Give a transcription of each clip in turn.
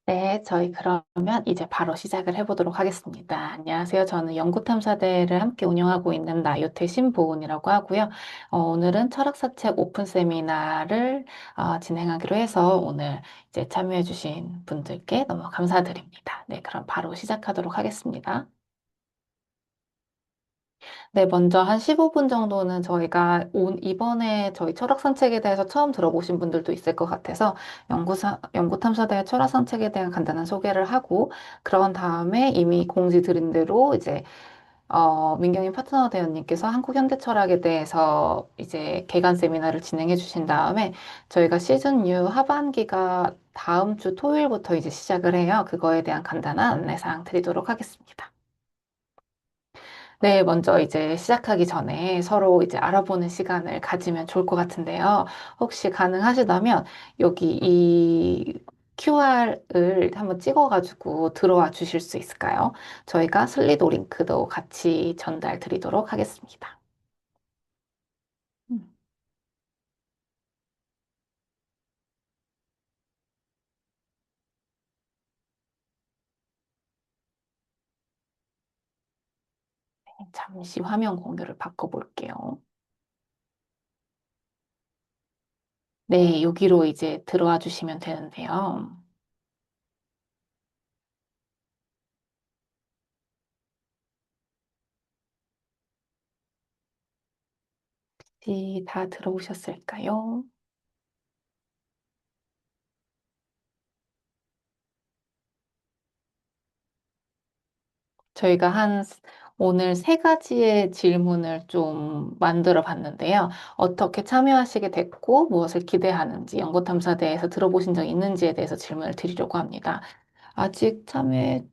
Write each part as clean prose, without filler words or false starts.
네, 저희 그러면 이제 바로 시작을 해보도록 하겠습니다. 안녕하세요. 저는 연구탐사대를 함께 운영하고 있는 나요태 신보은이라고 하고요. 오늘은 철학사책 오픈 세미나를 진행하기로 해서 오늘 이제 참여해주신 분들께 너무 감사드립니다. 네, 그럼 바로 시작하도록 하겠습니다. 네, 먼저 한 15분 정도는 저희가 이번에 저희 철학 산책에 대해서 처음 들어보신 분들도 있을 것 같아서 연구탐사대 철학 산책에 대한 간단한 소개를 하고, 그런 다음에 이미 공지 드린 대로 이제, 민경인 파트너 대원님께서 한국 현대 철학에 대해서 이제 개관 세미나를 진행해 주신 다음에 저희가 시즌 6 하반기가 다음 주 토요일부터 이제 시작을 해요. 그거에 대한 간단한 안내사항 드리도록 하겠습니다. 네, 먼저 이제 시작하기 전에 서로 이제 알아보는 시간을 가지면 좋을 것 같은데요. 혹시 가능하시다면 여기 이 QR을 한번 찍어가지고 들어와 주실 수 있을까요? 저희가 슬리도 링크도 같이 전달 드리도록 하겠습니다. 음, 잠시 화면 공유를 바꿔볼게요. 네, 여기로 이제 들어와 주시면 되는데요. 혹시 다 들어오셨을까요? 저희가 오늘 세 가지의 질문을 좀 만들어 봤는데요. 어떻게 참여하시게 됐고, 무엇을 기대하는지, 연구탐사대에서 들어보신 적 있는지에 대해서 질문을 드리려고 합니다. 아직 참여에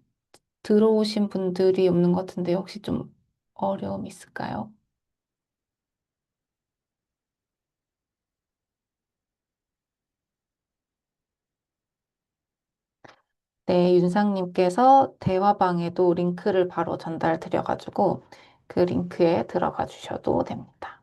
들어오신 분들이 없는 것 같은데, 혹시 좀 어려움 있을까요? 네, 윤상님께서 대화방에도 링크를 바로 전달 드려가지고, 그 링크에 들어가 주셔도 됩니다.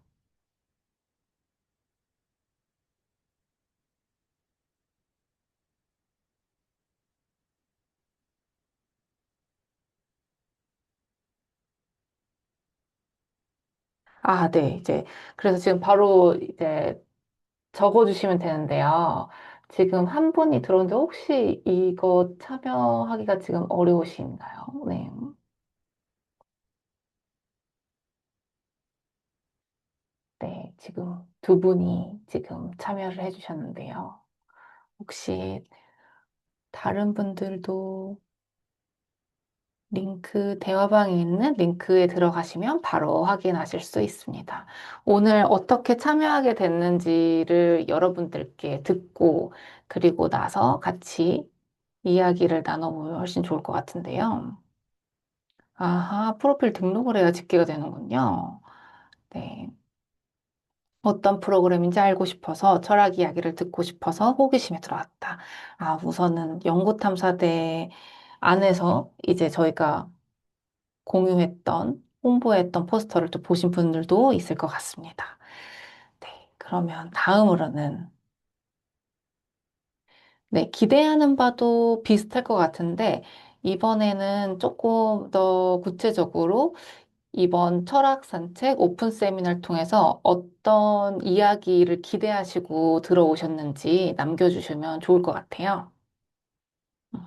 아, 네, 이제, 그래서 지금 바로 이제 적어주시면 되는데요. 지금 한 분이 들어오는데 혹시 이거 참여하기가 지금 어려우신가요? 네. 네, 지금 두 분이 지금 참여를 해주셨는데요. 혹시 다른 분들도 대화방에 있는 링크에 들어가시면 바로 확인하실 수 있습니다. 오늘 어떻게 참여하게 됐는지를 여러분들께 듣고, 그리고 나서 같이 이야기를 나눠보면 훨씬 좋을 것 같은데요. 아하, 프로필 등록을 해야 집계가 되는군요. 네. 어떤 프로그램인지 알고 싶어서 철학 이야기를 듣고 싶어서 호기심에 들어왔다. 아, 우선은 연구탐사대 안에서 이제 저희가 공유했던, 홍보했던 포스터를 또 보신 분들도 있을 것 같습니다. 네. 그러면 다음으로는, 네, 기대하는 바도 비슷할 것 같은데, 이번에는 조금 더 구체적으로 이번 철학 산책 오픈 세미나를 통해서 어떤 이야기를 기대하시고 들어오셨는지 남겨주시면 좋을 것 같아요. 음.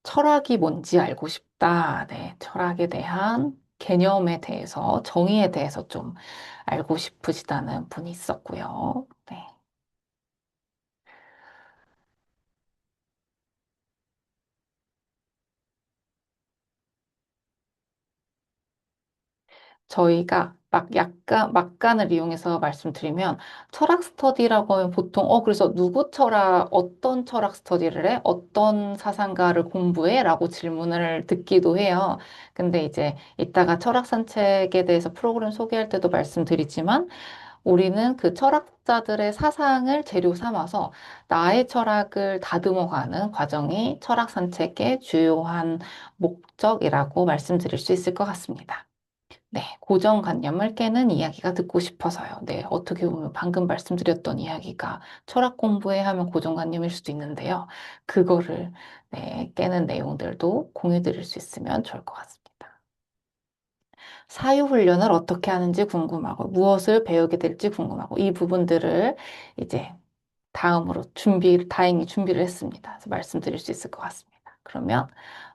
철학이 뭔지 알고 싶다. 네, 철학에 대한 개념에 대해서, 정의에 대해서 좀 알고 싶으시다는 분이 있었고요. 네. 저희가 막간을 이용해서 말씀드리면, 철학 스터디라고 하면 보통, 그래서 누구 어떤 철학 스터디를 해? 어떤 사상가를 공부해? 라고 질문을 듣기도 해요. 근데 이제 이따가 철학 산책에 대해서 프로그램 소개할 때도 말씀드리지만, 우리는 그 철학자들의 사상을 재료 삼아서 나의 철학을 다듬어가는 과정이 철학 산책의 주요한 목적이라고 말씀드릴 수 있을 것 같습니다. 네, 고정관념을 깨는 이야기가 듣고 싶어서요. 네, 어떻게 보면 방금 말씀드렸던 이야기가 철학 공부에 하면 고정관념일 수도 있는데요. 그거를 네, 깨는 내용들도 공유 드릴 수 있으면 좋을 것 같습니다. 사유훈련을 어떻게 하는지 궁금하고, 무엇을 배우게 될지 궁금하고, 이 부분들을 이제 다음으로 다행히 준비를 했습니다. 그래서 말씀드릴 수 있을 것 같습니다. 그러면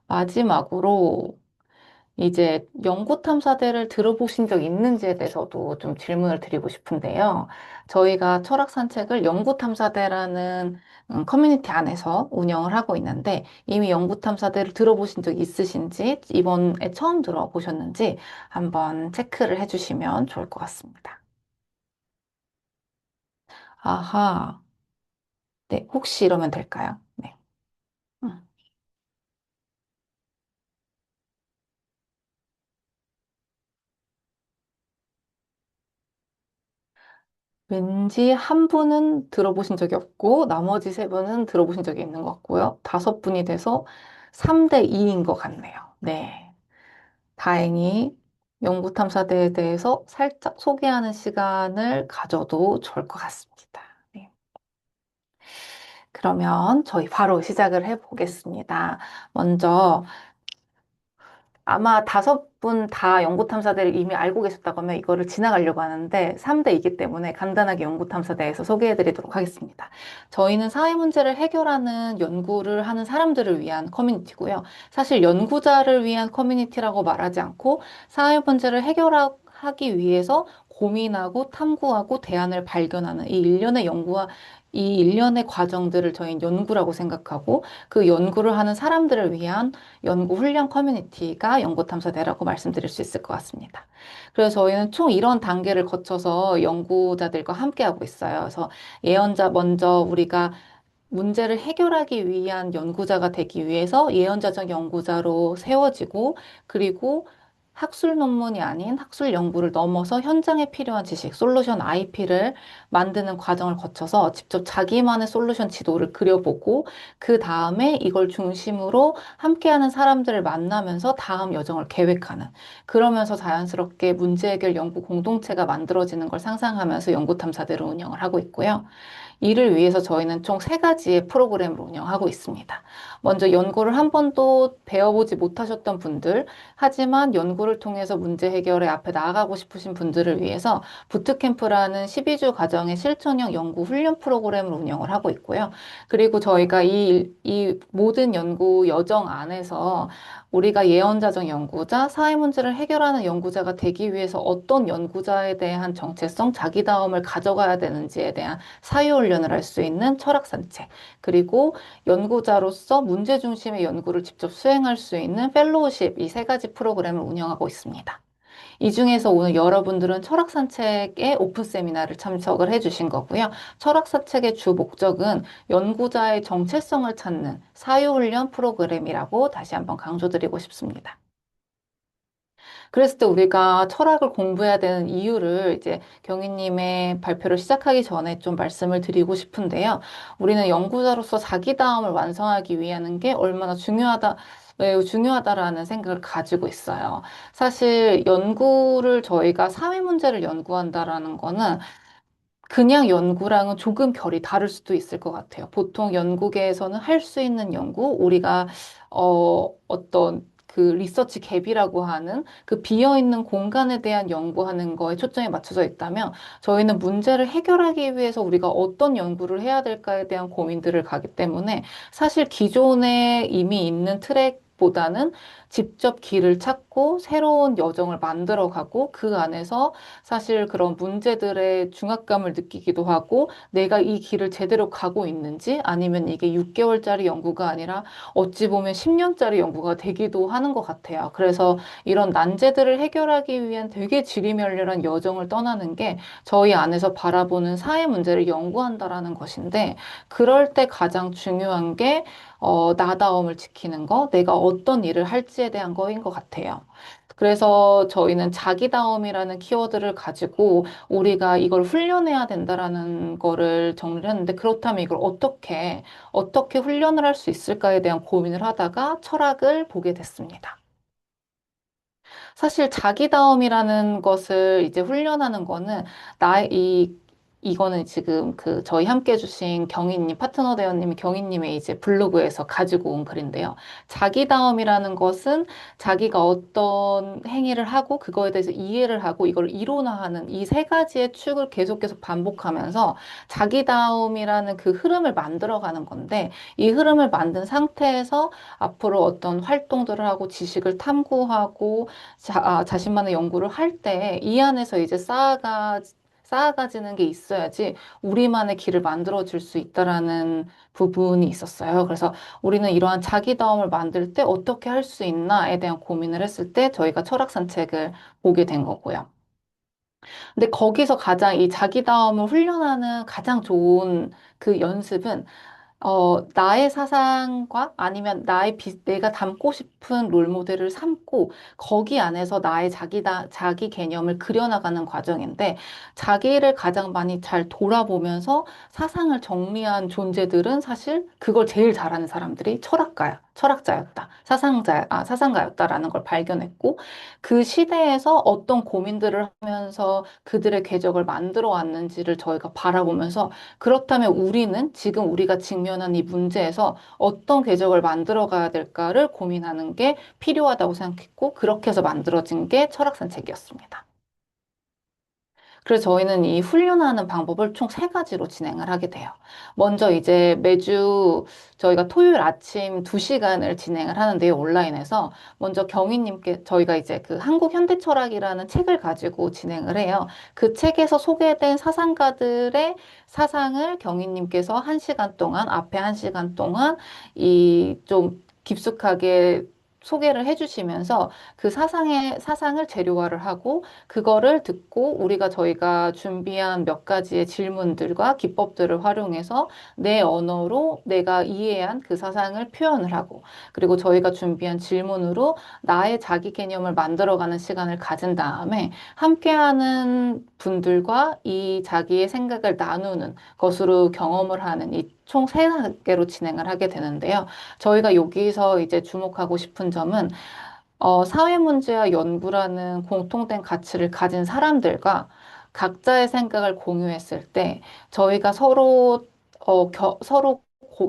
마지막으로 이제 연구탐사대를 들어보신 적 있는지에 대해서도 좀 질문을 드리고 싶은데요. 저희가 철학산책을 연구탐사대라는 커뮤니티 안에서 운영을 하고 있는데 이미 연구탐사대를 들어보신 적 있으신지 이번에 처음 들어보셨는지 한번 체크를 해주시면 좋을 것 같습니다. 아하, 네, 혹시 이러면 될까요? 네. 음. 왠지 한 분은 들어보신 적이 없고, 나머지 세 분은 들어보신 적이 있는 것 같고요. 다섯 분이 돼서 3대 2인 것 같네요. 네. 다행히 연구탐사대에 대해서 살짝 소개하는 시간을 가져도 좋을 것 같습니다. 네. 그러면 저희 바로 시작을 해보겠습니다. 먼저 아마 다섯 분 다 연구탐사대를 이미 알고 계셨다고 하면 이거를 지나가려고 하는데 3대이기 때문에 간단하게 연구탐사대에서 소개해드리도록 하겠습니다. 저희는 사회 문제를 해결하는 연구를 하는 사람들을 위한 커뮤니티고요. 사실 연구자를 위한 커뮤니티라고 말하지 않고 사회 문제를 해결하기 위해서 고민하고 탐구하고 대안을 발견하는 이 일련의 연구와 이 일련의 과정들을 저희는 연구라고 생각하고 그 연구를 하는 사람들을 위한 연구 훈련 커뮤니티가 연구탐사대라고 말씀드릴 수 있을 것 같습니다. 그래서 저희는 총 이런 단계를 거쳐서 연구자들과 함께하고 있어요. 그래서 예언자 먼저 우리가 문제를 해결하기 위한 연구자가 되기 위해서 예언자적 연구자로 세워지고 그리고 학술 논문이 아닌 학술 연구를 넘어서 현장에 필요한 지식, 솔루션 IP를 만드는 과정을 거쳐서 직접 자기만의 솔루션 지도를 그려보고 그 다음에 이걸 중심으로 함께하는 사람들을 만나면서 다음 여정을 계획하는 그러면서 자연스럽게 문제 해결 연구 공동체가 만들어지는 걸 상상하면서 연구 탐사대를 운영을 하고 있고요. 이를 위해서 저희는 총 세 가지의 프로그램을 운영하고 있습니다. 먼저 연구를 한 번도 배워보지 못하셨던 분들, 하지만 연구를 통해서 문제 해결에 앞에 나아가고 싶으신 분들을 위해서 부트캠프라는 12주 과정의 실천형 연구 훈련 프로그램을 운영을 하고 있고요. 그리고 저희가 이 모든 연구 여정 안에서 우리가 예언자적 연구자, 사회 문제를 해결하는 연구자가 되기 위해서 어떤 연구자에 대한 정체성, 자기다움을 가져가야 되는지에 대한 사유훈련을 할 수 있는 철학 산책, 그리고 연구자로서 문제 중심의 연구를 직접 수행할 수 있는 펠로우십 이 세 가지 프로그램을 운영하고 있습니다. 이 중에서 오늘 여러분들은 철학 산책의 오픈 세미나를 참석을 해주신 거고요. 철학 산책의 주 목적은 연구자의 정체성을 찾는 사유훈련 프로그램이라고 다시 한번 강조드리고 싶습니다. 그랬을 때 우리가 철학을 공부해야 되는 이유를 이제 경희님의 발표를 시작하기 전에 좀 말씀을 드리고 싶은데요. 우리는 연구자로서 자기다움을 완성하기 위한 게 얼마나 매우 중요하다라는 생각을 가지고 있어요. 사실 연구를 저희가 사회 문제를 연구한다라는 거는 그냥 연구랑은 조금 결이 다를 수도 있을 것 같아요. 보통 연구계에서는 할 수 있는 연구, 우리가 어떤 그 리서치 갭이라고 하는 그 비어있는 공간에 대한 연구하는 거에 초점이 맞춰져 있다면 저희는 문제를 해결하기 위해서 우리가 어떤 연구를 해야 될까에 대한 고민들을 가기 때문에 사실 기존에 이미 있는 트랙보다는 직접 길을 찾고 새로운 여정을 만들어가고 그 안에서 사실 그런 문제들의 중압감을 느끼기도 하고 내가 이 길을 제대로 가고 있는지 아니면 이게 6개월짜리 연구가 아니라 어찌 보면 10년짜리 연구가 되기도 하는 것 같아요. 그래서 이런 난제들을 해결하기 위한 되게 지리멸렬한 여정을 떠나는 게 저희 안에서 바라보는 사회 문제를 연구한다라는 것인데 그럴 때 가장 중요한 게 나다움을 지키는 거, 내가 어떤 일을 할지에 대한 거인 것 같아요. 그래서 저희는 자기다움이라는 키워드를 가지고 우리가 이걸 훈련해야 된다라는 거를 정리를 했는데 그렇다면 이걸 어떻게 훈련을 할 수 있을까에 대한 고민을 하다가 철학을 보게 됐습니다. 사실 자기다움이라는 것을 이제 훈련하는 거는 이거는 지금 그 저희 함께 해주신 경희님, 파트너 대원님이 경희님의 이제 블로그에서 가지고 온 글인데요. 자기다움이라는 것은 자기가 어떤 행위를 하고 그거에 대해서 이해를 하고 이걸 이론화하는 이 세 가지의 축을 계속 반복하면서 자기다움이라는 그 흐름을 만들어가는 건데 이 흐름을 만든 상태에서 앞으로 어떤 활동들을 하고 지식을 탐구하고 자신만의 연구를 할 때 이 안에서 이제 쌓아가지는 게 있어야지 우리만의 길을 만들어줄 수 있다라는 부분이 있었어요. 그래서 우리는 이러한 자기다움을 만들 때 어떻게 할 수 있나에 대한 고민을 했을 때 저희가 철학 산책을 보게 된 거고요. 근데 거기서 가장 이 자기다움을 훈련하는 가장 좋은 그 연습은 나의 사상과 아니면 내가 닮고 싶은 롤모델을 삼고 거기 안에서 나의 자기 개념을 그려나가는 과정인데 자기를 가장 많이 잘 돌아보면서 사상을 정리한 존재들은 사실 그걸 제일 잘하는 사람들이 사상가였다라는 걸 발견했고 그 시대에서 어떤 고민들을 하면서 그들의 궤적을 만들어 왔는지를 저희가 바라보면서 그렇다면 우리는 지금 우리가 직면한 이 문제에서 어떤 궤적을 만들어 가야 될까를 고민하는 게 필요하다고 생각했고, 그렇게 해서 만들어진 게 철학산책이었습니다. 그래서 저희는 이 훈련하는 방법을 총 세 가지로 진행을 하게 돼요. 먼저 이제 매주 저희가 토요일 아침 2시간을 진행을 하는데요, 온라인에서. 먼저 저희가 이제 그 한국 현대철학이라는 책을 가지고 진행을 해요. 그 책에서 소개된 사상가들의 사상을 경희님께서 1시간 동안, 앞에 1시간 동안 이 좀 깊숙하게 소개를 해주시면서 그 사상을 재료화를 하고 그거를 듣고 저희가 준비한 몇 가지의 질문들과 기법들을 활용해서 내 언어로 내가 이해한 그 사상을 표현을 하고 그리고 저희가 준비한 질문으로 나의 자기 개념을 만들어가는 시간을 가진 다음에 함께하는 분들과 이 자기의 생각을 나누는 것으로 경험을 하는 이 총 세개로 진행을 하게 되는데요. 저희가 여기서 이제 주목하고 싶은 점은 사회 문제와 연구라는 공통된 가치를 가진 사람들과 각자의 생각을 공유했을 때 저희가 서로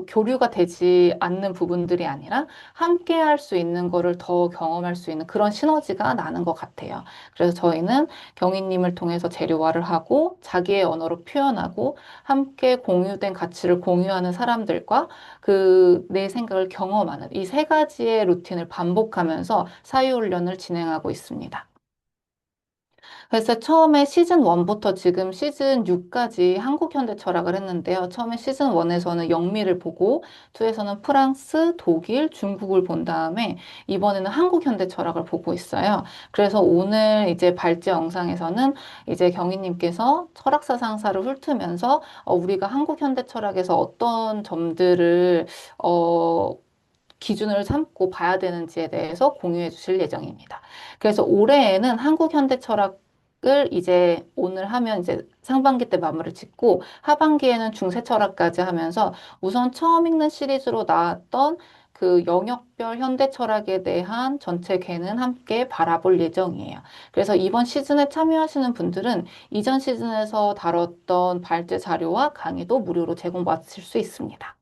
교류가 되지 않는 부분들이 아니라 함께 할 수 있는 거를 더 경험할 수 있는 그런 시너지가 나는 것 같아요. 그래서 저희는 경희님을 통해서 재료화를 하고 자기의 언어로 표현하고 함께 공유된 가치를 공유하는 사람들과 그 내 생각을 경험하는 이 세 가지의 루틴을 반복하면서 사유훈련을 진행하고 있습니다. 그래서 처음에 시즌 1부터 지금 시즌 6까지 한국 현대 철학을 했는데요. 처음에 시즌 1에서는 영미를 보고 2에서는 프랑스, 독일, 중국을 본 다음에 이번에는 한국 현대 철학을 보고 있어요. 그래서 오늘 이제 발제 영상에서는 이제 경희님께서 철학사상사를 훑으면서 우리가 한국 현대 철학에서 어떤 점들을 기준을 삼고 봐야 되는지에 대해서 공유해 주실 예정입니다. 그래서 올해에는 한국 현대 철학을 이제 오늘 하면 이제 상반기 때 마무리를 짓고 하반기에는 중세 철학까지 하면서 우선 처음 읽는 시리즈로 나왔던 그 영역별 현대 철학에 대한 전체 궤는 함께 바라볼 예정이에요. 그래서 이번 시즌에 참여하시는 분들은 이전 시즌에서 다뤘던 발제 자료와 강의도 무료로 제공받으실 수 있습니다.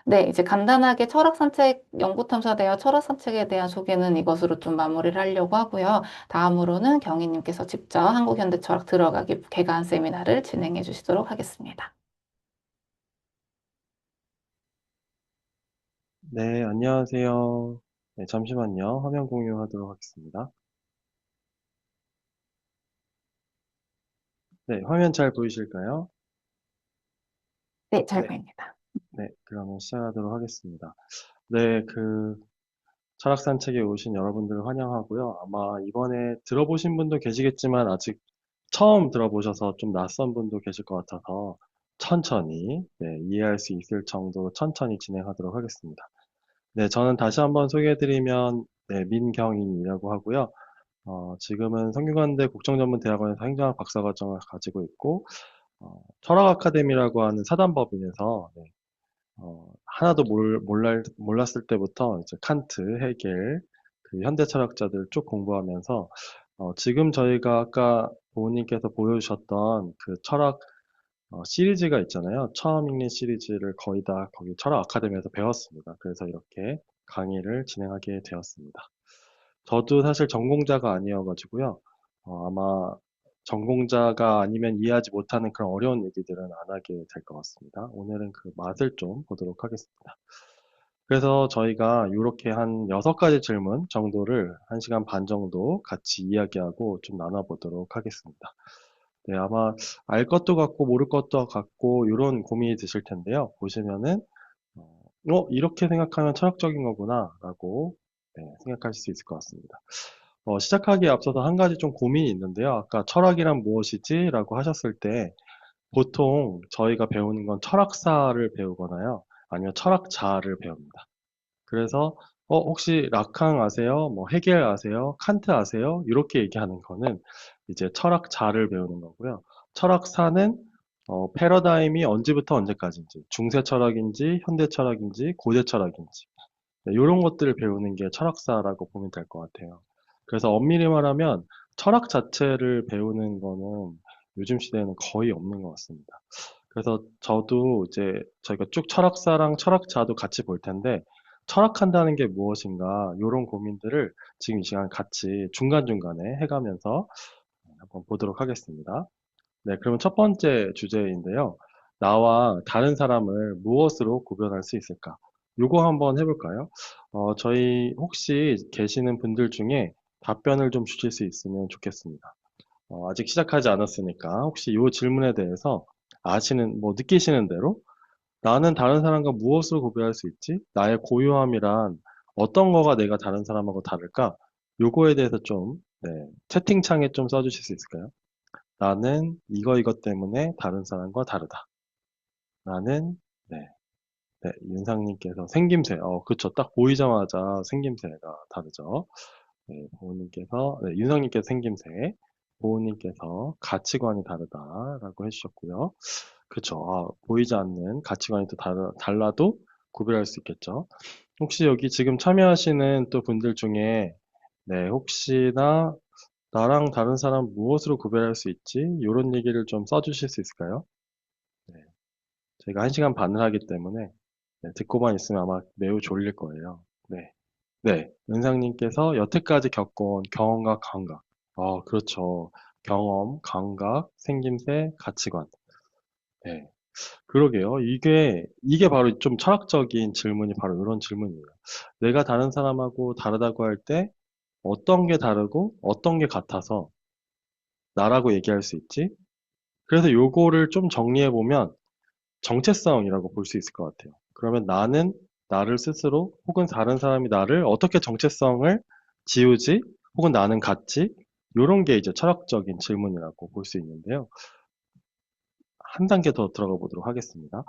네, 이제 간단하게 철학산책, 연구탐사대와 철학산책에 대한 소개는 이것으로 좀 마무리를 하려고 하고요. 다음으로는 경희님께서 직접 한국현대철학 들어가기 개관 세미나를 진행해 주시도록 하겠습니다. 네, 안녕하세요. 네, 잠시만요. 화면 공유하도록 하겠습니다. 네, 화면 잘 보이실까요? 네, 잘 네, 보입니다. 네, 그러면 시작하도록 하겠습니다. 네, 철학 산책에 오신 여러분들을 환영하고요. 아마 이번에 들어보신 분도 계시겠지만 아직 처음 들어보셔서 좀 낯선 분도 계실 것 같아서 천천히, 네, 이해할 수 있을 정도로 천천히 진행하도록 하겠습니다. 네, 저는 다시 한번 소개해드리면 네, 민경인이라고 하고요. 지금은 성균관대 국정전문대학원에서 행정학 박사과정을 가지고 있고, 철학 아카데미라고 하는 사단법인에서 네, 하나도 몰랐을 때부터 이제 칸트, 헤겔, 그 현대 철학자들 쭉 공부하면서 지금 저희가 아까 부모님께서 보여주셨던 그 철학 시리즈가 있잖아요. 처음 읽는 시리즈를 거의 다 거기 철학 아카데미에서 배웠습니다. 그래서 이렇게 강의를 진행하게 되었습니다. 저도 사실 전공자가 아니어가지고요. 아마 전공자가 아니면 이해하지 못하는 그런 어려운 얘기들은 안 하게 될 것 같습니다. 오늘은 그 맛을 좀 보도록 하겠습니다. 그래서 저희가 이렇게 한 6가지 질문 정도를 1시간 반 정도 같이 이야기하고 좀 나눠보도록 하겠습니다. 네, 아마 알 것도 같고 모를 것도 같고 이런 고민이 드실 텐데요. 보시면은 이렇게 생각하면 철학적인 거구나 라고 네, 생각하실 수 있을 것 같습니다. 시작하기에 앞서서 한 가지 좀 고민이 있는데요. 아까 철학이란 무엇이지? 라고 하셨을 때 보통 저희가 배우는 건 철학사를 배우거나요. 아니면 철학자를 배웁니다. 그래서 혹시 라캉 아세요? 뭐 헤겔 아세요? 칸트 아세요? 이렇게 얘기하는 거는 이제 철학자를 배우는 거고요. 철학사는 패러다임이 언제부터 언제까지인지, 중세 철학인지, 현대 철학인지, 고대 철학인지 이런 것들을 배우는 게 철학사라고 보면 될 것 같아요. 그래서 엄밀히 말하면 철학 자체를 배우는 거는 요즘 시대에는 거의 없는 것 같습니다. 그래서 저도 이제 저희가 쭉 철학사랑 철학자도 같이 볼 텐데 철학한다는 게 무엇인가 이런 고민들을 지금 이 시간 같이 중간중간에 해가면서 한번 보도록 하겠습니다. 네, 그러면 첫 번째 주제인데요. 나와 다른 사람을 무엇으로 구별할 수 있을까? 요거 한번 해볼까요? 저희 혹시 계시는 분들 중에 답변을 좀 주실 수 있으면 좋겠습니다. 아직 시작하지 않았으니까 혹시 이 질문에 대해서 뭐 느끼시는 대로 나는 다른 사람과 무엇으로 구별할 수 있지? 나의 고유함이란 어떤 거가 내가 다른 사람하고 다를까? 요거에 대해서 좀, 네, 채팅창에 좀 써주실 수 있을까요? 나는 이것 때문에 다른 사람과 다르다. 나는, 네, 네, 윤상님께서 생김새, 그쵸. 딱 보이자마자 생김새가 다르죠. 네, 보호님께서, 네, 윤상님께서 생김새, 보호님께서 가치관이 다르다라고 해주셨고요. 그쵸. 보이지 않는 가치관이 또 달라도 구별할 수 있겠죠. 혹시 여기 지금 참여하시는 또 분들 중에, 네, 혹시나 나랑 다른 사람 무엇으로 구별할 수 있지? 이런 얘기를 좀 써주실 수 있을까요? 네, 저희가 1시간 반을 하기 때문에 네, 듣고만 있으면 아마 매우 졸릴 거예요. 네. 네. 은상님께서 여태까지 겪어온 경험과 감각. 그렇죠. 경험, 감각, 생김새, 가치관. 네. 그러게요. 이게 바로 좀 철학적인 질문이 바로 이런 질문이에요. 내가 다른 사람하고 다르다고 할 때 어떤 게 다르고 어떤 게 같아서 나라고 얘기할 수 있지? 그래서 요거를 좀 정리해보면 정체성이라고 볼 수 있을 것 같아요. 그러면 나는 나를 스스로 혹은 다른 사람이 나를 어떻게 정체성을 지우지? 혹은 나는 같지? 요런 게 이제 철학적인 질문이라고 볼 수 있는데요. 한 단계 더 들어가 보도록 하겠습니다.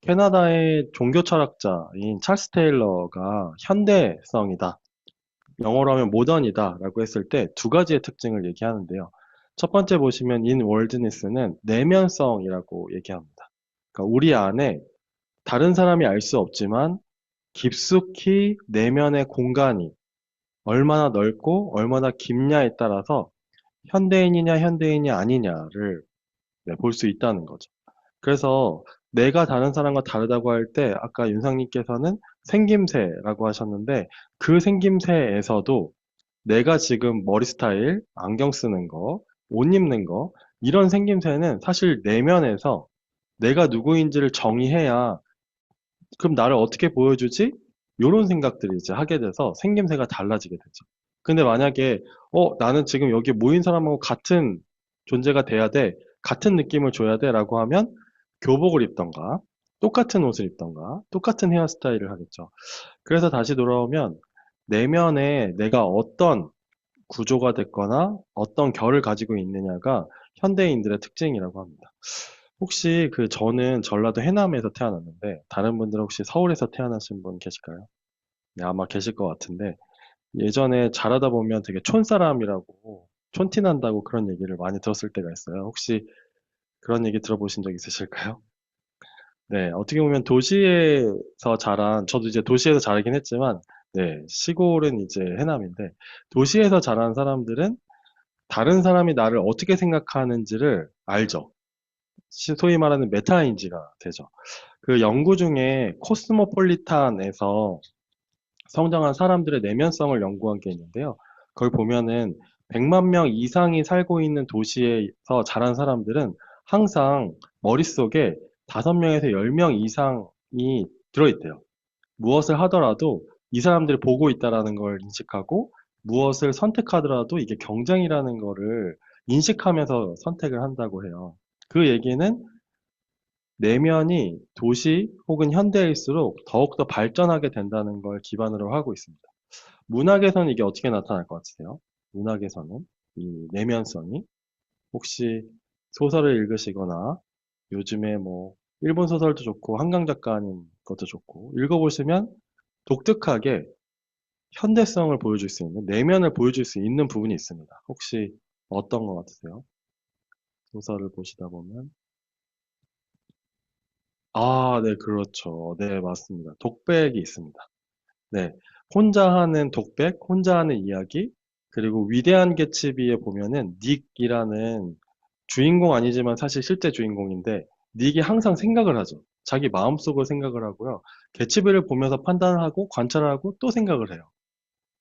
캐나다의 종교 철학자인 찰스 테일러가 현대성이다. 영어로 하면 모던이다 라고 했을 때 두 가지의 특징을 얘기하는데요. 첫 번째 보시면 in worldness는 내면성이라고 얘기합니다. 그러니까 우리 안에 다른 사람이 알 수 없지만 깊숙이 내면의 공간이 얼마나 넓고 얼마나 깊냐에 따라서 현대인이냐 현대인이 아니냐를 볼 수 있다는 거죠. 그래서 내가 다른 사람과 다르다고 할 때 아까 윤상님께서는 생김새라고 하셨는데 그 생김새에서도 내가 지금 머리 스타일, 안경 쓰는 거, 옷 입는 거 이런 생김새는 사실 내면에서 내가 누구인지를 정의해야 그럼 나를 어떻게 보여주지? 이런 생각들을 이제 하게 돼서 생김새가 달라지게 되죠. 근데 만약에 나는 지금 여기 모인 사람하고 같은 존재가 돼야 돼. 같은 느낌을 줘야 돼 라고 하면 교복을 입던가 똑같은 옷을 입던가 똑같은 헤어스타일을 하겠죠. 그래서 다시 돌아오면 내면에 내가 어떤 구조가 됐거나 어떤 결을 가지고 있느냐가 현대인들의 특징이라고 합니다. 혹시 저는 전라도 해남에서 태어났는데 다른 분들은 혹시 서울에서 태어나신 분 계실까요? 네, 아마 계실 것 같은데 예전에 잘하다 보면 되게 촌사람이라고, 촌티 난다고 그런 얘기를 많이 들었을 때가 있어요. 혹시 그런 얘기 들어보신 적 있으실까요? 네, 어떻게 보면 도시에서 자란, 저도 이제 도시에서 자라긴 했지만, 네, 시골은 이제 해남인데, 도시에서 자란 사람들은 다른 사람이 나를 어떻게 생각하는지를 알죠. 소위 말하는 메타인지가 되죠. 그 연구 중에 코스모폴리탄에서 성장한 사람들의 내면성을 연구한 게 있는데요. 그걸 보면은 100만 명 이상이 살고 있는 도시에서 자란 사람들은 항상 머릿속에 5명에서 10명 이상이 들어있대요. 무엇을 하더라도 이 사람들이 보고 있다라는 걸 인식하고 무엇을 선택하더라도 이게 경쟁이라는 거를 인식하면서 선택을 한다고 해요. 그 얘기는 내면이 도시 혹은 현대일수록 더욱더 발전하게 된다는 걸 기반으로 하고 있습니다. 문학에서는 이게 어떻게 나타날 것 같으세요? 문학에서는 이 내면성이 혹시 소설을 읽으시거나 요즘에 뭐 일본 소설도 좋고 한강 작가님 것도 좋고 읽어보시면 독특하게 현대성을 보여줄 수 있는 내면을 보여줄 수 있는 부분이 있습니다. 혹시 어떤 것 같으세요? 소설을 보시다 보면 아, 네, 그렇죠. 네, 맞습니다. 독백이 있습니다. 네. 혼자 하는 독백, 혼자 하는 이야기, 그리고 위대한 개츠비에 보면은 닉이라는 주인공 아니지만 사실 실제 주인공인데 닉이 항상 생각을 하죠. 자기 마음속을 생각을 하고요. 개츠비를 보면서 판단을 하고 관찰을 하고 또 생각을 해요.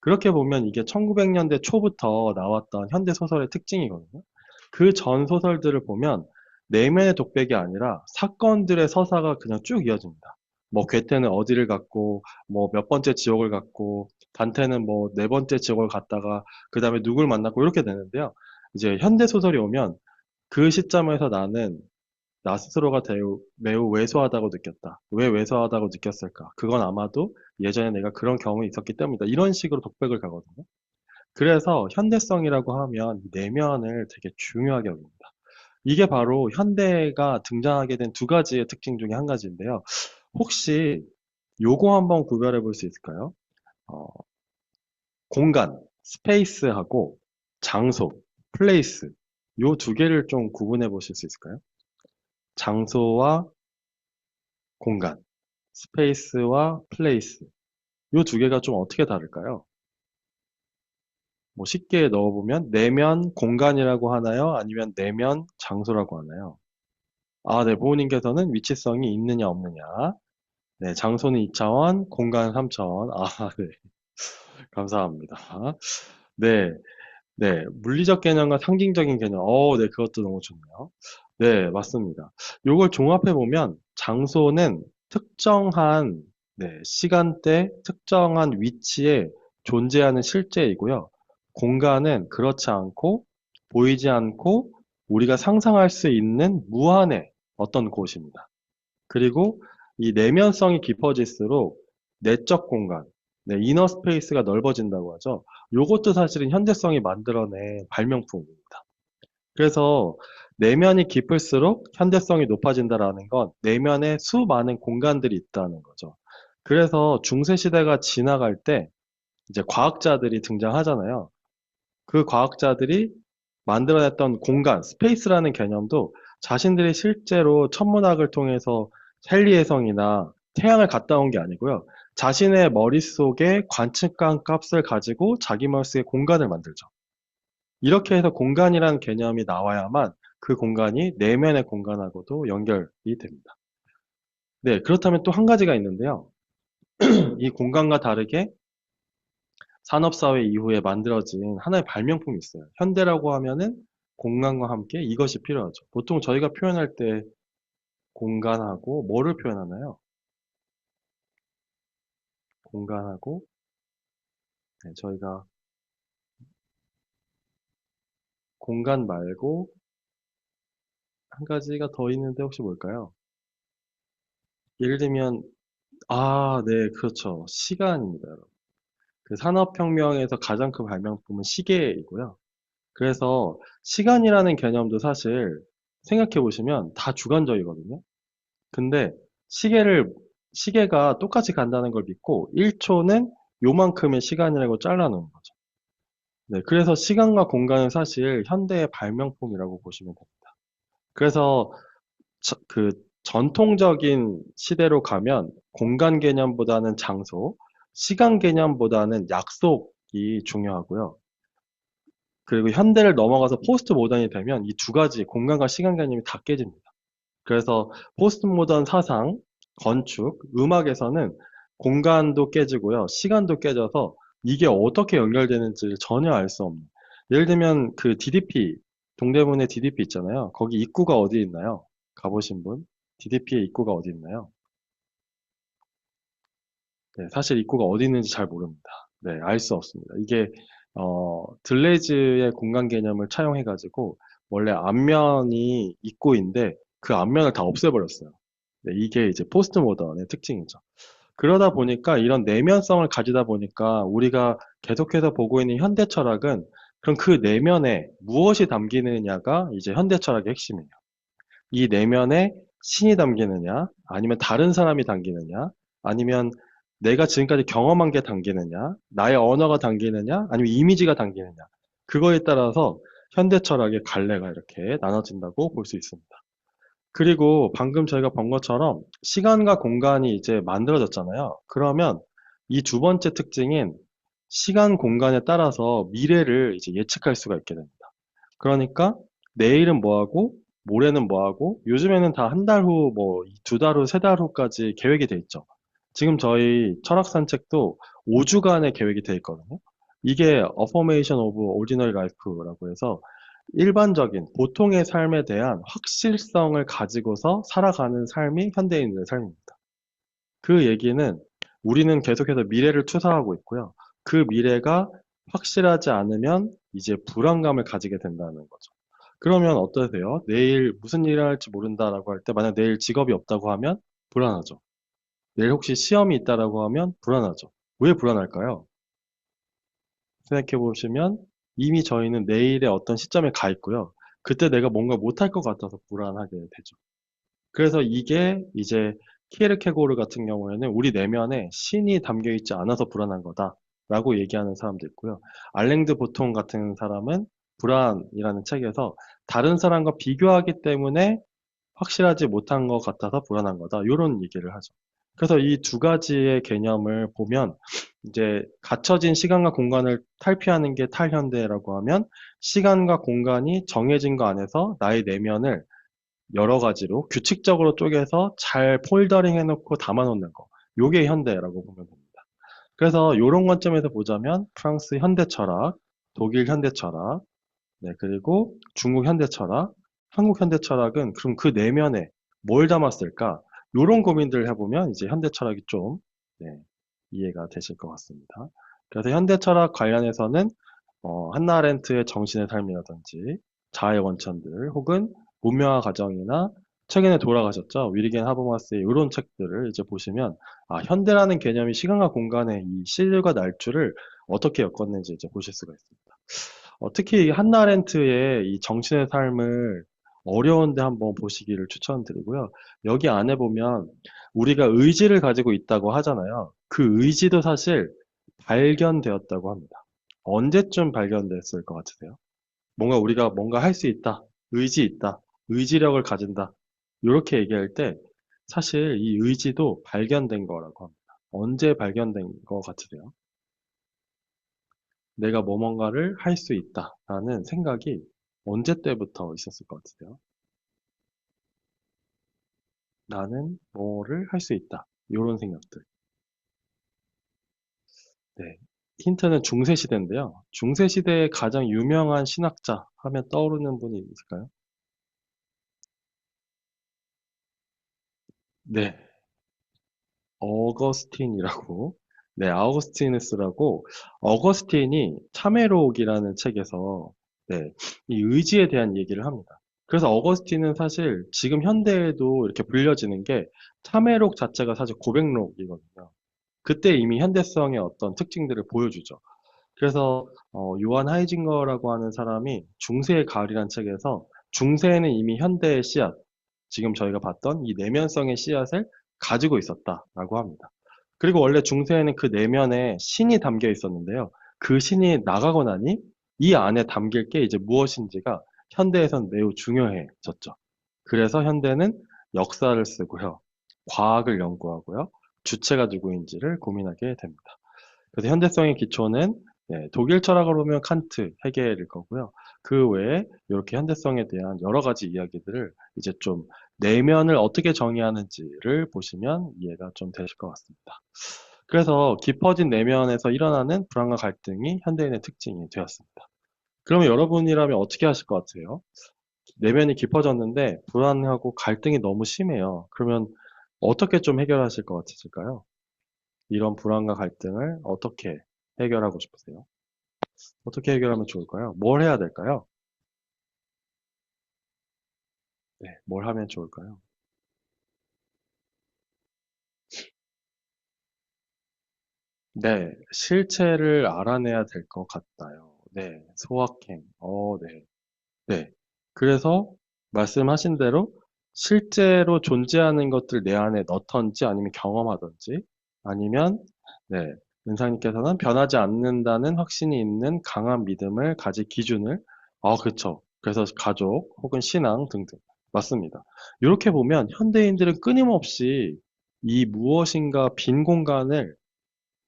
그렇게 보면 이게 1900년대 초부터 나왔던 현대 소설의 특징이거든요. 그 전 소설들을 보면 내면의 독백이 아니라 사건들의 서사가 그냥 쭉 이어집니다. 뭐 괴테는 어디를 갔고, 뭐 몇 번째 지옥을 갔고, 단테는 뭐 네 번째 지옥을 갔다가 그 다음에 누굴 만났고 이렇게 되는데요. 이제 현대 소설이 오면 그 시점에서 나는 나 스스로가 매우 왜소하다고 느꼈다. 왜 왜소하다고 느꼈을까? 그건 아마도 예전에 내가 그런 경험이 있었기 때문이다. 이런 식으로 독백을 가거든요. 그래서 현대성이라고 하면 내면을 되게 중요하게 여깁니다. 이게 바로 현대가 등장하게 된 두 가지의 특징 중에 한 가지인데요. 혹시 요거 한번 구별해 볼 수 있을까요? 어, 공간, 스페이스하고 장소, 플레이스. 요 두 개를 좀 구분해 보실 수 있을까요? 장소와 공간, 스페이스와 플레이스. 요 두 개가 좀 어떻게 다를까요? 뭐 쉽게 넣어보면 내면 공간이라고 하나요? 아니면 내면 장소라고 하나요? 아, 네, 부모님께서는 위치성이 있느냐 없느냐. 네, 장소는 2차원, 공간은 3차원. 아, 네, 감사합니다. 네, 네, 물리적 개념과 상징적인 개념. 네, 그것도 너무 좋네요. 네, 맞습니다. 요걸 종합해 보면 장소는 특정한 시간대, 특정한 위치에 존재하는 실제이고요. 공간은 그렇지 않고 보이지 않고 우리가 상상할 수 있는 무한의 어떤 곳입니다. 그리고 이 내면성이 깊어질수록 내적 공간, 네, 이너 스페이스가 넓어진다고 하죠. 요것도 사실은 현대성이 만들어낸 발명품입니다. 그래서 내면이 깊을수록 현대성이 높아진다라는 건 내면에 수많은 공간들이 있다는 거죠. 그래서 중세 시대가 지나갈 때 이제 과학자들이 등장하잖아요. 그 과학자들이 만들어냈던 공간, 스페이스라는 개념도 자신들이 실제로 천문학을 통해서 헨리해성이나 태양을 갔다 온 게 아니고요. 자신의 머릿속에 관측관 값을 가지고 자기 머릿속에 공간을 만들죠. 이렇게 해서 공간이라는 개념이 나와야만 그 공간이 내면의 공간하고도 연결이 됩니다. 네, 그렇다면 또 한 가지가 있는데요. 이 공간과 다르게 산업사회 이후에 만들어진 하나의 발명품이 있어요. 현대라고 하면은 공간과 함께 이것이 필요하죠. 보통 저희가 표현할 때 공간하고 뭐를 표현하나요? 공간하고 저희가 공간 말고 한 가지가 더 있는데 혹시 뭘까요? 예를 들면 네, 그렇죠. 시간입니다, 여러분. 그 산업혁명에서 가장 큰 발명품은 시계이고요. 그래서 시간이라는 개념도 사실 생각해 보시면 다 주관적이거든요. 근데 시계가 똑같이 간다는 걸 믿고 1초는 요만큼의 시간이라고 잘라놓은 거죠. 네, 그래서 시간과 공간은 사실 현대의 발명품이라고 보시면 됩니다. 그래서 그 전통적인 시대로 가면 공간 개념보다는 장소, 시간 개념보다는 약속이 중요하고요. 그리고 현대를 넘어가서 포스트 모던이 되면 이 두 가지 공간과 시간 개념이 다 깨집니다. 그래서 포스트 모던 사상, 건축, 음악에서는 공간도 깨지고요. 시간도 깨져서 이게 어떻게 연결되는지 전혀 알 수 없는. 예를 들면 그 DDP, 동대문의 DDP 있잖아요. 거기 입구가 어디 있나요? 가보신 분? DDP의 입구가 어디 있나요? 네, 사실 입구가 어디 있는지 잘 모릅니다. 네, 알 수 없습니다. 이게 들레즈의 공간 개념을 차용해가지고 원래 앞면이 입구인데 그 앞면을 다 없애버렸어요. 네, 이게 이제 포스트 모던의 특징이죠. 그러다 보니까 이런 내면성을 가지다 보니까 우리가 계속해서 보고 있는 현대 철학은 그럼 그 내면에 무엇이 담기느냐가 이제 현대 철학의 핵심이에요. 이 내면에 신이 담기느냐, 아니면 다른 사람이 담기느냐, 아니면 내가 지금까지 경험한 게 담기느냐, 나의 언어가 담기느냐, 아니면 이미지가 담기느냐. 그거에 따라서 현대 철학의 갈래가 이렇게 나눠진다고 볼 수 있습니다. 그리고 방금 저희가 본 것처럼 시간과 공간이 이제 만들어졌잖아요. 그러면 이 두 번째 특징인 시간, 공간에 따라서 미래를 이제 예측할 수가 있게 됩니다. 그러니까 내일은 뭐 하고, 모레는 뭐 하고, 요즘에는 다 한 달 후, 뭐, 두 달 후, 세 달 후까지 계획이 돼 있죠. 지금 저희 철학 산책도 5주간의 계획이 돼 있거든요. 이게 Affirmation of Ordinary Life라고 해서 일반적인 보통의 삶에 대한 확실성을 가지고서 살아가는 삶이 현대인의 삶입니다. 그 얘기는 우리는 계속해서 미래를 투사하고 있고요. 그 미래가 확실하지 않으면 이제 불안감을 가지게 된다는 거죠. 그러면 어떠세요? 내일 무슨 일을 할지 모른다라고 할 때, 만약 내일 직업이 없다고 하면 불안하죠. 내일 혹시 시험이 있다라고 하면 불안하죠. 왜 불안할까요? 생각해 보시면 이미 저희는 내일의 어떤 시점에 가 있고요. 그때 내가 뭔가 못할 것 같아서 불안하게 되죠. 그래서 이게 이제 키에르케고르 같은 경우에는 우리 내면에 신이 담겨 있지 않아서 불안한 거다라고 얘기하는 사람도 있고요. 알랭드 보통 같은 사람은 불안이라는 책에서 다른 사람과 비교하기 때문에 확실하지 못한 것 같아서 불안한 거다. 이런 얘기를 하죠. 그래서 이 두 가지의 개념을 보면 이제 갇혀진 시간과 공간을 탈피하는 게 탈현대라고 하면 시간과 공간이 정해진 거 안에서 나의 내면을 여러 가지로 규칙적으로 쪼개서 잘 폴더링 해놓고 담아놓는 거. 요게 현대라고 보면 됩니다. 그래서 이런 관점에서 보자면 프랑스 현대 철학, 독일 현대 철학, 네, 그리고 중국 현대 철학, 한국 현대 철학은 그럼 그 내면에 뭘 담았을까? 이런 고민들을 해보면 이제 현대 철학이 좀 네, 이해가 되실 것 같습니다. 그래서 현대 철학 관련해서는 한나 아렌트의 정신의 삶이라든지 자아의 원천들 혹은 문명화 과정이나 최근에 돌아가셨죠. 위리겐 하버마스의 이런 책들을 이제 보시면 현대라는 개념이 시간과 공간의 이 실과 날줄을 어떻게 엮었는지 이제 보실 수가 있습니다. 특히 이 한나 아렌트의 이 정신의 삶을 어려운데 한번 보시기를 추천드리고요. 여기 안에 보면 우리가 의지를 가지고 있다고 하잖아요. 그 의지도 사실 발견되었다고 합니다. 언제쯤 발견됐을 것 같으세요? 뭔가 우리가 뭔가 할 수 있다, 의지 있다, 의지력을 가진다. 이렇게 얘기할 때 사실 이 의지도 발견된 거라고 합니다. 언제 발견된 것 같으세요? 내가 뭐 뭔가를 할 수 있다라는 생각이 언제 때부터 있었을 것 같으세요? 나는 뭐를 할 수 있다. 이런 생각들. 네. 힌트는 중세시대인데요. 중세시대의 가장 유명한 신학자 하면 떠오르는 분이 있을까요? 네. 어거스틴이라고. 네, 아우구스티누스라고. 어거스틴이 참회록이라는 책에서 네, 이 의지에 대한 얘기를 합니다. 그래서 어거스틴은 사실 지금 현대에도 이렇게 불려지는 게 참회록 자체가 사실 고백록이거든요. 그때 이미 현대성의 어떤 특징들을 보여주죠. 그래서 요한 하이징거라고 하는 사람이 중세의 가을이라는 책에서 중세에는 이미 현대의 씨앗, 지금 저희가 봤던 이 내면성의 씨앗을 가지고 있었다라고 합니다. 그리고 원래 중세에는 그 내면에 신이 담겨 있었는데요. 그 신이 나가고 나니 이 안에 담길 게 이제 무엇인지가 현대에선 매우 중요해졌죠. 그래서 현대는 역사를 쓰고요. 과학을 연구하고요. 주체가 누구인지를 고민하게 됩니다. 그래서 현대성의 기초는 독일 철학으로 보면 칸트, 헤겔일 거고요. 그 외에 이렇게 현대성에 대한 여러 가지 이야기들을 이제 좀 내면을 어떻게 정의하는지를 보시면 이해가 좀 되실 것 같습니다. 그래서 깊어진 내면에서 일어나는 불안과 갈등이 현대인의 특징이 되었습니다. 그러면 여러분이라면 어떻게 하실 것 같아요? 내면이 깊어졌는데 불안하고 갈등이 너무 심해요. 그러면 어떻게 좀 해결하실 것 같으실까요? 이런 불안과 갈등을 어떻게 해결하고 싶으세요? 어떻게 해결하면 좋을까요? 뭘 해야 될까요? 네, 뭘 하면 좋을까요? 네, 실체를 알아내야 될 것 같아요. 네, 소확행. 네. 네. 그래서 말씀하신 대로 실제로 존재하는 것들 내 안에 넣던지 아니면 경험하던지 아니면 네, 은사님께서는 변하지 않는다는 확신이 있는 강한 믿음을 가질 기준을 그렇죠. 그래서 가족 혹은 신앙 등등 맞습니다. 이렇게 보면 현대인들은 끊임없이 이 무엇인가 빈 공간을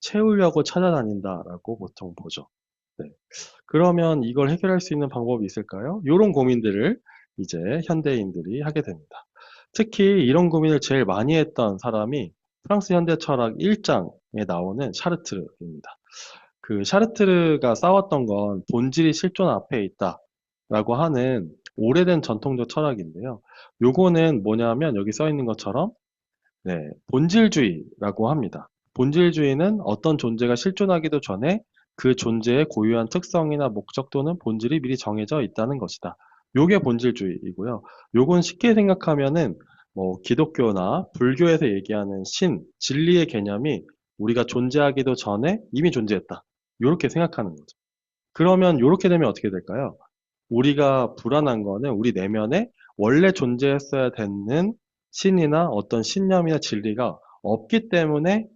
채우려고 찾아다닌다라고 보통 보죠. 네. 그러면 이걸 해결할 수 있는 방법이 있을까요? 이런 고민들을 이제 현대인들이 하게 됩니다. 특히 이런 고민을 제일 많이 했던 사람이 프랑스 현대 철학 1장에 나오는 샤르트르입니다. 그 샤르트르가 싸웠던 건 본질이 실존 앞에 있다라고 하는 오래된 전통적 철학인데요. 요거는 뭐냐면 여기 써 있는 것처럼 본질주의라고 합니다. 본질주의는 어떤 존재가 실존하기도 전에 그 존재의 고유한 특성이나 목적 또는 본질이 미리 정해져 있다는 것이다. 요게 본질주의이고요. 요건 쉽게 생각하면은 뭐 기독교나 불교에서 얘기하는 신, 진리의 개념이 우리가 존재하기도 전에 이미 존재했다. 요렇게 생각하는 거죠. 그러면 요렇게 되면 어떻게 될까요? 우리가 불안한 거는 우리 내면에 원래 존재했어야 되는 신이나 어떤 신념이나 진리가 없기 때문에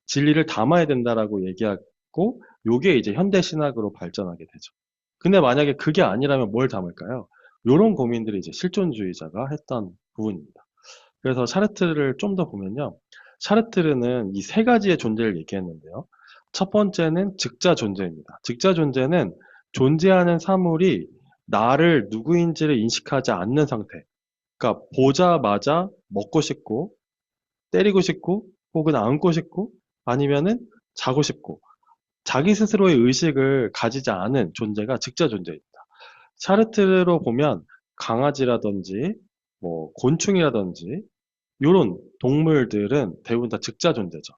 진리를 담아야 된다라고 얘기하고 요게 이제 현대 신학으로 발전하게 되죠. 근데 만약에 그게 아니라면 뭘 담을까요? 요런 고민들이 이제 실존주의자가 했던 부분입니다. 그래서 샤르트르를 좀 더 보면요. 샤르트르는 이 세 가지의 존재를 얘기했는데요. 첫 번째는 즉자 존재입니다. 즉자 존재는 존재하는 사물이 나를 누구인지를 인식하지 않는 상태. 그러니까 보자마자 먹고 싶고, 때리고 싶고, 혹은 안고 싶고, 아니면은 자고 싶고, 자기 스스로의 의식을 가지지 않은 존재가 즉자 존재입니다. 샤르트르로 보면 강아지라든지, 뭐 곤충이라든지 이런 동물들은 대부분 다 즉자 존재죠.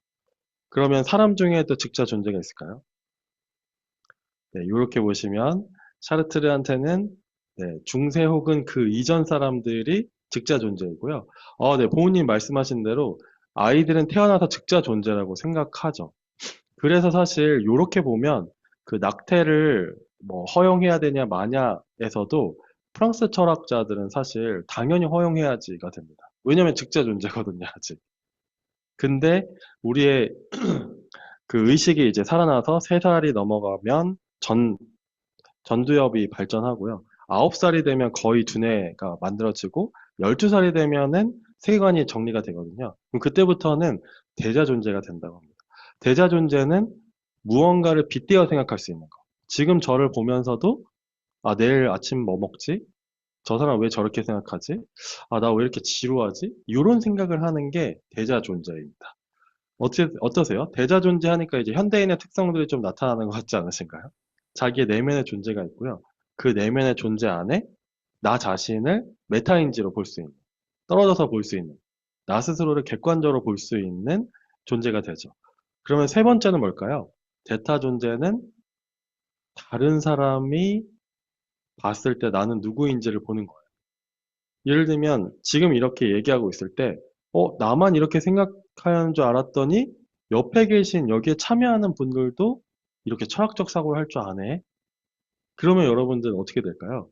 그러면 사람 중에도 즉자 존재가 있을까요? 네, 이렇게 보시면 샤르트르한테는 중세 혹은 그 이전 사람들이 즉자 존재이고요. 네, 보호님 말씀하신 대로 아이들은 태어나서 즉자 존재라고 생각하죠. 그래서 사실 이렇게 보면 그 낙태를 뭐 허용해야 되냐 마냐에서도 프랑스 철학자들은 사실 당연히 허용해야지가 됩니다. 왜냐면 즉자 존재거든요, 아직. 근데 우리의 그 의식이 이제 살아나서 3살이 넘어가면 전두엽이 발전하고요. 9살이 되면 거의 두뇌가 만들어지고 12살이 되면은 세계관이 정리가 되거든요. 그럼 그때부터는 대자 존재가 된다고 합니다. 대자 존재는 무언가를 빗대어 생각할 수 있는 거. 지금 저를 보면서도 내일 아침 뭐 먹지? 저 사람 왜 저렇게 생각하지? 나 왜 이렇게 지루하지? 이런 생각을 하는 게 대자 존재입니다. 어떠세요? 대자 존재하니까 이제 현대인의 특성들이 좀 나타나는 것 같지 않으신가요? 자기의 내면의 존재가 있고요. 그 내면의 존재 안에 나 자신을 메타인지로 볼 수 있는, 떨어져서 볼 수 있는, 나 스스로를 객관적으로 볼 수 있는 존재가 되죠. 그러면 세 번째는 뭘까요? 대타 존재는 다른 사람이 봤을 때 나는 누구인지를 보는 거예요. 예를 들면 지금 이렇게 얘기하고 있을 때, 나만 이렇게 생각하는 줄 알았더니 옆에 계신 여기에 참여하는 분들도 이렇게 철학적 사고를 할 줄 아네. 그러면 여러분들은 어떻게 될까요?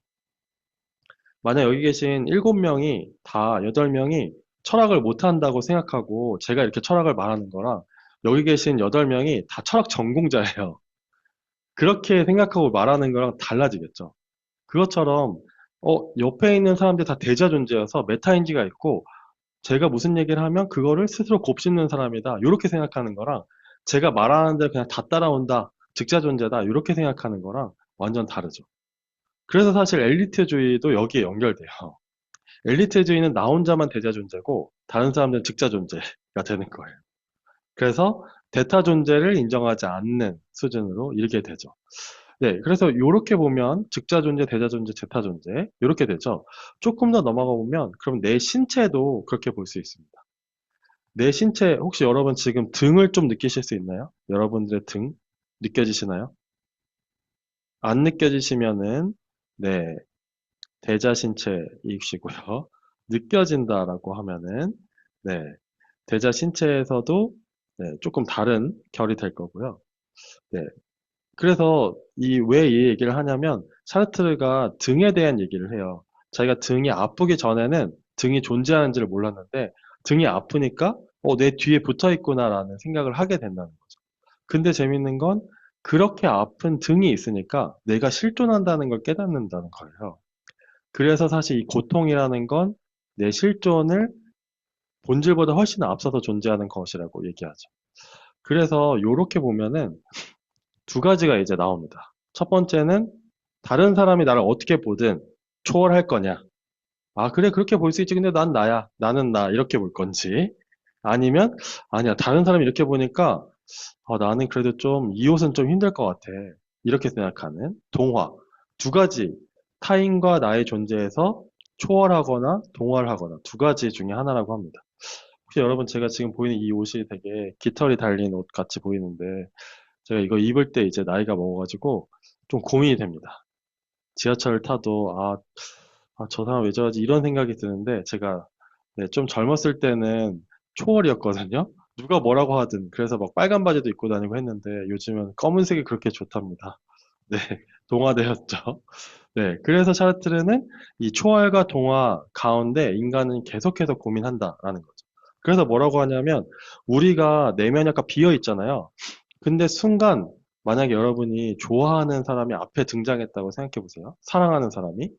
만약 여기 계신 7명이 다 8명이 철학을 못한다고 생각하고 제가 이렇게 철학을 말하는 거랑 여기 계신 8명이 다 철학 전공자예요. 그렇게 생각하고 말하는 거랑 달라지겠죠. 그것처럼 옆에 있는 사람들이 다 대자 존재여서 메타인지가 있고 제가 무슨 얘기를 하면 그거를 스스로 곱씹는 사람이다. 이렇게 생각하는 거랑 제가 말하는 데 그냥 다 따라온다. 즉자 존재다. 이렇게 생각하는 거랑 완전 다르죠. 그래서 사실 엘리트주의도 여기에 연결돼요. 엘리트주의는 나 혼자만 대자 존재고 다른 사람들은 즉자 존재가 되는 거예요. 그래서 대타 존재를 인정하지 않는 수준으로 이르게 되죠. 네, 그래서 이렇게 보면 즉자 존재, 대자 존재, 제타 존재 이렇게 되죠. 조금 더 넘어가 보면 그럼 내 신체도 그렇게 볼 수 있습니다. 내 신체 혹시 여러분 지금 등을 좀 느끼실 수 있나요? 여러분들의 등 느껴지시나요? 안 느껴지시면은 네, 대자 신체이시고요. 느껴진다라고 하면은 네, 대자 신체에서도 네, 조금 다른 결이 될 거고요. 네, 그래서 왜 이 얘기를 하냐면 사르트르가 등에 대한 얘기를 해요. 자기가 등이 아프기 전에는 등이 존재하는지를 몰랐는데 등이 아프니까 내 뒤에 붙어 있구나라는 생각을 하게 된다는 거죠. 근데 재밌는 건 그렇게 아픈 등이 있으니까 내가 실존한다는 걸 깨닫는다는 거예요. 그래서 사실 이 고통이라는 건 내 실존을 본질보다 훨씬 앞서서 존재하는 것이라고 얘기하죠. 그래서 이렇게 보면은 두 가지가 이제 나옵니다. 첫 번째는 다른 사람이 나를 어떻게 보든 초월할 거냐. 아, 그래, 그렇게 볼 수 있지. 근데 난 나야. 나는 나. 이렇게 볼 건지. 아니면, 아니야. 다른 사람이 이렇게 보니까, 나는 그래도 좀, 이 옷은 좀 힘들 것 같아. 이렇게 생각하는 동화. 두 가지. 타인과 나의 존재에서 초월하거나 동화하거나 두 가지 중에 하나라고 합니다. 혹시 여러분 제가 지금 보이는 이 옷이 되게 깃털이 달린 옷 같이 보이는데, 제가 이거 입을 때 이제 나이가 먹어가지고 좀 고민이 됩니다. 지하철을 타도 저 사람 왜 저러지 이런 생각이 드는데 제가 네, 좀 젊었을 때는 초월이었거든요. 누가 뭐라고 하든 그래서 막 빨간 바지도 입고 다니고 했는데 요즘은 검은색이 그렇게 좋답니다. 네, 동화되었죠. 네, 그래서 샤르트르는 이 초월과 동화 가운데 인간은 계속해서 고민한다라는 거죠. 그래서 뭐라고 하냐면 우리가 내면이 약간 비어 있잖아요. 근데 순간 만약에 여러분이 좋아하는 사람이 앞에 등장했다고 생각해 보세요. 사랑하는 사람이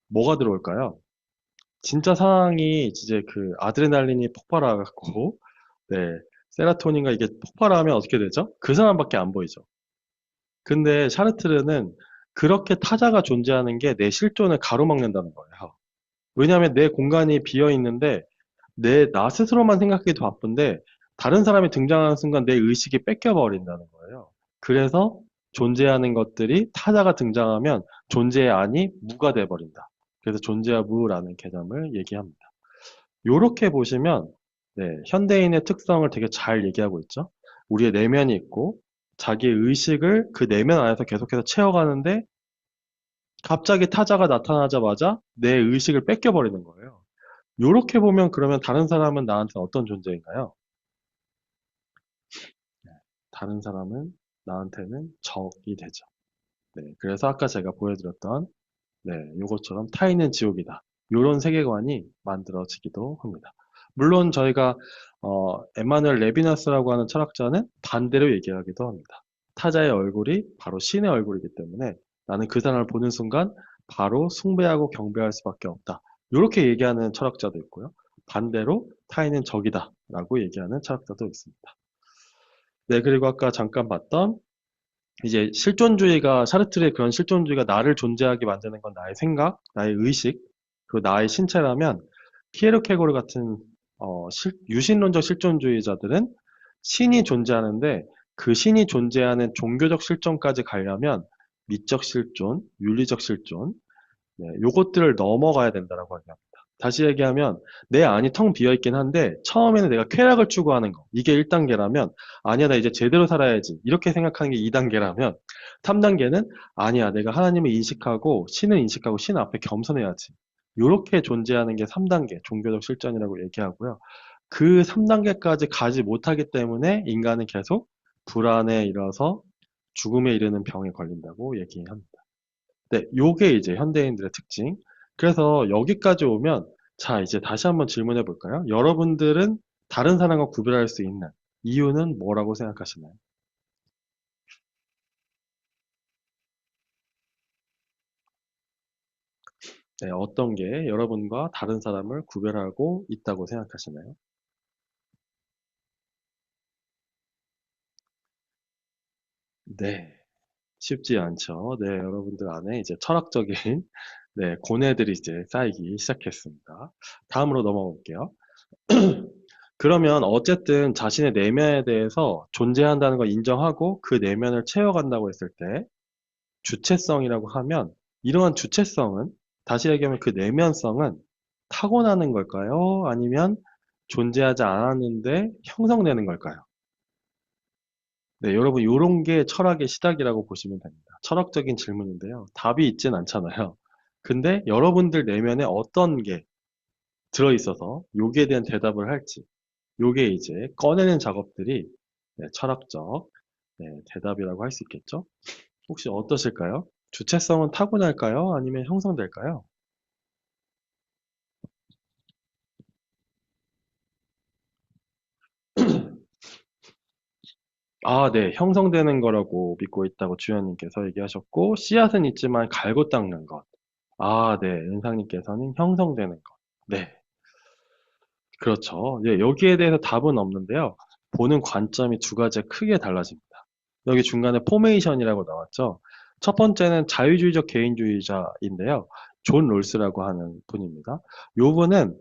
뭐가 들어올까요? 진짜 사랑이 이제 그 아드레날린이 폭발하고 네, 세라토닌가 이게 폭발하면 어떻게 되죠? 그 사람밖에 안 보이죠. 근데 샤르트르는 그렇게 타자가 존재하는 게 내 실존을 가로막는다는 거예요. 왜냐하면 내 공간이 비어 있는데 나 스스로만 생각하기도 바쁜데 다른 사람이 등장하는 순간 내 의식이 뺏겨버린다는 거예요. 그래서 존재하는 것들이 타자가 등장하면 존재의 아니 무가 돼버린다. 그래서 존재와 무라는 개념을 얘기합니다. 이렇게 보시면 네, 현대인의 특성을 되게 잘 얘기하고 있죠. 우리의 내면이 있고 자기의 의식을 그 내면 안에서 계속해서 채워가는데 갑자기 타자가 나타나자마자 내 의식을 뺏겨버리는 거예요. 요렇게 보면 그러면 다른 사람은 나한테 어떤 존재인가요? 네, 다른 사람은 나한테는 적이 되죠. 네, 그래서 아까 제가 보여드렸던 네, 요것처럼 타인은 지옥이다. 요런 세계관이 만들어지기도 합니다. 물론 저희가 에마누엘 레비나스라고 하는 철학자는 반대로 얘기하기도 합니다. 타자의 얼굴이 바로 신의 얼굴이기 때문에 나는 그 사람을 보는 순간 바로 숭배하고 경배할 수밖에 없다. 이렇게 얘기하는 철학자도 있고요. 반대로 타인은 적이다 라고 얘기하는 철학자도 있습니다. 네, 그리고 아까 잠깐 봤던 이제 실존주의가 샤르트르의 그런 실존주의가 나를 존재하게 만드는 건 나의 생각, 나의 의식, 그리고 나의 신체라면 키에르케고르 같은 유신론적 실존주의자들은 신이 존재하는데 그 신이 존재하는 종교적 실존까지 가려면 미적 실존, 윤리적 실존, 네, 요것들을 넘어가야 된다라고 얘기합니다. 다시 얘기하면 내 안이 텅 비어 있긴 한데 처음에는 내가 쾌락을 추구하는 거 이게 1단계라면 아니야 나 이제 제대로 살아야지 이렇게 생각하는 게 2단계라면 3단계는 아니야 내가 하나님을 인식하고 신을 인식하고 신 앞에 겸손해야지 이렇게 존재하는 게 3단계 종교적 실존이라고 얘기하고요. 그 3단계까지 가지 못하기 때문에 인간은 계속 불안에 이뤄서 죽음에 이르는 병에 걸린다고 얘기합니다. 네, 요게 이제 현대인들의 특징. 그래서 여기까지 오면, 자, 이제 다시 한번 질문해 볼까요? 여러분들은 다른 사람과 구별할 수 있는, 이유는 뭐라고 생각하시나요? 네, 어떤 게 여러분과 다른 사람을 구별하고 있다고 생각하시나요? 네, 쉽지 않죠. 네, 여러분들 안에 이제 철학적인 네, 고뇌들이 이제 쌓이기 시작했습니다. 다음으로 넘어가 볼게요. 그러면 어쨌든 자신의 내면에 대해서 존재한다는 걸 인정하고 그 내면을 채워간다고 했을 때 주체성이라고 하면 이러한 주체성은 다시 얘기하면 그 내면성은 타고나는 걸까요? 아니면 존재하지 않았는데 형성되는 걸까요? 네, 여러분 이런 게 철학의 시작이라고 보시면 됩니다. 철학적인 질문인데요. 답이 있진 않잖아요. 근데 여러분들 내면에 어떤 게 들어있어서 여기에 대한 대답을 할지 요게 이제 꺼내는 작업들이 네, 철학적 네, 대답이라고 할 수 있겠죠? 혹시 어떠실까요? 주체성은 타고날까요? 아니면 형성될까요? 아, 네. 형성되는 거라고 믿고 있다고 주연님께서 얘기하셨고, 씨앗은 있지만 갈고 닦는 것. 아, 네. 은상님께서는 형성되는 것. 네. 그렇죠. 네, 여기에 대해서 답은 없는데요. 보는 관점이 두 가지가 크게 달라집니다. 여기 중간에 포메이션이라고 나왔죠. 첫 번째는 자유주의적 개인주의자인데요. 존 롤스라고 하는 분입니다. 요 분은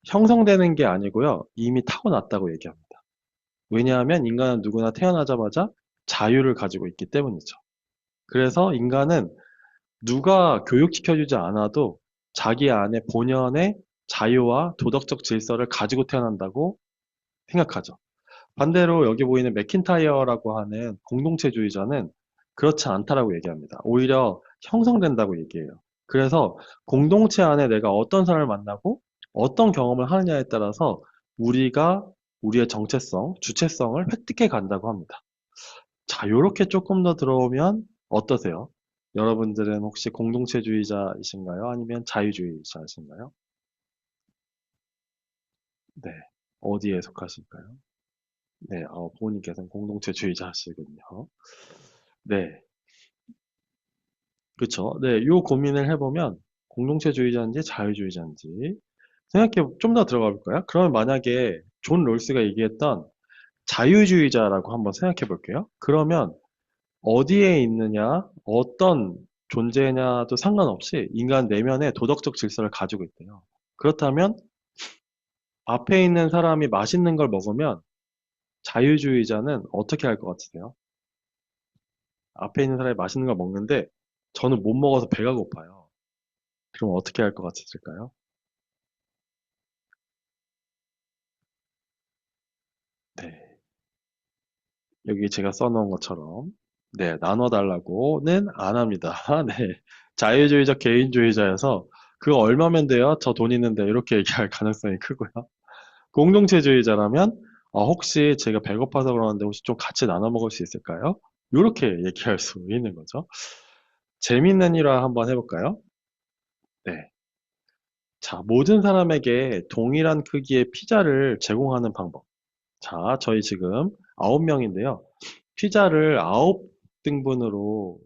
형성되는 게 아니고요. 이미 타고났다고 얘기합니다. 왜냐하면 인간은 누구나 태어나자마자 자유를 가지고 있기 때문이죠. 그래서 인간은 누가 교육시켜주지 않아도 자기 안에 본연의 자유와 도덕적 질서를 가지고 태어난다고 생각하죠. 반대로 여기 보이는 맥킨타이어라고 하는 공동체주의자는 그렇지 않다라고 얘기합니다. 오히려 형성된다고 얘기해요. 그래서 공동체 안에 내가 어떤 사람을 만나고 어떤 경험을 하느냐에 따라서 우리가 우리의 정체성, 주체성을 획득해 간다고 합니다. 자, 요렇게 조금 더 들어오면 어떠세요? 여러분들은 혹시 공동체주의자이신가요? 아니면 자유주의자이신가요? 네. 어디에 속하실까요? 네, 부모님께서는 공동체주의자시군요. 네, 그쵸. 네, 요 고민을 해보면 공동체주의자인지 자유주의자인지 생각해, 좀 더 들어가 볼까요? 그러면 만약에 존 롤스가 얘기했던 자유주의자라고 한번 생각해 볼게요. 그러면 어디에 있느냐, 어떤 존재냐도 상관없이 인간 내면에 도덕적 질서를 가지고 있대요. 그렇다면 앞에 있는 사람이 맛있는 걸 먹으면 자유주의자는 어떻게 할 것 같으세요? 앞에 있는 사람이 맛있는 걸 먹는데 저는 못 먹어서 배가 고파요. 그럼 어떻게 할 것 같으실까요? 네. 여기 제가 써놓은 것처럼 네, 나눠달라고는 안 합니다. 네. 자유주의적 개인주의자여서 그거 얼마면 돼요? 저 돈 있는데 이렇게 얘기할 가능성이 크고요. 공동체주의자라면 혹시 제가 배고파서 그러는데 혹시 좀 같이 나눠 먹을 수 있을까요? 이렇게 얘기할 수 있는 거죠. 재밌는 일화 한번 해볼까요? 네. 자, 모든 사람에게 동일한 크기의 피자를 제공하는 방법. 자, 저희 지금 9명인데요. 피자를 9등분으로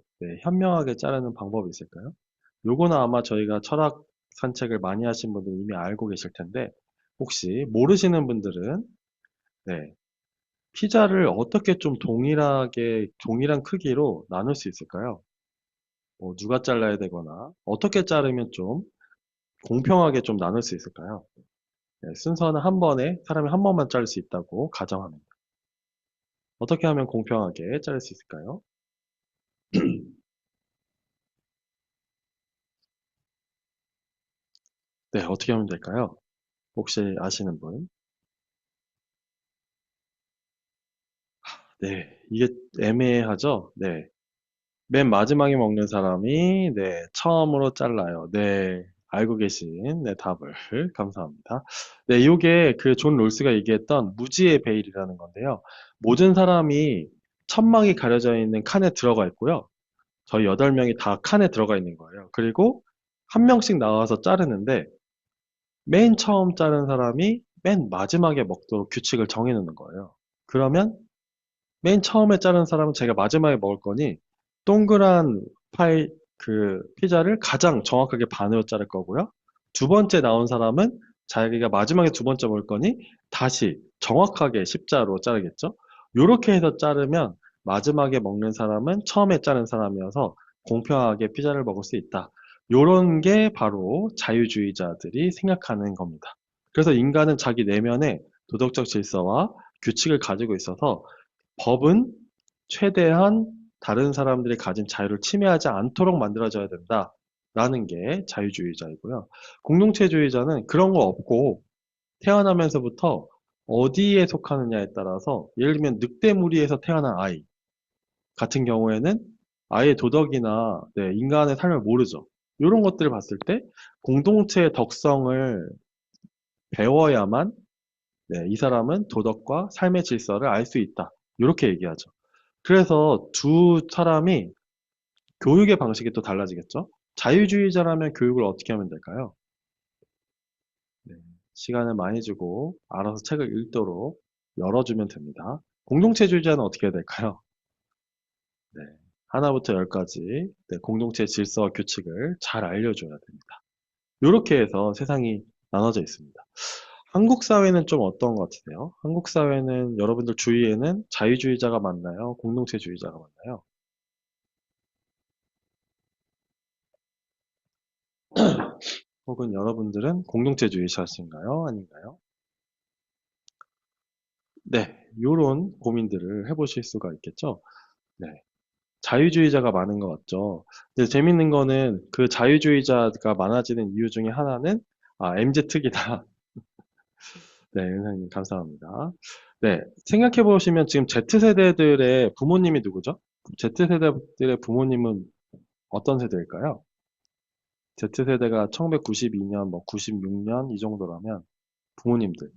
현명하게 자르는 방법이 있을까요? 요거는 아마 저희가 철학 산책을 많이 하신 분들 이미 알고 계실 텐데, 혹시 모르시는 분들은, 네, 피자를 어떻게 좀 동일하게, 동일한 크기로 나눌 수 있을까요? 뭐, 누가 잘라야 되거나, 어떻게 자르면 좀 공평하게 좀 나눌 수 있을까요? 네, 순서는 한 번에 사람이 한 번만 자를 수 있다고 가정합니다. 어떻게 하면 공평하게 자를 수 있을까요? 네, 어떻게 하면 될까요? 혹시 아시는 분? 네, 이게 애매하죠? 네. 맨 마지막에 먹는 사람이, 네, 처음으로 잘라요. 네, 알고 계신, 네, 답을. 감사합니다. 네, 이게 그 존 롤스가 얘기했던 무지의 베일이라는 건데요. 모든 사람이 천막이 가려져 있는 칸에 들어가 있고요. 저희 8명이 다 칸에 들어가 있는 거예요. 그리고 한 명씩 나와서 자르는데, 맨 처음 자른 사람이 맨 마지막에 먹도록 규칙을 정해놓는 거예요. 그러면 맨 처음에 자른 사람은 제가 마지막에 먹을 거니 동그란 그 피자를 가장 정확하게 반으로 자를 거고요. 두 번째 나온 사람은 자기가 마지막에 두 번째 먹을 거니 다시 정확하게 십자로 자르겠죠. 요렇게 해서 자르면 마지막에 먹는 사람은 처음에 자른 사람이어서 공평하게 피자를 먹을 수 있다. 요런 게 바로 자유주의자들이 생각하는 겁니다. 그래서 인간은 자기 내면에 도덕적 질서와 규칙을 가지고 있어서 법은 최대한 다른 사람들이 가진 자유를 침해하지 않도록 만들어져야 된다라는 게 자유주의자이고요. 공동체주의자는 그런 거 없고 태어나면서부터 어디에 속하느냐에 따라서 예를 들면 늑대무리에서 태어난 아이 같은 경우에는 아예 도덕이나 인간의 삶을 모르죠. 이런 것들을 봤을 때 공동체의 덕성을 배워야만 이 사람은 도덕과 삶의 질서를 알 수 있다. 이렇게 얘기하죠. 그래서 두 사람이 교육의 방식이 또 달라지겠죠? 자유주의자라면 교육을 어떻게 하면 될까요? 네, 시간을 많이 주고 알아서 책을 읽도록 열어주면 됩니다. 공동체주의자는 어떻게 해야 될까요? 네, 하나부터 열까지 공동체 질서와 규칙을 잘 알려줘야 됩니다. 이렇게 해서 세상이 나눠져 있습니다. 한국 사회는 좀 어떤 것 같으세요? 한국 사회는 여러분들 주위에는 자유주의자가 많나요? 공동체주의자가 많나요? 혹은 여러분들은 공동체주의자신가요? 아닌가요? 네, 이런 고민들을 해보실 수가 있겠죠. 네, 자유주의자가 많은 것 같죠. 근데 재밌는 거는 그 자유주의자가 많아지는 이유 중에 하나는 MZ특이다. 네, 은상님 감사합니다. 네, 생각해 보시면 지금 Z세대들의 부모님이 누구죠? Z세대들의 부모님은 어떤 세대일까요? Z세대가 1992년, 뭐 96년 이 정도라면 부모님들.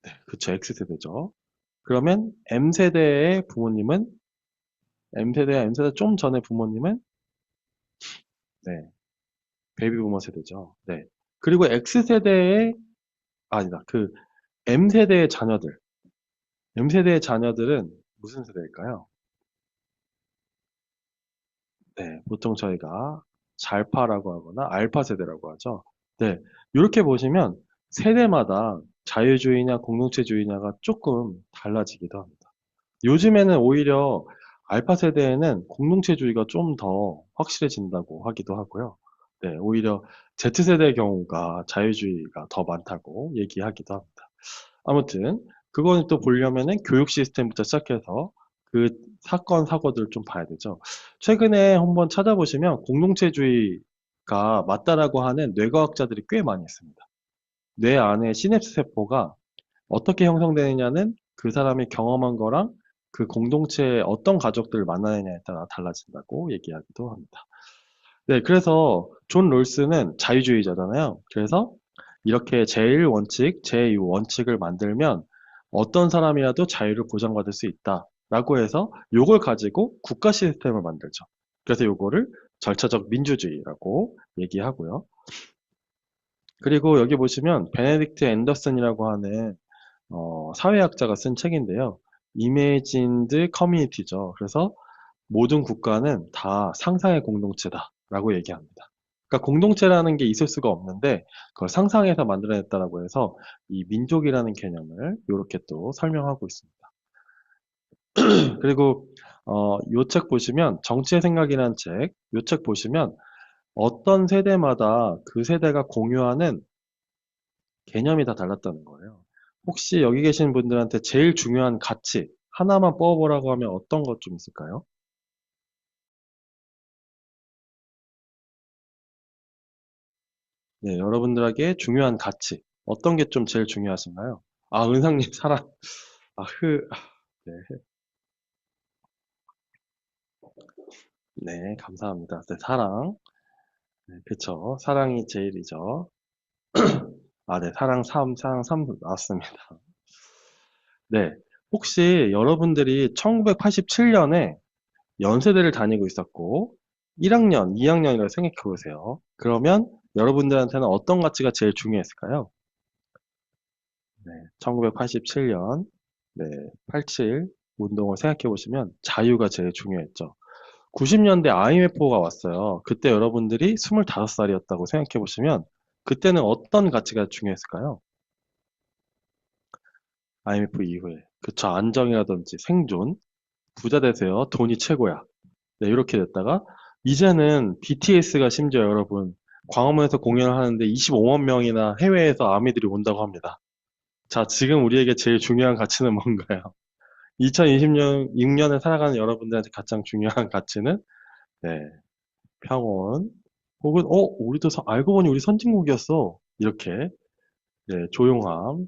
네, 그쵸, X세대죠. 그러면 M세대의 부모님은 M세대와 M세대 좀 전에 부모님은 네, 베이비부머 세대죠. 네. 그리고 X세대의 아니다. 그 M세대의 자녀들. M세대의 자녀들은 무슨 세대일까요? 네, 보통 저희가 잘파라고 하거나 알파 세대라고 하죠. 네. 이렇게 보시면 세대마다 자유주의냐 공동체주의냐가 조금 달라지기도 합니다. 요즘에는 오히려 알파 세대에는 공동체주의가 좀 더 확실해진다고 하기도 하고요. 네, 오히려 Z세대의 경우가 자유주의가 더 많다고 얘기하기도 합니다. 아무튼 그거는 또 보려면은 교육 시스템부터 시작해서 그 사건 사고들을 좀 봐야 되죠. 최근에 한번 찾아보시면 공동체주의가 맞다라고 하는 뇌과학자들이 꽤 많이 있습니다. 뇌 안에 시냅스 세포가 어떻게 형성되느냐는 그 사람이 경험한 거랑 그 공동체의 어떤 가족들을 만나느냐에 따라 달라진다고 얘기하기도 합니다. 네, 그래서 존 롤스는 자유주의자잖아요. 그래서 이렇게 제1원칙, 제2원칙을 만들면 어떤 사람이라도 자유를 보장받을 수 있다라고 해서 요걸 가지고 국가 시스템을 만들죠. 그래서 요거를 절차적 민주주의라고 얘기하고요. 그리고 여기 보시면 베네딕트 앤더슨이라고 하는 사회학자가 쓴 책인데요. 이매진드 커뮤니티죠. 그래서 모든 국가는 다 상상의 공동체다라고 얘기합니다. 그러니까 공동체라는 게 있을 수가 없는데 그걸 상상해서 만들어냈다라고 해서 이 민족이라는 개념을 이렇게 또 설명하고 있습니다. 그리고 요 책 보시면 정치의 생각이라는 책, 요 책 보시면 어떤 세대마다 그 세대가 공유하는 개념이 다 달랐다는 거예요. 혹시 여기 계신 분들한테 제일 중요한 가치 하나만 뽑아보라고 하면 어떤 것 좀 있을까요? 네, 여러분들에게 중요한 가치 어떤 게 좀 제일 중요하신가요? 은상님 사랑. 네, 네, 감사합니다. 네, 사랑. 네, 그쵸. 사랑이 제일이죠. 네, 사랑 3 나왔습니다. 네, 혹시 여러분들이 1987년에 연세대를 다니고 있었고 1학년, 2학년이라고 생각해 보세요. 그러면 여러분들한테는 어떤 가치가 제일 중요했을까요? 네, 1987년. 네, 87 운동을 생각해 보시면 자유가 제일 중요했죠. 90년대 IMF가 왔어요. 그때 여러분들이 25살이었다고 생각해 보시면 그때는 어떤 가치가 중요했을까요? IMF 이후에. 그쵸. 안정이라든지 생존, 부자 되세요. 돈이 최고야. 네, 이렇게 됐다가 이제는 BTS가 심지어 여러분 광화문에서 공연을 하는데 25만 명이나 해외에서 아미들이 온다고 합니다. 자, 지금 우리에게 제일 중요한 가치는 뭔가요? 2020년, 6년을 살아가는 여러분들한테 가장 중요한 가치는 네, 평온 혹은 우리도 알고 보니 우리 선진국이었어. 이렇게 네, 조용함.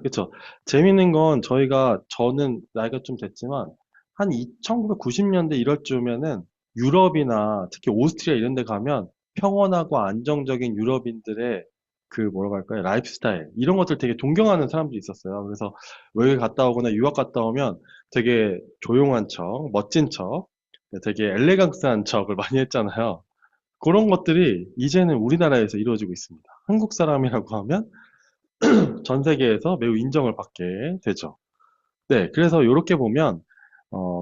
그렇죠. 재밌는 건 저는 나이가 좀 됐지만 한 1990년대 이럴 쯤에는 유럽이나 특히 오스트리아 이런 데 가면 평온하고 안정적인 유럽인들의 그 뭐라고 할까요? 라이프 스타일 이런 것들 되게 동경하는 사람들이 있었어요. 그래서 외국에 갔다 오거나 유학 갔다 오면 되게 조용한 척, 멋진 척, 되게 엘레강스한 척을 많이 했잖아요. 그런 것들이 이제는 우리나라에서 이루어지고 있습니다. 한국 사람이라고 하면 전 세계에서 매우 인정을 받게 되죠. 네, 그래서 이렇게 보면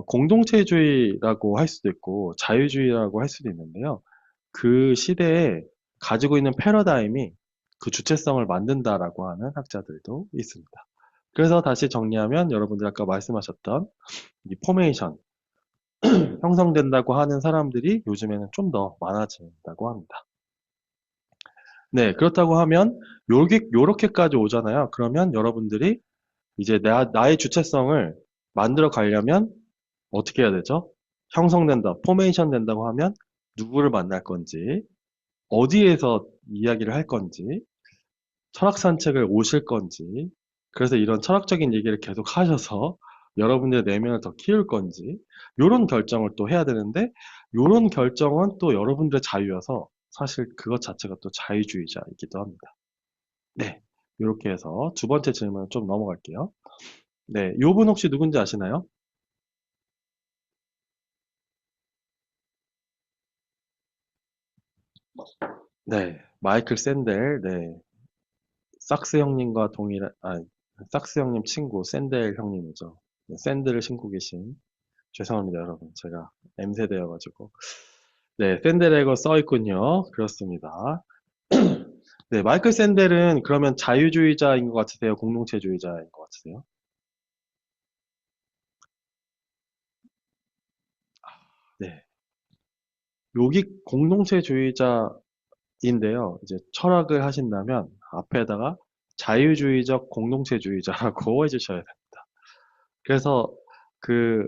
공동체주의라고 할 수도 있고 자유주의라고 할 수도 있는데요. 그 시대에 가지고 있는 패러다임이 그 주체성을 만든다라고 하는 학자들도 있습니다. 그래서 다시 정리하면 여러분들 아까 말씀하셨던 이 포메이션 형성된다고 하는 사람들이 요즘에는 좀 더 많아진다고 합니다. 네, 그렇다고 하면 요렇게까지 오잖아요. 그러면 여러분들이 이제 나의 주체성을 만들어 가려면 어떻게 해야 되죠? 형성된다, 포메이션 된다고 하면 누구를 만날 건지, 어디에서 이야기를 할 건지, 철학 산책을 오실 건지, 그래서 이런 철학적인 얘기를 계속 하셔서 여러분들의 내면을 더 키울 건지, 요런 결정을 또 해야 되는데, 요런 결정은 또 여러분들의 자유여서 사실 그것 자체가 또 자유주의자이기도 합니다. 네. 이렇게 해서 두 번째 질문 좀 넘어갈게요. 네, 요분 혹시 누군지 아시나요? 네, 마이클 샌델, 네, sak스 형님과 sak스 형님 친구 샌델 형님이죠. 네, 샌들을 신고 계신, 죄송합니다, 여러분. 제가 M세대여가지고. 네, 샌델에거 써 있군요. 그렇습니다. 네, 마이클 샌델은 그러면 자유주의자인 것 같으세요? 공동체주의자인 것 같으세요? 네, 여기 공동체주의자인데요. 이제 철학을 하신다면 앞에다가 자유주의적 공동체주의자라고 해주셔야 됩니다. 그래서 그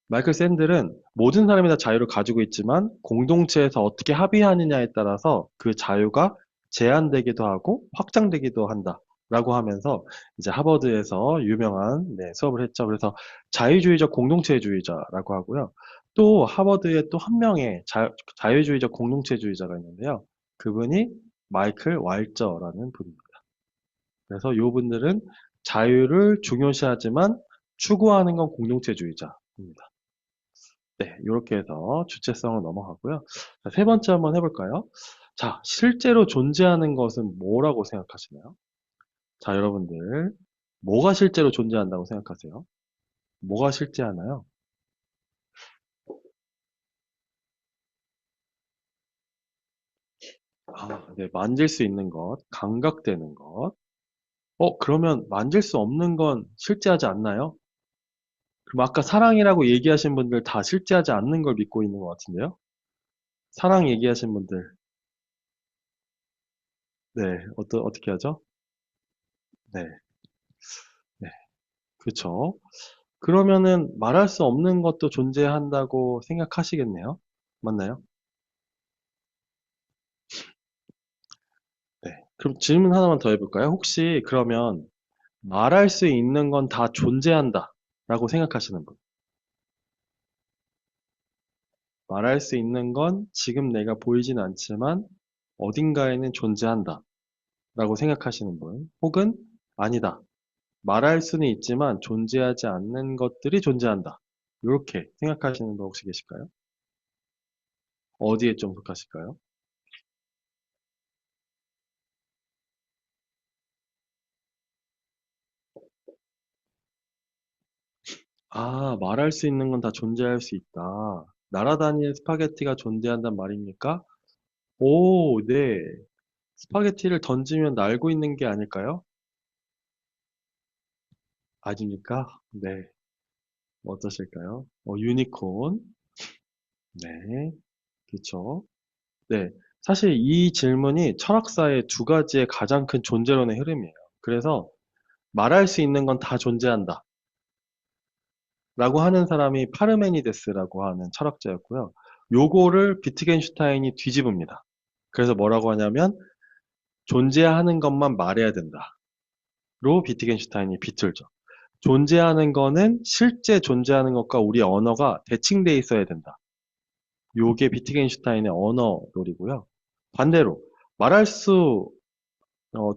마이클 샌들은 모든 사람이 다 자유를 가지고 있지만 공동체에서 어떻게 합의하느냐에 따라서 그 자유가 제한되기도 하고 확장되기도 한다라고 하면서 이제 하버드에서 유명한 네, 수업을 했죠. 그래서 자유주의적 공동체주의자라고 하고요. 또 하버드에 또 한 명의 자유주의적 공동체주의자가 있는데요. 그분이 마이클 왈저라는 분입니다. 그래서 이 분들은 자유를 중요시하지만 추구하는 건 공동체주의자입니다. 네, 이렇게 해서 주체성을 넘어가고요. 자, 세 번째 한번 해볼까요? 자, 실제로 존재하는 것은 뭐라고 생각하시나요? 자, 여러분들, 뭐가 실제로 존재한다고 생각하세요? 뭐가 실제하나요? 네, 만질 수 있는 것, 감각되는 것. 그러면 만질 수 없는 건 실제하지 않나요? 그럼 아까 사랑이라고 얘기하신 분들 다 실제하지 않는 걸 믿고 있는 것 같은데요? 사랑 얘기하신 분들, 네, 어떻게 하죠? 네, 네, 그렇죠. 그러면은 말할 수 없는 것도 존재한다고 생각하시겠네요. 맞나요? 네. 그럼 질문 하나만 더 해볼까요? 혹시 그러면 말할 수 있는 건 다 존재한다 라고 생각하시는 분. 말할 수 있는 건 지금 내가 보이진 않지만 어딘가에는 존재한다 라고 생각하시는 분. 혹은 아니다. 말할 수는 있지만 존재하지 않는 것들이 존재한다. 이렇게 생각하시는 분 혹시 계실까요? 어디에 좀 속하실까요? 아, 말할 수 있는 건 다 존재할 수 있다. 날아다니는 스파게티가 존재한단 말입니까? 오, 네. 스파게티를 던지면 날고 있는 게 아닐까요? 아닙니까? 네. 어떠실까요? 유니콘. 네. 그쵸. 네. 사실 이 질문이 철학사의 두 가지의 가장 큰 존재론의 흐름이에요. 그래서 말할 수 있는 건 다 존재한다. 라고 하는 사람이 파르메니데스라고 하는 철학자였고요. 요거를 비트겐슈타인이 뒤집습니다. 그래서 뭐라고 하냐면 존재하는 것만 말해야 된다. 로 비트겐슈타인이 비틀죠. 존재하는 거는 실제 존재하는 것과 우리 언어가 대칭돼 있어야 된다. 요게 비트겐슈타인의 언어론이고요. 반대로 말할 수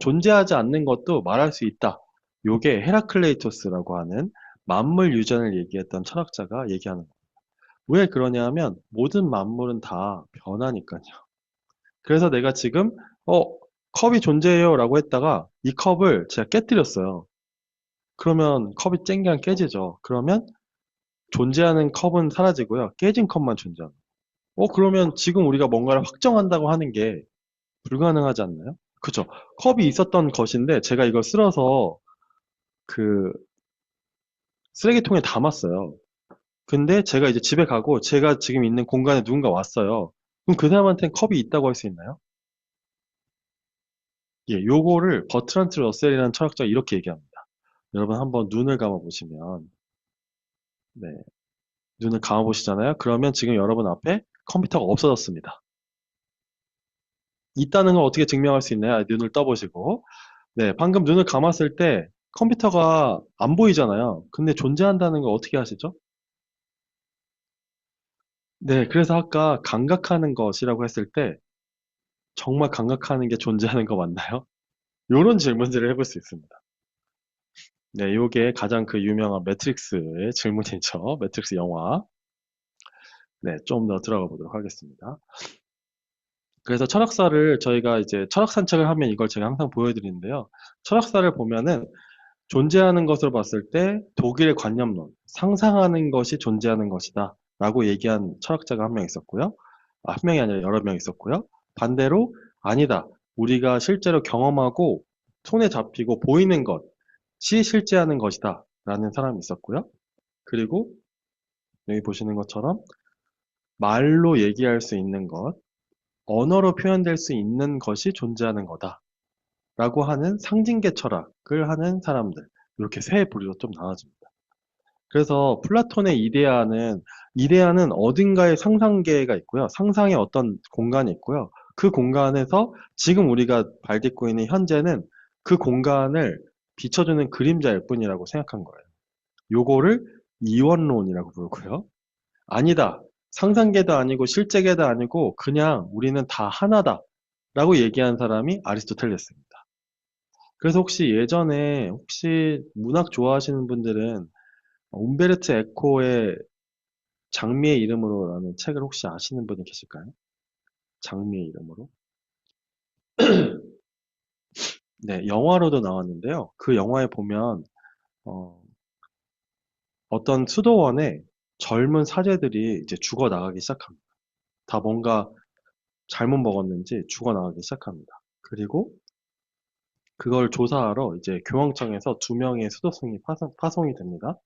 존재하지 않는 것도 말할 수 있다. 요게 헤라클레이토스라고 하는 만물 유전을 얘기했던 철학자가 얘기하는 거예요. 왜 그러냐 하면 모든 만물은 다 변하니까요. 그래서 내가 지금 어 컵이 존재해요 라고 했다가 이 컵을 제가 깨뜨렸어요. 그러면 컵이 쨍그랑 깨지죠. 그러면 존재하는 컵은 사라지고요. 깨진 컵만 존재합니다. 그러면 지금 우리가 뭔가를 확정한다고 하는 게 불가능하지 않나요? 그죠? 컵이 있었던 것인데 제가 이걸 쓸어서 그 쓰레기통에 담았어요. 근데 제가 이제 집에 가고 제가 지금 있는 공간에 누군가 왔어요. 그럼 그 사람한테는 컵이 있다고 할 수 있나요? 예, 요거를 버트란트 러셀이라는 철학자가 이렇게 얘기합니다. 여러분 한번 눈을 감아 보시면, 네, 눈을 감아 보시잖아요. 그러면 지금 여러분 앞에 컴퓨터가 없어졌습니다. 있다는 걸 어떻게 증명할 수 있나요? 눈을 떠보시고. 네, 방금 눈을 감았을 때 컴퓨터가 안 보이잖아요. 근데 존재한다는 걸 어떻게 하시죠? 네, 그래서 아까 감각하는 것이라고 했을 때 정말 감각하는 게 존재하는 거 맞나요? 이런 질문들을 해볼 수 있습니다. 네, 요게 가장 그 유명한 매트릭스의 질문이죠. 매트릭스 영화. 네, 좀 더 들어가 보도록 하겠습니다. 그래서 철학사를 저희가 이제 철학 산책을 하면 이걸 제가 항상 보여드리는데요. 철학사를 보면은 존재하는 것으로 봤을 때 독일의 관념론, 상상하는 것이 존재하는 것이다 라고 얘기한 철학자가 한 명 있었고요. 한 명이 아니라 여러 명 있었고요. 반대로 아니다. 우리가 실제로 경험하고 손에 잡히고 보이는 것이 실제하는 것이다 라는 사람이 있었고요. 그리고 여기 보시는 것처럼 말로 얘기할 수 있는 것, 언어로 표현될 수 있는 것이 존재하는 거다 라고 하는 상징계 철학을 하는 사람들. 이렇게 세 부류로 좀 나눠집니다. 그래서 플라톤의 이데아는 어딘가에 상상계가 있고요. 상상의 어떤 공간이 있고요. 그 공간에서 지금 우리가 발딛고 있는 현재는 그 공간을 비춰주는 그림자일 뿐이라고 생각한 거예요. 요거를 이원론이라고 부르고요. 아니다. 상상계도 아니고 실제계도 아니고 그냥 우리는 다 하나다. 라고 얘기한 사람이 아리스토텔레스입니다. 그래서 혹시 문학 좋아하시는 분들은 움베르트 에코의 장미의 이름으로라는 책을 혹시 아시는 분이 계실까요? 장미의 이름으로. 네, 영화로도 나왔는데요. 그 영화에 보면 어, 어떤 수도원에 젊은 사제들이 이제 죽어 나가기 시작합니다. 다 뭔가 잘못 먹었는지 죽어 나가기 시작합니다. 그리고 그걸 조사하러 이제 교황청에서 두 명의 수도승이 파송이 됩니다.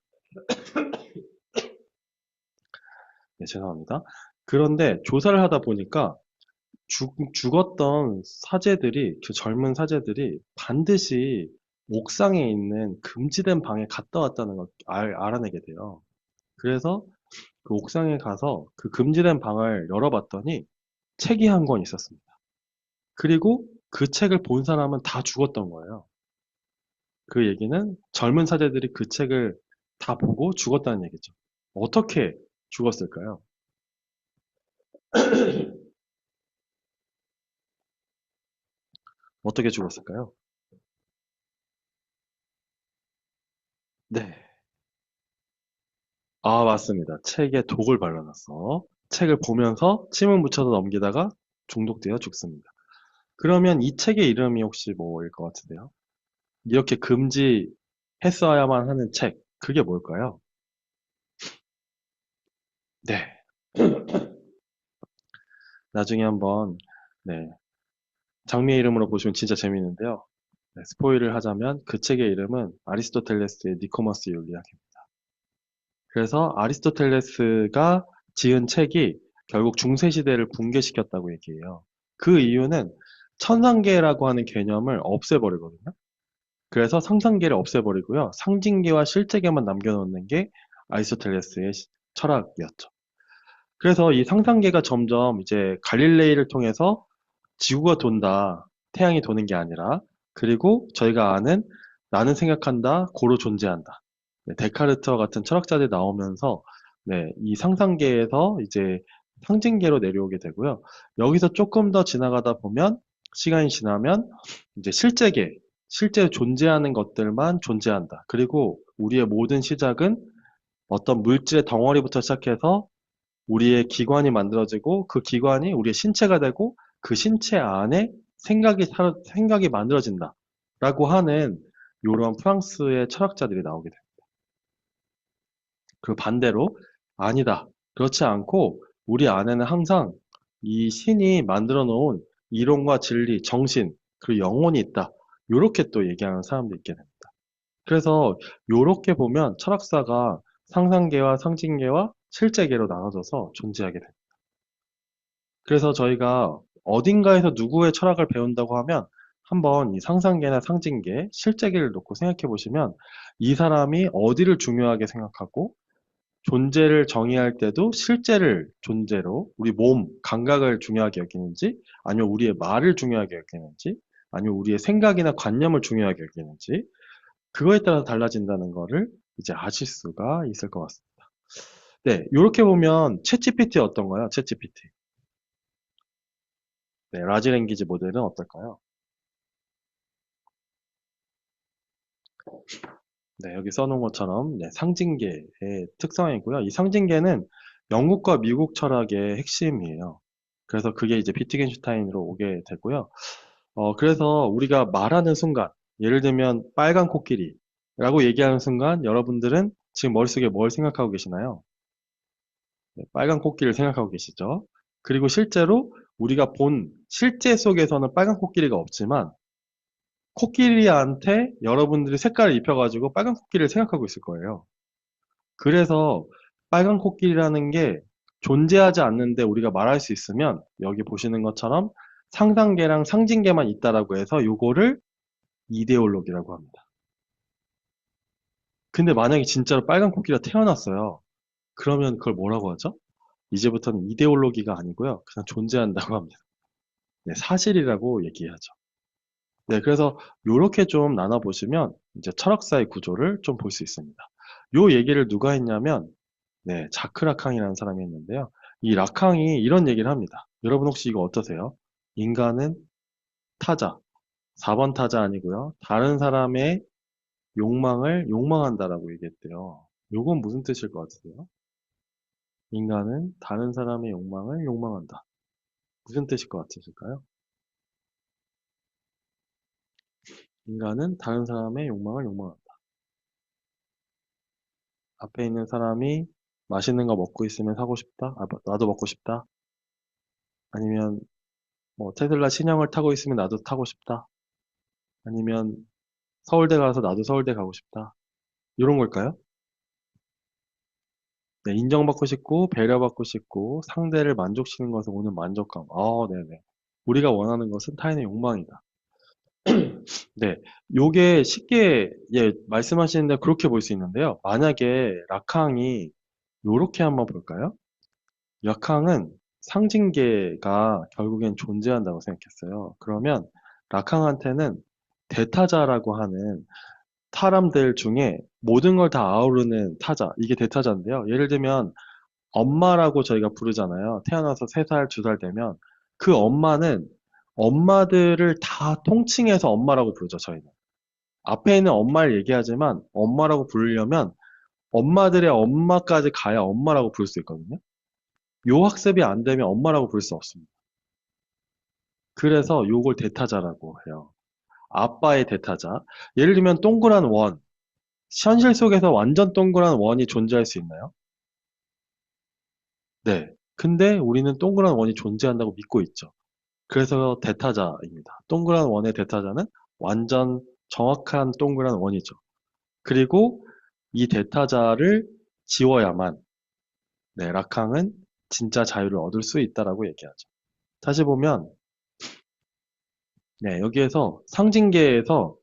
네, 죄송합니다. 그런데 조사를 하다 보니까 죽었던 사제들이, 그 젊은 사제들이 반드시 옥상에 있는 금지된 방에 갔다 왔다는 걸 알아내게 돼요. 그래서 그 옥상에 가서 그 금지된 방을 열어봤더니 책이 한 권 있었습니다. 그리고 그 책을 본 사람은 다 죽었던 거예요. 그 얘기는 젊은 사제들이 그 책을 다 보고 죽었다는 얘기죠. 어떻게 죽었을까요? 어떻게 죽었을까요? 네. 아, 맞습니다. 책에 독을 발라놨어. 책을 보면서 침을 묻혀서 넘기다가 중독되어 죽습니다. 그러면 이 책의 이름이 혹시 뭐일 것 같으세요? 이렇게 금지했어야만 하는 책, 그게 뭘까요? 네. 나중에 한번, 네, 장미의 이름으로 보시면 진짜 재미있는데요. 네, 스포일을 하자면 그 책의 이름은 아리스토텔레스의 니코마스 윤리학입니다. 그래서 아리스토텔레스가 지은 책이 결국 중세시대를 붕괴시켰다고 얘기해요. 그 이유는 천상계라고 하는 개념을 없애버리거든요. 그래서 상상계를 없애버리고요. 상징계와 실제계만 남겨놓는 게 아리스토텔레스의 철학이었죠. 그래서 이 상상계가 점점 이제 갈릴레이를 통해서 지구가 돈다, 태양이 도는 게 아니라, 그리고 저희가 아는 나는 생각한다, 고로 존재한다. 네, 데카르트와 같은 철학자들이 나오면서 네, 이 상상계에서 이제 상징계로 내려오게 되고요. 여기서 조금 더 지나가다 보면 시간이 지나면 이제 실제계, 실제 존재하는 것들만 존재한다. 그리고 우리의 모든 시작은 어떤 물질의 덩어리부터 시작해서 우리의 기관이 만들어지고 그 기관이 우리의 신체가 되고 그 신체 안에 생각이 만들어진다. 라고 하는 이런 프랑스의 철학자들이 나오게 됩니다. 그 반대로 아니다. 그렇지 않고 우리 안에는 항상 이 신이 만들어 놓은 이론과 진리, 정신, 그리고 영혼이 있다. 이렇게 또 얘기하는 사람도 있게 됩니다. 그래서 이렇게 보면 철학사가 상상계와 상징계와 실제계로 나눠져서 존재하게 됩니다. 그래서 저희가 어딘가에서 누구의 철학을 배운다고 하면 한번 이 상상계나 상징계, 실제계를 놓고 생각해 보시면 이 사람이 어디를 중요하게 생각하고 존재를 정의할 때도 실제를 존재로 우리 몸, 감각을 중요하게 여기는지 아니면 우리의 말을 중요하게 여기는지 아니면 우리의 생각이나 관념을 중요하게 여기는지 그거에 따라서 달라진다는 거를 이제 아실 수가 있을 것 같습니다. 네, 이렇게 보면 챗GPT 어떤가요? 챗GPT. 네, 라지 랭귀지 모델은 어떨까요? 네, 여기 써놓은 것처럼 네, 상징계의 특성이고요. 이 상징계는 영국과 미국 철학의 핵심이에요. 그래서 그게 이제 비트겐슈타인으로 오게 되고요. 그래서 우리가 말하는 순간, 예를 들면 빨간 코끼리라고 얘기하는 순간 여러분들은 지금 머릿속에 뭘 생각하고 계시나요? 네, 빨간 코끼리를 생각하고 계시죠? 그리고 실제로 우리가 본 실제 속에서는 빨간 코끼리가 없지만 코끼리한테 여러분들이 색깔을 입혀가지고 빨간 코끼리를 생각하고 있을 거예요. 그래서 빨간 코끼리라는 게 존재하지 않는데 우리가 말할 수 있으면 여기 보시는 것처럼 상상계랑 상징계만 있다라고 해서 요거를 이데올로기라고 합니다. 근데 만약에 진짜로 빨간 코끼리가 태어났어요. 그러면 그걸 뭐라고 하죠? 이제부터는 이데올로기가 아니고요. 그냥 존재한다고 합니다. 네, 사실이라고 얘기하죠. 네, 그래서 요렇게 좀 나눠보시면 이제 철학사의 구조를 좀 볼 수 있습니다. 요 얘기를 누가 했냐면 네, 자크 라캉이라는 사람이 했는데요. 이 라캉이 이런 얘기를 합니다. 여러분 혹시 이거 어떠세요? 인간은 타자, 4번 타자 아니고요. 다른 사람의 욕망을 욕망한다라고 얘기했대요. 요건 무슨 뜻일 것 같으세요? 인간은 다른 사람의 욕망을 욕망한다. 무슨 뜻일 것 같으실까요? 인간은 다른 사람의 욕망을 욕망한다. 앞에 있는 사람이 맛있는 거 먹고 있으면 사고 싶다? 나도 먹고 싶다? 아니면 뭐 테슬라 신형을 타고 있으면 나도 타고 싶다? 아니면 서울대 가서 나도 서울대 가고 싶다. 이런 걸까요? 네, 인정받고 싶고, 배려받고 싶고, 상대를 만족시키는 것에 오는 만족감. 네네. 우리가 원하는 것은 타인의 욕망이다. 네, 요게 쉽게, 예, 말씀하시는데 그렇게 볼 수 있는데요. 만약에 라캉이 요렇게 한번 볼까요? 라캉은 상징계가 결국엔 존재한다고 생각했어요. 그러면 라캉한테는 대타자라고 하는 사람들 중에 모든 걸 다 아우르는 타자, 이게 대타자인데요. 예를 들면 엄마라고 저희가 부르잖아요. 태어나서 3살, 2살 되면 그 엄마는 엄마들을 다 통칭해서 엄마라고 부르죠, 저희는. 앞에 있는 엄마를 얘기하지만 엄마라고 부르려면 엄마들의 엄마까지 가야 엄마라고 부를 수 있거든요. 요 학습이 안 되면 엄마라고 부를 수 없습니다. 그래서 요걸 대타자라고 해요. 아빠의 대타자. 예를 들면 동그란 원. 현실 속에서 완전 동그란 원이 존재할 수 있나요? 네. 근데 우리는 동그란 원이 존재한다고 믿고 있죠. 그래서 대타자입니다. 동그란 원의 대타자는 완전 정확한 동그란 원이죠. 그리고 이 대타자를 지워야만 네, 라캉은 진짜 자유를 얻을 수 있다라고 얘기하죠. 다시 보면 네, 여기에서 상징계에서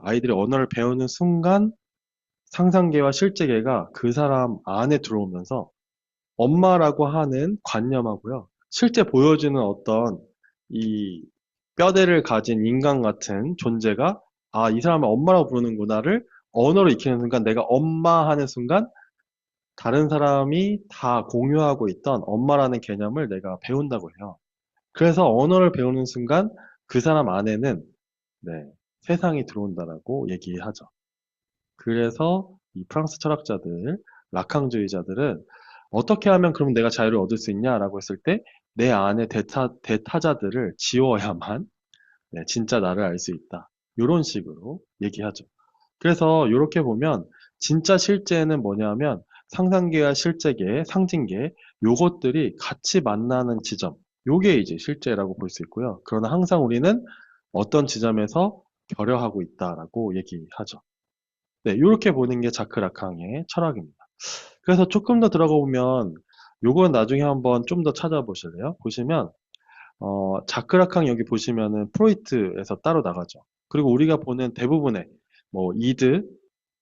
아이들이 언어를 배우는 순간 상상계와 실제계가 그 사람 안에 들어오면서 엄마라고 하는 관념하고요. 실제 보여주는 어떤 이 뼈대를 가진 인간 같은 존재가 이 사람을 엄마라고 부르는구나를 언어로 익히는 순간 내가 엄마 하는 순간 다른 사람이 다 공유하고 있던 엄마라는 개념을 내가 배운다고 해요. 그래서 언어를 배우는 순간 그 사람 안에는 네, 세상이 들어온다라고 얘기하죠. 그래서 이 프랑스 철학자들, 라캉주의자들은 어떻게 하면 그럼 내가 자유를 얻을 수 있냐라고 했을 때 내 안에 대타자들을 지워야만 네, 진짜 나를 알 수 있다. 이런 식으로 얘기하죠. 그래서 이렇게 보면 진짜 실제는 뭐냐면 상상계와 실제계, 상징계 요것들이 같이 만나는 지점. 요게 이제 실제라고 볼 수 있고요. 그러나 항상 우리는 어떤 지점에서 결여하고 있다라고 얘기하죠. 네, 이렇게 보는 게 자크 라캉의 철학입니다. 그래서 조금 더 들어가 보면 요건 나중에 한번 좀 더 찾아보실래요? 보시면 자크 라캉 여기 보시면은 프로이트에서 따로 나가죠. 그리고 우리가 보는 대부분의 뭐 이드,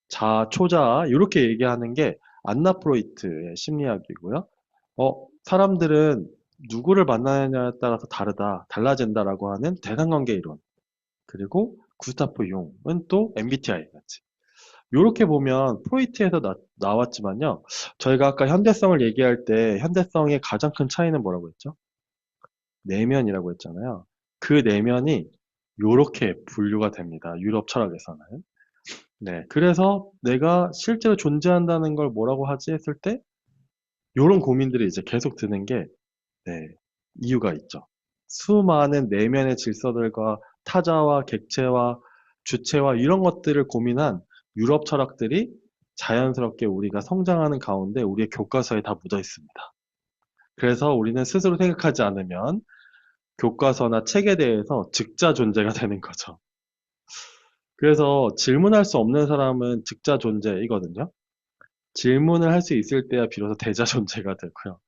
자, 초자 이렇게 얘기하는 게 안나 프로이트의 심리학이고요. 사람들은 누구를 만나느냐에 따라서 달라진다라고 하는 대상관계 이론. 그리고 구스타프 융은 또 MBTI 같이. 이렇게 보면 프로이트에서 나왔지만요. 저희가 아까 현대성을 얘기할 때 현대성의 가장 큰 차이는 뭐라고 했죠? 내면이라고 했잖아요. 그 내면이 이렇게 분류가 됩니다. 유럽 철학에서는. 네. 그래서 내가 실제로 존재한다는 걸 뭐라고 하지 했을 때 이런 고민들이 이제 계속 드는 게 네, 이유가 있죠. 수많은 내면의 질서들과 타자와 객체와 주체와 이런 것들을 고민한 유럽 철학들이 자연스럽게 우리가 성장하는 가운데 우리의 교과서에 다 묻어 있습니다. 그래서 우리는 스스로 생각하지 않으면 교과서나 책에 대해서 즉자 존재가 되는 거죠. 그래서 질문할 수 없는 사람은 즉자 존재이거든요. 질문을 할 수 있을 때야 비로소 대자 존재가 되고요.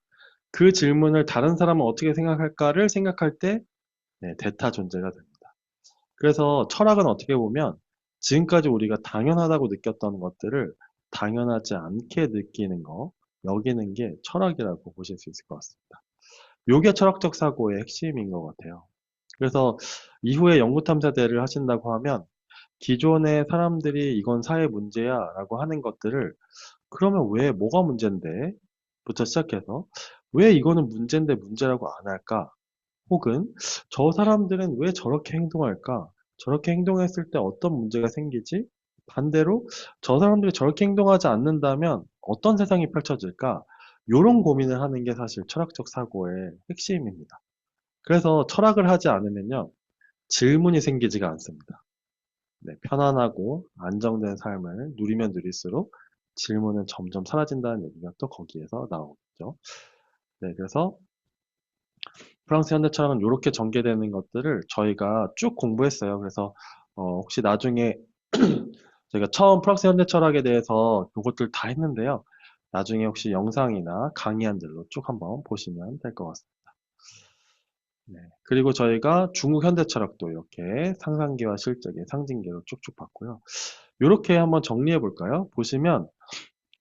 그 질문을 다른 사람은 어떻게 생각할까를 생각할 때 네, 대타 존재가 됩니다. 그래서 철학은 어떻게 보면 지금까지 우리가 당연하다고 느꼈던 것들을 당연하지 않게 느끼는 거, 여기는 게 철학이라고 보실 수 있을 것 같습니다. 요게 철학적 사고의 핵심인 것 같아요. 그래서 이후에 연구탐사대를 하신다고 하면 기존의 사람들이 이건 사회 문제야 라고 하는 것들을 그러면 왜 뭐가 문제인데? 부터 시작해서 왜 이거는 문제인데 문제라고 안 할까? 혹은 저 사람들은 왜 저렇게 행동할까? 저렇게 행동했을 때 어떤 문제가 생기지? 반대로 저 사람들이 저렇게 행동하지 않는다면 어떤 세상이 펼쳐질까? 이런 고민을 하는 게 사실 철학적 사고의 핵심입니다. 그래서 철학을 하지 않으면요, 질문이 생기지가 않습니다. 네, 편안하고 안정된 삶을 누리면 누릴수록 질문은 점점 사라진다는 얘기가 또 거기에서 나오죠. 네, 그래서 프랑스 현대철학은 이렇게 전개되는 것들을 저희가 쭉 공부했어요. 그래서 혹시 나중에 저희가 처음 프랑스 현대철학에 대해서 그것들 다 했는데요. 나중에 혹시 영상이나 강의안들로 쭉 한번 보시면 될 것 같습니다. 네. 그리고 저희가 중국 현대철학도 이렇게 상상계와 실제계, 상징계로 쭉쭉 봤고요. 이렇게 한번 정리해 볼까요? 보시면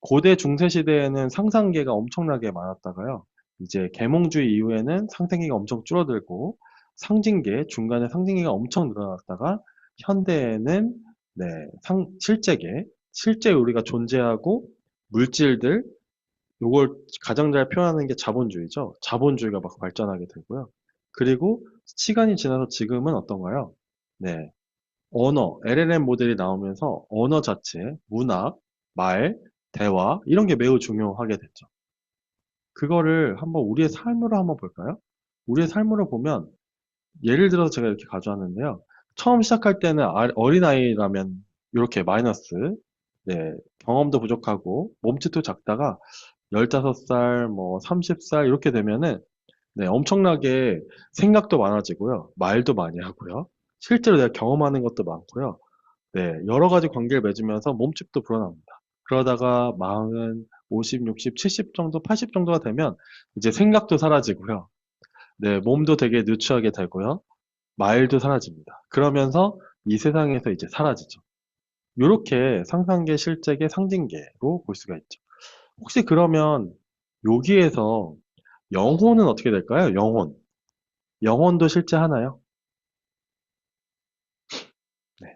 고대 중세 시대에는 상상계가 엄청나게 많았다가요. 이제 계몽주의 이후에는 상상계가 엄청 줄어들고 상징계, 중간에 상징계가 엄청 늘어났다가 현대에는 네, 실제계, 실제 우리가 존재하고 물질들, 요걸 가장 잘 표현하는 게 자본주의죠. 자본주의가 막 발전하게 되고요. 그리고 시간이 지나서 지금은 어떤가요? 네, 언어, LLM 모델이 나오면서 언어 자체, 문학, 말, 대화 이런 게 매우 중요하게 됐죠. 그거를 한번 우리의 삶으로 한번 볼까요? 우리의 삶으로 보면 예를 들어서 제가 이렇게 가져왔는데요. 처음 시작할 때는 어린아이라면 이렇게 마이너스 네, 경험도 부족하고 몸집도 작다가 15살, 뭐 30살 이렇게 되면은 네, 엄청나게 생각도 많아지고요. 말도 많이 하고요. 실제로 내가 경험하는 것도 많고요. 네, 여러 가지 관계를 맺으면서 몸집도 불어납니다. 그러다가 40, 50, 60, 70 정도, 80 정도가 되면 이제 생각도 사라지고요. 네, 몸도 되게 누추하게 되고요. 말도 사라집니다. 그러면서 이 세상에서 이제 사라지죠. 이렇게 상상계, 실제계, 상징계로 볼 수가 있죠. 혹시 그러면 여기에서 영혼은 어떻게 될까요? 영혼. 영혼도 실제하나요? 네.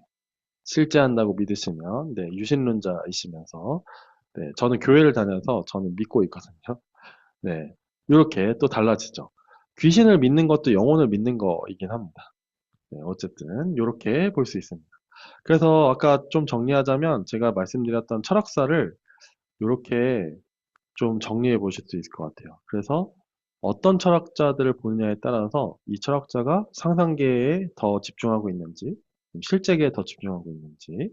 실제한다고 믿으시면, 네, 유신론자이시면서, 네, 저는 교회를 다녀서 저는 믿고 있거든요. 네, 이렇게 또 달라지죠. 귀신을 믿는 것도 영혼을 믿는 거이긴 합니다. 네, 어쨌든 이렇게 볼 수 있습니다. 그래서 아까 좀 정리하자면 제가 말씀드렸던 철학사를 이렇게 좀 정리해 보실 수 있을 것 같아요. 그래서 어떤 철학자들을 보느냐에 따라서 이 철학자가 상상계에 더 집중하고 있는지, 실제계에 더 집중하고 있는지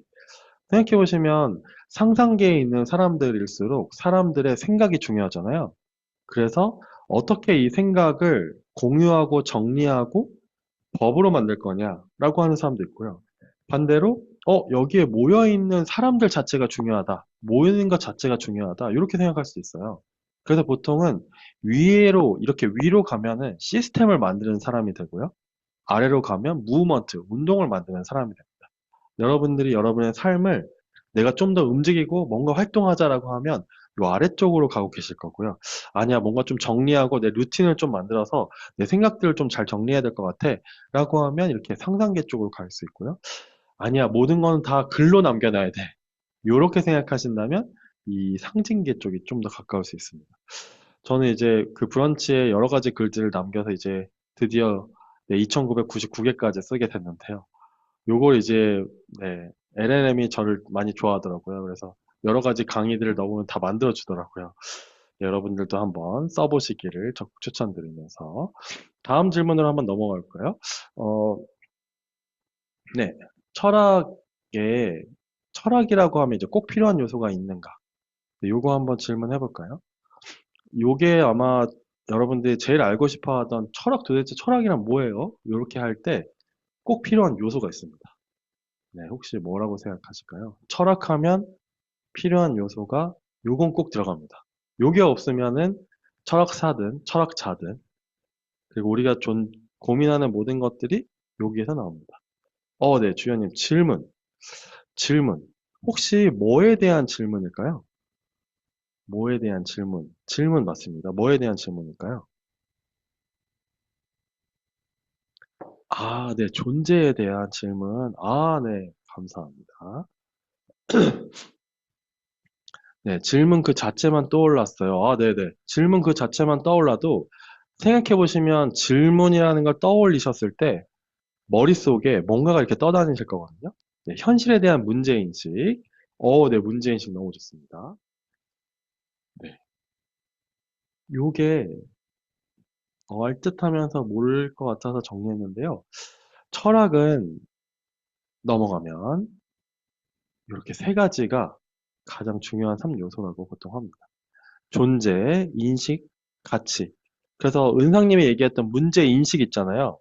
생각해 보시면 상상계에 있는 사람들일수록 사람들의 생각이 중요하잖아요. 그래서 어떻게 이 생각을 공유하고 정리하고 법으로 만들 거냐라고 하는 사람도 있고요. 반대로 여기에 모여 있는 사람들 자체가 중요하다. 모이는 것 자체가 중요하다. 이렇게 생각할 수 있어요. 그래서 보통은 위로 이렇게 위로 가면은 시스템을 만드는 사람이 되고요. 아래로 가면 무브먼트, 운동을 만드는 사람이 됩니다. 여러분들이 여러분의 삶을 내가 좀 더 움직이고 뭔가 활동하자라고 하면 요 아래쪽으로 가고 계실 거고요. 아니야, 뭔가 좀 정리하고 내 루틴을 좀 만들어서 내 생각들을 좀 잘 정리해야 될 것 같아. 라고 하면 이렇게 상단계 쪽으로 갈 수 있고요. 아니야, 모든 건 다 글로 남겨놔야 돼. 요렇게 생각하신다면 이 상징계 쪽이 좀 더 가까울 수 있습니다. 저는 이제 그 브런치에 여러 가지 글들을 남겨서 이제 드디어 2999개까지 쓰게 됐는데요. 요걸 이제 네, LLM이 저를 많이 좋아하더라고요. 그래서 여러 가지 강의들을 넣으면 다 만들어 주더라고요. 여러분들도 한번 써보시기를 적극 추천드리면서 다음 질문으로 한번 넘어갈까요? 어, 네, 철학에 철학이라고 하면 이제 꼭 필요한 요소가 있는가? 네, 요거 한번 질문해 볼까요? 요게 아마 여러분들이 제일 알고 싶어 하던 철학 도대체 철학이란 뭐예요? 이렇게 할 때 꼭 필요한 요소가 있습니다. 네, 혹시 뭐라고 생각하실까요? 철학하면 필요한 요소가 요건 꼭 들어갑니다. 요게 없으면은 철학사든 철학자든 그리고 우리가 고민하는 모든 것들이 여기에서 나옵니다. 네, 주연님 질문. 혹시 뭐에 대한 질문일까요? 뭐에 대한 질문 맞습니다. 뭐에 대한 질문일까요? 네, 존재에 대한 질문. 네, 감사합니다. 네, 질문 그 자체만 떠올랐어요. 네네. 질문 그 자체만 떠올라도 생각해 보시면 질문이라는 걸 떠올리셨을 때 머릿속에 뭔가가 이렇게 떠다니실 거거든요. 네, 현실에 대한 문제인식. 네, 문제인식 너무 좋습니다. 네. 요게 알듯하면서 모를 것 같아서 정리했는데요. 철학은 넘어가면 이렇게 세 가지가 가장 중요한 3요소라고 보통 합니다. 존재, 인식, 가치. 그래서 은상님이 얘기했던 문제 인식 있잖아요.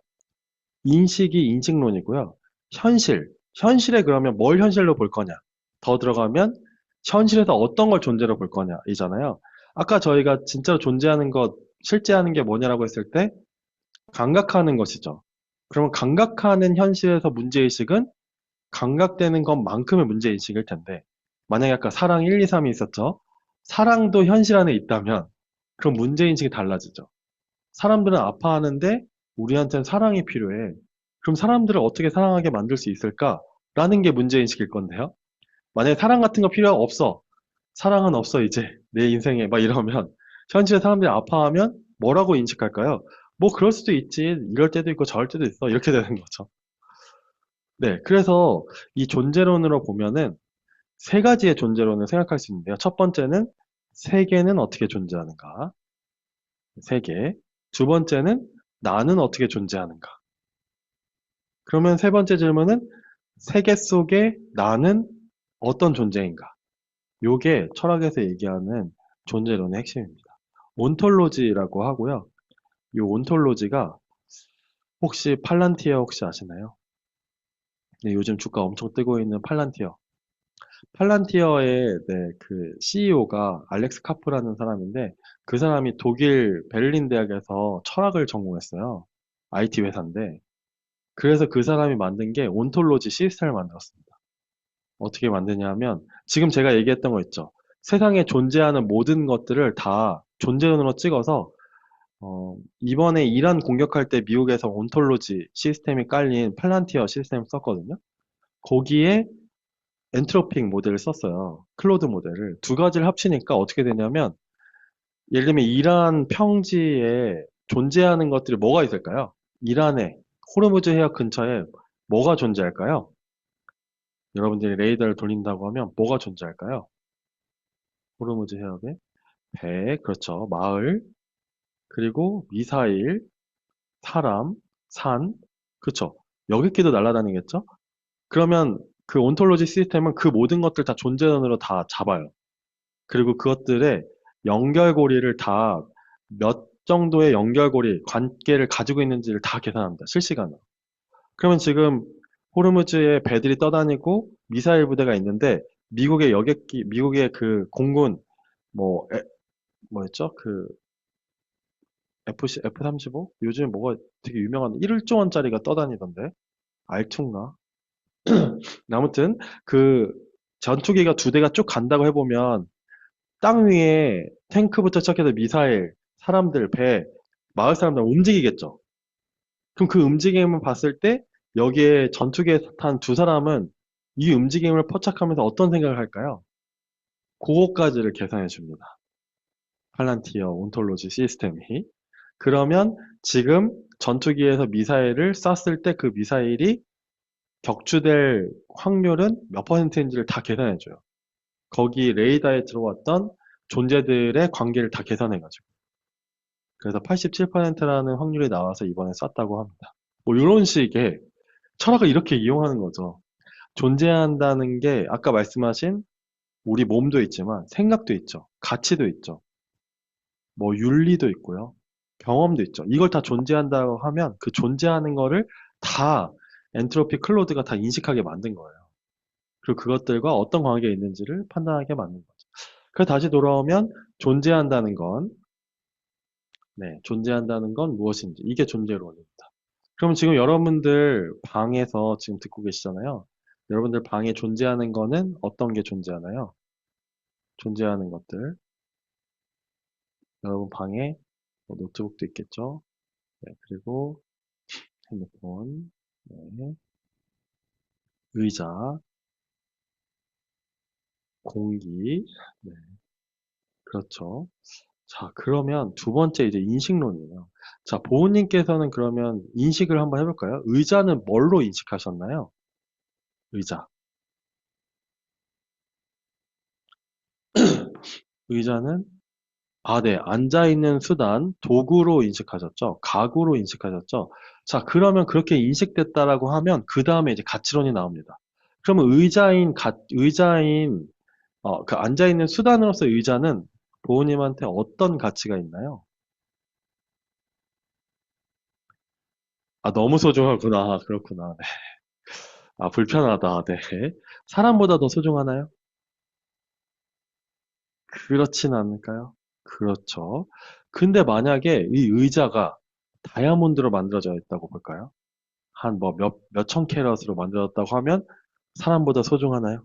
인식이 인식론이고요. 현실에 그러면 뭘 현실로 볼 거냐. 더 들어가면 현실에서 어떤 걸 존재로 볼 거냐 이잖아요. 아까 저희가 진짜로 존재하는 것, 실제하는 게 뭐냐라고 했을 때 감각하는 것이죠. 그러면 감각하는 현실에서 문제의식은 감각되는 것만큼의 문제의식일 텐데 만약에 아까 사랑 1, 2, 3이 있었죠. 사랑도 현실 안에 있다면 그럼 문제인식이 달라지죠. 사람들은 아파하는데 우리한테는 사랑이 필요해. 그럼 사람들을 어떻게 사랑하게 만들 수 있을까? 라는 게 문제인식일 건데요. 만약에 사랑 같은 거 필요 없어. 사랑은 없어, 이제. 내 인생에. 막 이러면. 현실에 사람들이 아파하면 뭐라고 인식할까요? 뭐, 그럴 수도 있지. 이럴 때도 있고 저럴 때도 있어. 이렇게 되는 거죠. 네. 그래서 이 존재론으로 보면은 세 가지의 존재론을 생각할 수 있는데요. 첫 번째는 세계는 어떻게 존재하는가? 세계. 두 번째는 나는 어떻게 존재하는가? 그러면 세 번째 질문은 세계 속에 나는 어떤 존재인가? 요게 철학에서 얘기하는 존재론의 핵심입니다. 온톨로지라고 하고요. 이 온톨로지가 혹시 팔란티어 혹시 아시나요? 네, 요즘 주가 엄청 뜨고 있는 팔란티어. 팔란티어의 네, 그 CEO가 알렉스 카프라는 사람인데 그 사람이 독일 베를린 대학에서 철학을 전공했어요. IT 회사인데. 그래서 그 사람이 만든 게 온톨로지 시스템을 만들었습니다. 어떻게 만드냐면 지금 제가 얘기했던 거 있죠. 세상에 존재하는 모든 것들을 다 존재론으로 찍어서 이번에 이란 공격할 때 미국에서 온톨로지 시스템이 깔린 팔란티어 시스템을 썼거든요. 거기에 엔트로픽 모델을 썼어요. 클로드 모델을. 두 가지를 합치니까 어떻게 되냐면, 예를 들면 이란 평지에 존재하는 것들이 뭐가 있을까요? 이란에, 호르무즈 해협 근처에 뭐가 존재할까요? 여러분들이 레이더를 돌린다고 하면 뭐가 존재할까요? 호르무즈 해협에 배, 그렇죠. 마을, 그리고 미사일, 사람, 산, 그렇죠. 여객기도 날아다니겠죠? 그러면 그 온톨로지 시스템은 그 모든 것들 다 존재론으로 다 잡아요. 그리고 그것들의 연결고리를 다 몇 정도의 연결고리, 관계를 가지고 있는지를 다 계산합니다. 실시간으로. 그러면 지금 호르무즈에 배들이 떠다니고 미사일 부대가 있는데 미국의 여객기, 미국의 그 공군 뭐 뭐였죠? 그 F-35? 요즘에 뭐가 되게 유명한 1조 원짜리가 떠다니던데 R2인가? 아무튼 그 전투기가 두 대가 쭉 간다고 해보면 땅 위에 탱크부터 시작해서 미사일, 사람들, 배, 마을 사람들 움직이겠죠. 그럼 그 움직임을 봤을 때 여기에 전투기에 탄 두 사람은 이 움직임을 포착하면서 어떤 생각을 할까요? 그거까지를 계산해 줍니다. 팔란티어 온톨로지 시스템이. 그러면 지금 전투기에서 미사일을 쐈을 때 그 미사일이 격추될 확률은 몇 퍼센트인지를 다 계산해 줘요. 거기 레이더에 들어왔던 존재들의 관계를 다 계산해가지고. 그래서 87%라는 확률이 나와서 이번에 쐈다고 합니다. 뭐 이런 식의 철학을 이렇게 이용하는 거죠. 존재한다는 게 아까 말씀하신 우리 몸도 있지만 생각도 있죠. 가치도 있죠. 뭐 윤리도 있고요. 경험도 있죠. 이걸 다 존재한다고 하면 그 존재하는 거를 다 엔트로피 클로드가 다 인식하게 만든 거예요. 그리고 그것들과 어떤 관계가 있는지를 판단하게 만든 거죠. 그래서 다시 돌아오면 존재한다는 건 네, 존재한다는 건 무엇인지 이게 존재론입니다. 그럼 지금 여러분들 방에서 지금 듣고 계시잖아요. 여러분들 방에 존재하는 거는 어떤 게 존재하나요? 존재하는 것들. 여러분 방에 뭐 노트북도 있겠죠? 네, 그리고 핸드폰, 네, 의자, 공기, 네, 그렇죠. 자, 그러면 두 번째 이제 인식론이에요. 자, 보호님께서는 그러면 인식을 한번 해볼까요? 의자는 뭘로 인식하셨나요? 의자. 의자는 네. 앉아있는 수단, 도구로 인식하셨죠? 가구로 인식하셨죠? 자, 그러면 그렇게 인식됐다라고 하면, 그 다음에 이제 가치론이 나옵니다. 그러면 그 앉아있는 수단으로서 의자는 부모님한테 어떤 가치가 있나요? 너무 소중하구나. 그렇구나. 네. 불편하다. 네. 사람보다 더 소중하나요? 그렇진 않을까요? 그렇죠. 근데 만약에 이 의자가 다이아몬드로 만들어져 있다고 볼까요? 한 뭐 몇천 캐럿으로 만들었다고 하면 사람보다 소중하나요?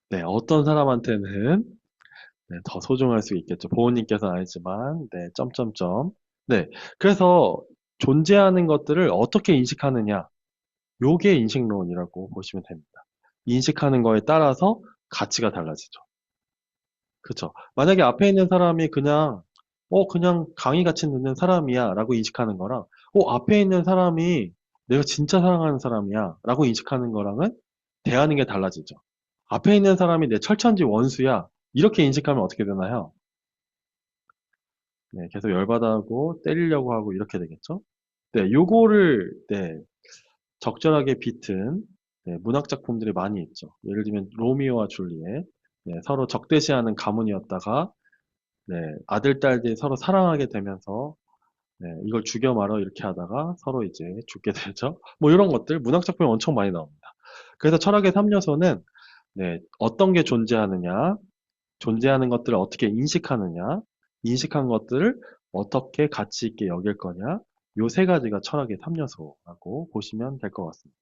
네, 어떤 사람한테는 네, 더 소중할 수 있겠죠. 보호님께서는 아니지만, 네, 점점점. 네, 그래서 존재하는 것들을 어떻게 인식하느냐, 요게 인식론이라고 보시면 됩니다. 인식하는 거에 따라서 가치가 달라지죠. 그렇죠. 만약에 앞에 있는 사람이 그냥 강의 같이 듣는 사람이야 라고 인식하는 거랑, 앞에 있는 사람이 내가 진짜 사랑하는 사람이야 라고 인식하는 거랑은 대하는 게 달라지죠. 앞에 있는 사람이 내 철천지 원수야. 이렇게 인식하면 어떻게 되나요? 네, 계속 열받아하고 때리려고 하고 이렇게 되겠죠? 네, 요거를, 네, 적절하게 비튼 네, 문학 작품들이 많이 있죠. 예를 들면 로미오와 줄리엣, 네, 서로 적대시하는 가문이었다가 네, 아들, 딸들이 서로 사랑하게 되면서 네, 이걸 죽여 말어 이렇게 하다가 서로 이제 죽게 되죠. 뭐 이런 것들 문학 작품이 엄청 많이 나옵니다. 그래서 철학의 3요소는 네, 어떤 게 존재하느냐, 존재하는 것들을 어떻게 인식하느냐, 인식한 것들을 어떻게 가치 있게 여길 거냐, 요 세 가지가 철학의 3요소라고 보시면 될 것 같습니다.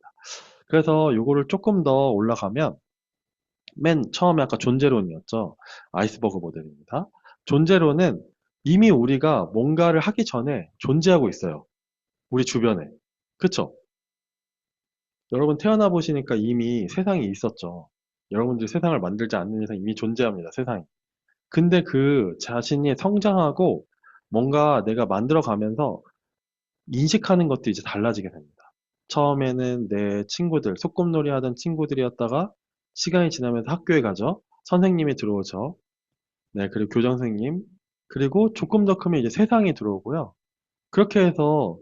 그래서 요거를 조금 더 올라가면 맨 처음에 아까 존재론이었죠. 아이스버그 모델입니다. 존재론은 이미 우리가 뭔가를 하기 전에 존재하고 있어요. 우리 주변에. 그쵸? 여러분 태어나 보시니까 이미 세상이 있었죠. 여러분들이 세상을 만들지 않는 이상 이미 존재합니다. 세상이. 근데 그 자신이 성장하고 뭔가 내가 만들어 가면서 인식하는 것도 이제 달라지게 됩니다. 처음에는 내 친구들, 소꿉놀이 하던 친구들이었다가 시간이 지나면서 학교에 가죠. 선생님이 들어오죠. 네, 그리고 교장 선생님. 그리고 조금 더 크면 이제 세상이 들어오고요. 그렇게 해서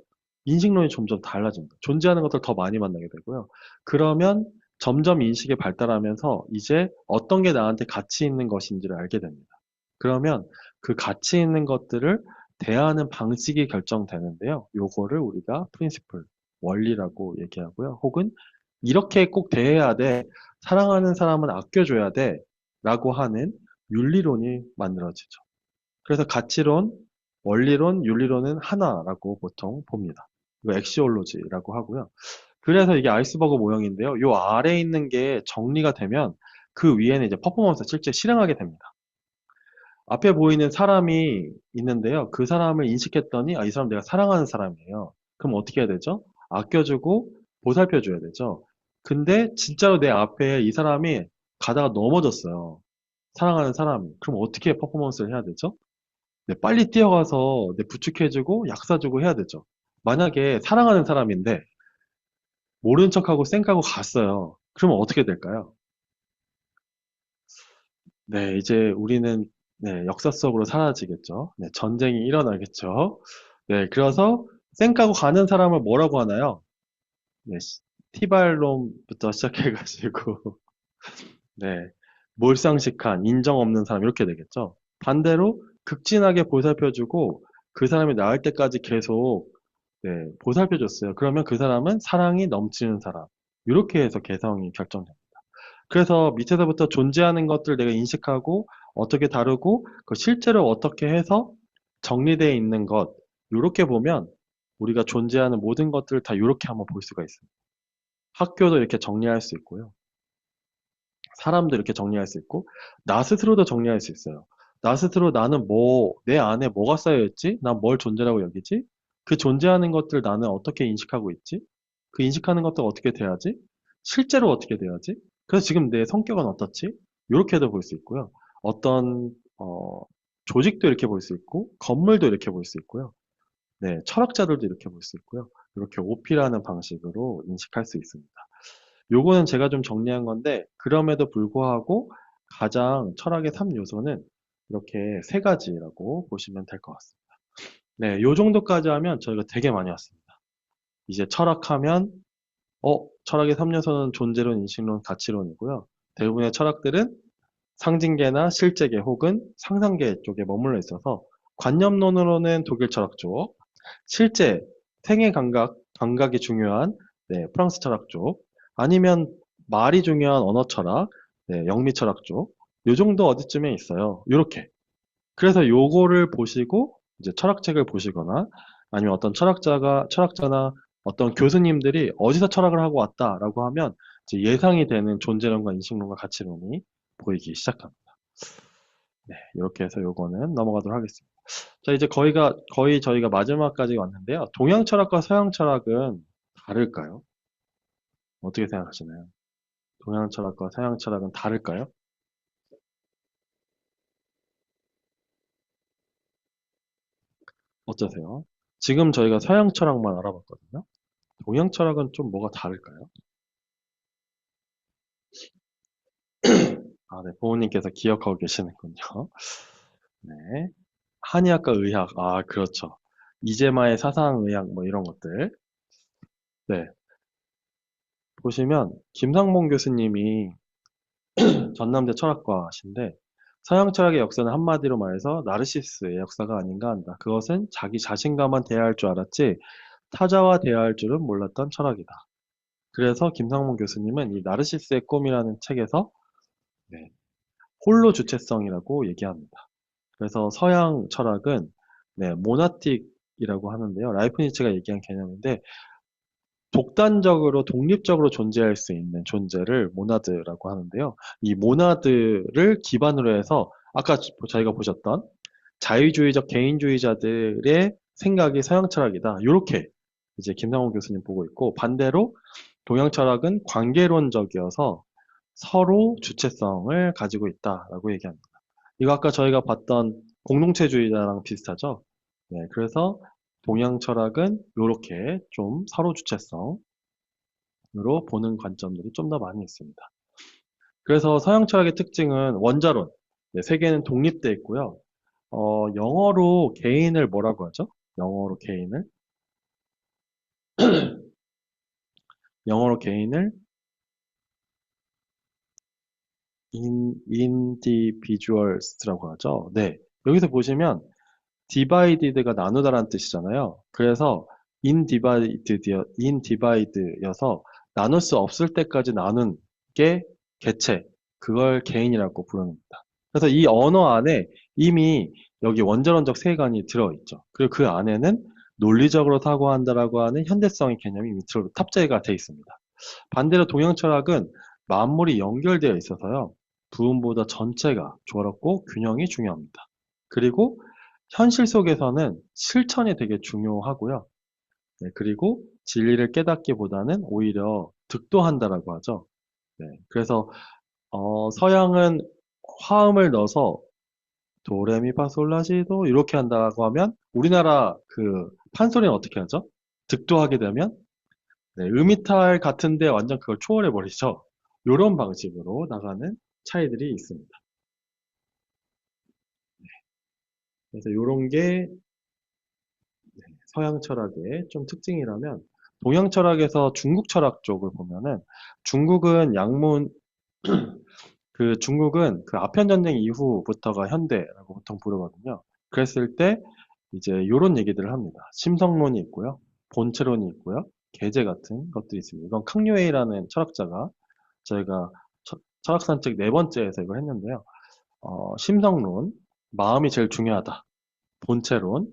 인식론이 점점 달라집니다. 존재하는 것들 더 많이 만나게 되고요. 그러면 점점 인식이 발달하면서 이제 어떤 게 나한테 가치 있는 것인지를 알게 됩니다. 그러면 그 가치 있는 것들을 대하는 방식이 결정되는데요. 요거를 우리가 프린시플, 원리라고 얘기하고요. 혹은 이렇게 꼭 대해야 돼. 사랑하는 사람은 아껴줘야 돼. 라고 하는 윤리론이 만들어지죠. 그래서 가치론, 원리론, 윤리론은 하나라고 보통 봅니다. 이거 엑시올로지라고 하고요. 그래서 이게 아이스버그 모형인데요. 요 아래에 있는 게 정리가 되면 그 위에는 이제 퍼포먼스 실제 실행하게 됩니다. 앞에 보이는 사람이 있는데요. 그 사람을 인식했더니 이 사람 내가 사랑하는 사람이에요. 그럼 어떻게 해야 되죠? 아껴주고 보살펴줘야 되죠. 근데 진짜로 내 앞에 이 사람이 가다가 넘어졌어요. 사랑하는 사람이. 그럼 어떻게 퍼포먼스를 해야 되죠? 네, 빨리 뛰어가서 네, 부축해주고 약 사주고 해야 되죠. 만약에 사랑하는 사람인데 모른 척하고 쌩까고 갔어요. 그러면 어떻게 될까요? 네, 이제 우리는 네, 역사 속으로 사라지겠죠. 네, 전쟁이 일어나겠죠. 네, 그래서 쌩까고 가는 사람을 뭐라고 하나요? 네, 티발롬부터 시작해가지고 네, 몰상식한, 인정 없는 사람 이렇게 되겠죠. 반대로 극진하게 보살펴주고 그 사람이 나을 때까지 계속 네, 보살펴줬어요. 그러면 그 사람은 사랑이 넘치는 사람. 이렇게 해서 개성이 결정됩니다. 그래서 밑에서부터 존재하는 것들을 내가 인식하고 어떻게 다루고 그 실제로 어떻게 해서 정리되어 있는 것. 이렇게 보면 우리가 존재하는 모든 것들을 다 이렇게 한번 볼 수가 있습니다. 학교도 이렇게 정리할 수 있고요. 사람도 이렇게 정리할 수 있고 나 스스로도 정리할 수 있어요. 나 스스로 나는 내 안에 뭐가 쌓여 있지? 난 뭘 존재라고 여기지? 그 존재하는 것들 나는 어떻게 인식하고 있지? 그 인식하는 것들 어떻게 돼야지? 실제로 어떻게 돼야지? 그래서 지금 내 성격은 어떻지? 이렇게도 볼 수 있고요. 어떤 조직도 이렇게 볼 수 있고 건물도 이렇게 볼 수 있고요. 네, 철학자들도 이렇게 볼 수 있고요. 이렇게 오피라는 방식으로 인식할 수 있습니다. 요거는 제가 좀 정리한 건데, 그럼에도 불구하고 가장 철학의 3요소는 이렇게 세 가지라고 보시면 될 것 같습니다. 네, 요 정도까지 하면 저희가 되게 많이 왔습니다. 이제 철학하면, 철학의 3요소는 존재론, 인식론, 가치론이고요. 대부분의 철학들은 상징계나 실제계 혹은 상상계 쪽에 머물러 있어서 관념론으로는 독일 철학 쪽, 실제 생애 감각이 중요한 네, 프랑스 철학 쪽, 아니면 말이 중요한 언어 철학, 네, 영미 철학 쪽, 요 정도 어디쯤에 있어요. 요렇게. 그래서 요거를 보시고 이제 철학책을 보시거나 아니면 어떤 철학자나 어떤 교수님들이 어디서 철학을 하고 왔다라고 하면 이제 예상이 되는 존재론과 인식론과 가치론이 보이기 시작합니다. 네, 이렇게 해서 요거는 넘어가도록 하겠습니다. 자, 이제 거의 저희가 마지막까지 왔는데요. 동양 철학과 서양 철학은 다를까요? 어떻게 생각하시나요? 동양 철학과 서양 철학은 다를까요? 어떠세요? 지금 저희가 서양 철학만 알아봤거든요. 동양 철학은 좀 뭐가 다를까요? 아, 네, 부모님께서 기억하고 계시는군요. 네. 한의학과 의학, 그렇죠. 이재마의 사상의학, 뭐 이런 것들. 네. 보시면 김상봉 교수님이 전남대 철학과신데 서양 철학의 역사는 한마디로 말해서 나르시스의 역사가 아닌가 한다. 그것은 자기 자신과만 대화할 줄 알았지 타자와 대화할 줄은 몰랐던 철학이다. 그래서 김상봉 교수님은 이 나르시스의 꿈이라는 책에서 네, 홀로 주체성이라고 얘기합니다. 그래서 서양 철학은 네, 모나틱이라고 하는데요. 라이프니츠가 얘기한 개념인데 독단적으로 독립적으로 존재할 수 있는 존재를 모나드라고 하는데요. 이 모나드를 기반으로 해서 아까 저희가 보셨던 자유주의적 개인주의자들의 생각이 서양 철학이다. 이렇게 이제 김상훈 교수님 보고 있고 반대로 동양 철학은 관계론적이어서 서로 주체성을 가지고 있다라고 얘기합니다. 이거 아까 저희가 봤던 공동체주의자랑 비슷하죠? 네, 그래서 동양 철학은 이렇게 좀 서로 주체성으로 보는 관점들이 좀 더 많이 있습니다. 그래서 서양 철학의 특징은 원자론, 네, 세계는 독립돼 있고요. 영어로 개인을 뭐라고 하죠? 영어로 개인을? 영어로 개인을 individuals라고 하죠. 네. 여기서 보시면 divided가 나누다라는 뜻이잖아요. 그래서 individed여서 나눌 수 없을 때까지 나눈 게 개체, 그걸 개인이라고 부릅니다. 그래서 이 언어 안에 이미 여기 원자론적 세계관이 들어있죠. 그리고 그 안에는 논리적으로 사고한다라고 하는 현대성의 개념이 밑으로 탑재가 되어 있습니다. 반대로 동양 철학은 만물이 연결되어 있어서요. 부분보다 전체가 조화롭고 균형이 중요합니다. 그리고 현실 속에서는 실천이 되게 중요하고요. 네, 그리고 진리를 깨닫기보다는 오히려 득도한다라고 하죠. 네, 그래서 서양은 화음을 넣어서 도레미파솔라시도 이렇게 한다고 하면 우리나라 그 판소리는 어떻게 하죠? 득도하게 되면 네, 음이탈 같은데 완전 그걸 초월해 버리죠. 이런 방식으로 나가는 차이들이 있습니다. 그래서 이런 게 서양 철학의 좀 특징이라면 동양 철학에서 중국 철학 쪽을 보면은 중국은 양문 중국은 그 아편 전쟁 이후부터가 현대라고 보통 부르거든요. 그랬을 때 이제 이런 얘기들을 합니다. 심성론이 있고요. 본체론이 있고요. 계제 같은 것들이 있습니다. 이건 캉유에이라는 철학자가 저희가 철학산책 네 번째에서 이걸 했는데요. 심성론, 마음이 제일 중요하다. 본체론,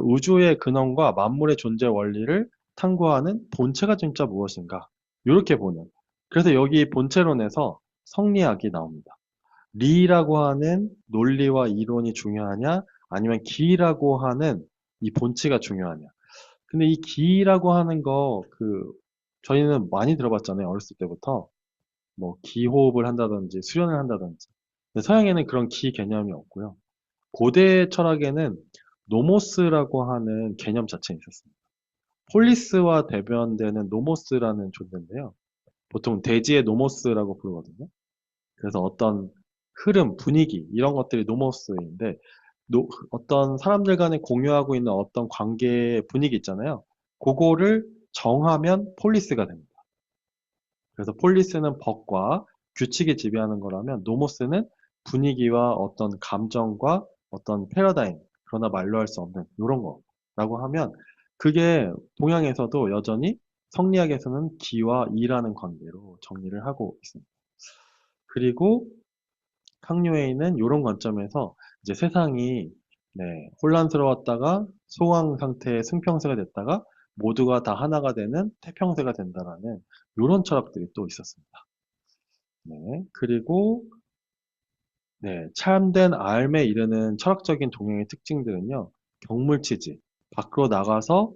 우주의 근원과 만물의 존재 원리를 탐구하는 본체가 진짜 무엇인가. 이렇게 보는. 그래서 여기 본체론에서 성리학이 나옵니다. 리라고 하는 논리와 이론이 중요하냐, 아니면 기라고 하는 이 본체가 중요하냐. 근데 이 기라고 하는 거, 저희는 많이 들어봤잖아요. 어렸을 때부터. 뭐, 기호흡을 한다든지, 수련을 한다든지. 근데 서양에는 그런 기 개념이 없고요. 고대 철학에는 노모스라고 하는 개념 자체가 있었습니다. 폴리스와 대변되는 노모스라는 존재인데요. 보통 대지의 노모스라고 부르거든요. 그래서 어떤 흐름, 분위기 이런 것들이 노모스인데 어떤 사람들 간에 공유하고 있는 어떤 관계 분위기 있잖아요. 그거를 정하면 폴리스가 됩니다. 그래서 폴리스는 법과 규칙이 지배하는 거라면 노모스는 분위기와 어떤 감정과 어떤 패러다임, 그러나 말로 할 수 없는 이런 거라고 하면 그게 동양에서도 여전히 성리학에서는 기와 이라는 관계로 정리를 하고 있습니다. 그리고 항류에는 이런 관점에서 이제 세상이 네, 혼란스러웠다가 소강 상태의 승평세가 됐다가 모두가 다 하나가 되는 태평세가 된다라는 이런 철학들이 또 있었습니다. 네, 그리고 네, 참된 삶에 이르는 철학적인 동양의 특징들은요, 경물치지, 밖으로 나가서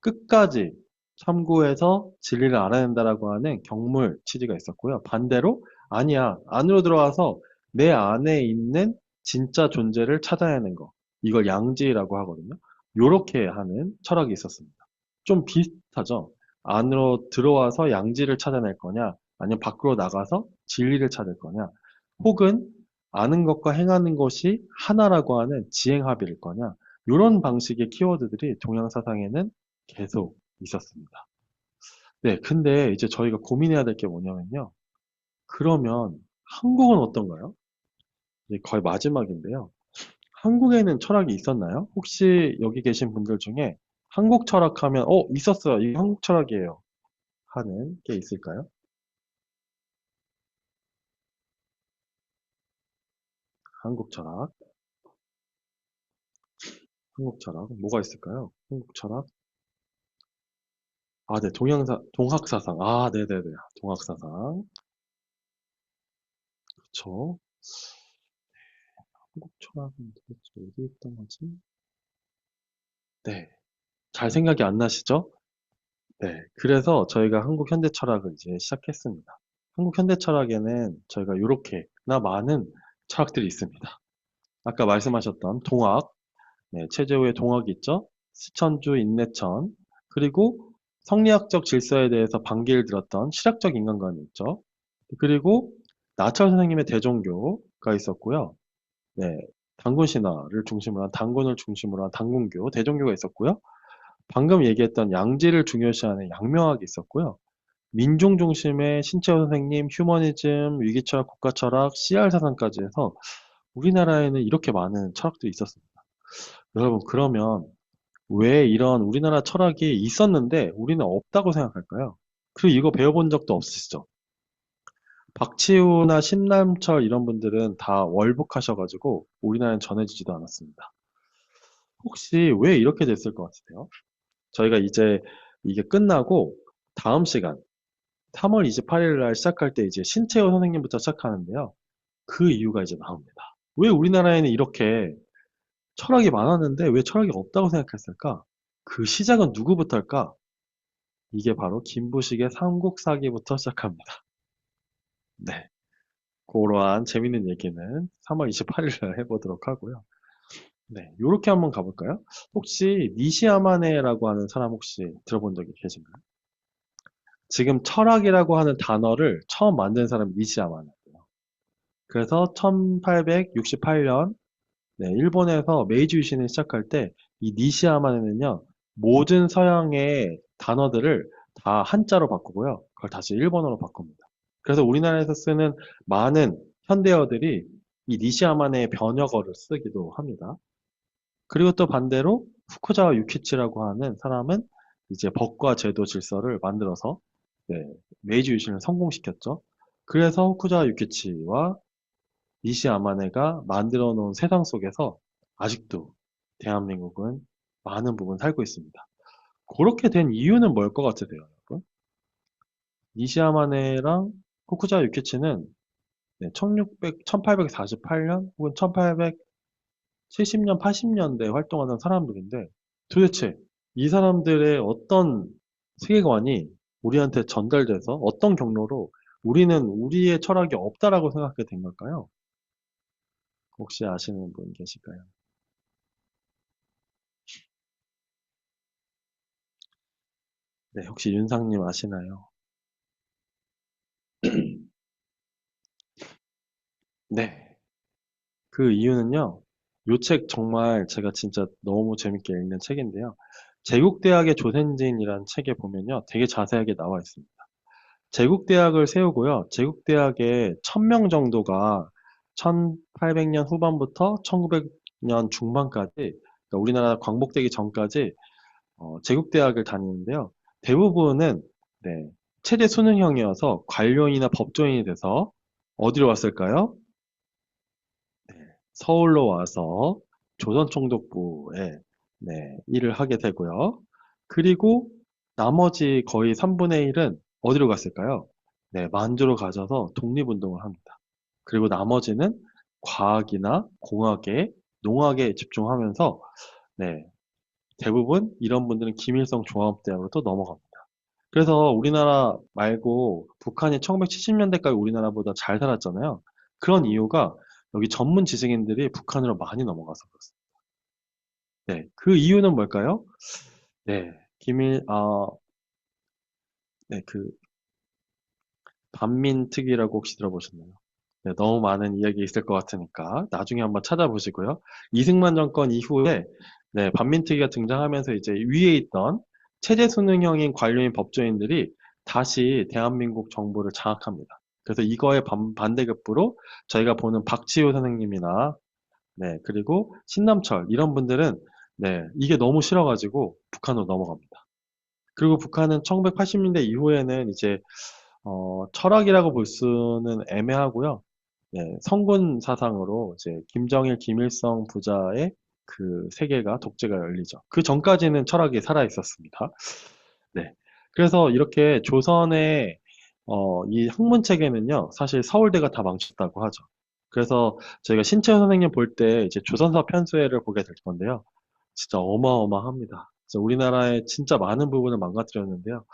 끝까지 참고해서 진리를 알아낸다라고 하는 경물치지가 있었고요. 반대로 아니야, 안으로 들어와서 내 안에 있는 진짜 존재를 찾아내는 거, 이걸 양지라고 하거든요. 요렇게 하는 철학이 있었습니다. 좀 비슷하죠? 안으로 들어와서 양지를 찾아낼 거냐, 아니면 밖으로 나가서 진리를 찾을 거냐, 혹은 아는 것과 행하는 것이 하나라고 하는 지행합의일 거냐, 이런 방식의 키워드들이 동양 사상에는 계속 있었습니다. 네, 근데 이제 저희가 고민해야 될 게 뭐냐면요. 그러면 한국은 어떤가요? 이제 거의 마지막인데요. 한국에는 철학이 있었나요? 혹시 여기 계신 분들 중에 한국 철학하면, 있었어요. 이게 한국 철학이에요. 하는 게 있을까요? 한국 철학. 한국 철학. 뭐가 있을까요? 한국 철학. 아, 네. 동학사상. 아, 네네네. 동학사상. 그쵸. 한국 철학은 도대체 어디 있던 거지? 네. 잘 생각이 안 나시죠? 네. 그래서 저희가 한국 현대 철학을 이제 시작했습니다. 한국 현대 철학에는 저희가 이렇게나 많은 철학들이 있습니다. 아까 말씀하셨던 동학, 네, 최재우의 동학이 있죠? 시천주 인내천, 그리고 성리학적 질서에 대해서 반기를 들었던 실학적 인간관이 있죠. 그리고 나철 선생님의 대종교가 있었고요. 네, 단군 신화를 중심으로 한 단군을 중심으로 한 단군교, 대종교가 있었고요. 방금 얘기했던 양지를 중요시하는 양명학이 있었고요. 민중 중심의 신채호 선생님, 휴머니즘, 위기철학, 국가철학, CR 사상까지 해서 우리나라에는 이렇게 많은 철학들이 있었습니다. 여러분, 그러면 왜 이런 우리나라 철학이 있었는데 우리는 없다고 생각할까요? 그리고 이거 배워본 적도 없으시죠? 박치우나 신남철 이런 분들은 다 월북하셔가지고 우리나라는 전해지지도 않았습니다. 혹시 왜 이렇게 됐을 것 같으세요? 저희가 이제 이게 끝나고 다음 시간 3월 28일 날 시작할 때 이제 신채호 선생님부터 시작하는데요. 그 이유가 이제 나옵니다. 왜 우리나라에는 이렇게 철학이 많았는데 왜 철학이 없다고 생각했을까? 그 시작은 누구부터일까? 이게 바로 김부식의 삼국사기부터 시작합니다. 네. 그러한 재밌는 얘기는 3월 28일 날 해보도록 하고요. 네. 요렇게 한번 가볼까요? 혹시 니시야마네라고 하는 사람 혹시 들어본 적이 계신가요? 지금 철학이라고 하는 단어를 처음 만든 사람이 니시야마네예요. 그래서 1868년 일본에서 메이지 유신을 시작할 때 이 니시야마네는요, 모든 서양의 단어들을 다 한자로 바꾸고요. 그걸 다시 일본어로 바꿉니다. 그래서 우리나라에서 쓰는 많은 현대어들이 이 니시야마네의 번역어를 쓰기도 합니다. 그리고 또 반대로 후쿠자와 유키치라고 하는 사람은 이제 법과 제도 질서를 만들어서 네, 메이지 유신을 성공시켰죠. 그래서 후쿠자와 유키치와 니시야마네가 만들어 놓은 세상 속에서 아직도 대한민국은 많은 부분 살고 있습니다. 그렇게 된 이유는 뭘 것 같으세요, 여러분? 니시야마네랑 후쿠자 유키치는 1848년 혹은 1870년, 80년대 활동하던 사람들인데 도대체 이 사람들의 어떤 세계관이 우리한테 전달돼서 어떤 경로로 우리는 우리의 철학이 없다라고 생각하게 된 걸까요? 혹시 아시는 분 계실까요? 네, 혹시 윤상님 아시나요? 네. 그 이유는요, 요 책 정말 제가 진짜 너무 재밌게 읽는 책인데요. 제국대학의 조선진이라는 책에 보면요, 되게 자세하게 나와 있습니다. 제국대학을 세우고요, 제국대학의 1000명 정도가 1800년 후반부터 1900년 중반까지, 그러니까 우리나라 광복되기 전까지 제국대학을 다니는데요. 대부분은 네, 최대 수능형이어서 관료인이나 법조인이 돼서 어디로 왔을까요? 서울로 와서 조선총독부에 일을 하게 되고요. 그리고 나머지 거의 3분의 1은 어디로 갔을까요? 네, 만주로 가셔서 독립운동을 합니다. 그리고 나머지는 과학이나 공학에, 농학에 집중하면서 네, 대부분 이런 분들은 김일성 종합대학으로 또 넘어갑니다. 그래서 우리나라 말고 북한이 1970년대까지 우리나라보다 잘 살았잖아요. 그런 이유가 여기 전문 지식인들이 북한으로 많이 넘어가서 그렇습니다. 네, 그 이유는 뭘까요? 네, 네, 그 반민특위라고 혹시 들어보셨나요? 네, 너무 많은 이야기 있을 것 같으니까 나중에 한번 찾아보시고요. 이승만 정권 이후에 반민특위가 등장하면서 이제 위에 있던 체제 수능형인 관료인 법조인들이 다시 대한민국 정부를 장악합니다. 그래서 이거에 반대급부로 저희가 보는 박지호 선생님이나 네, 그리고 신남철 이런 분들은 네, 이게 너무 싫어가지고 북한으로 넘어갑니다. 그리고 북한은 1980년대 이후에는 이제 철학이라고 볼 수는 애매하고요. 네, 성군 사상으로 이제 김정일, 김일성 부자의 그 세계가 독재가 열리죠. 그 전까지는 철학이 살아 있었습니다. 네. 그래서 이렇게 조선의 이 학문 체계는요, 사실 서울대가 다 망쳤다고 하죠. 그래서 저희가 신채호 선생님 볼 때 이제 조선사 편수회를 보게 될 건데요. 진짜 어마어마합니다. 진짜 우리나라의 진짜 많은 부분을 망가뜨렸는데요.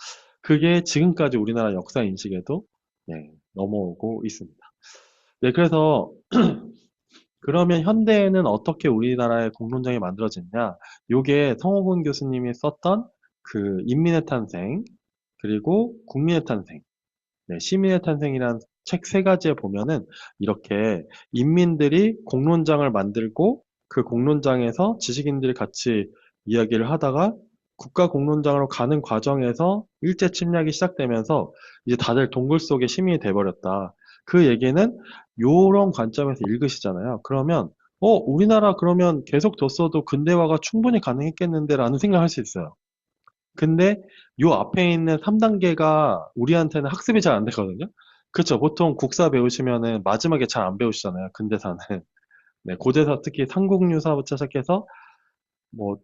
그게 지금까지 우리나라 역사 인식에도 네, 넘어오고 있습니다. 네, 그래서 그러면 현대에는 어떻게 우리나라의 공론장이 만들어졌냐? 요게 성호군 교수님이 썼던 그 인민의 탄생, 그리고 국민의 탄생, 네, 시민의 탄생이란 책 세 가지에 보면은 이렇게 인민들이 공론장을 만들고 그 공론장에서 지식인들이 같이 이야기를 하다가 국가 공론장으로 가는 과정에서 일제 침략이 시작되면서 이제 다들 동굴 속의 시민이 돼버렸다. 그 얘기는 요런 관점에서 읽으시잖아요. 그러면 우리나라 그러면 계속 뒀어도 근대화가 충분히 가능했겠는데라는 생각을 할 수 있어요. 근데 요 앞에 있는 3단계가 우리한테는 학습이 잘 안 되거든요. 그렇죠. 보통 국사 배우시면은 마지막에 잘 안 배우시잖아요. 근대사는. 네, 고대사 특히 삼국유사부터 시작해서 뭐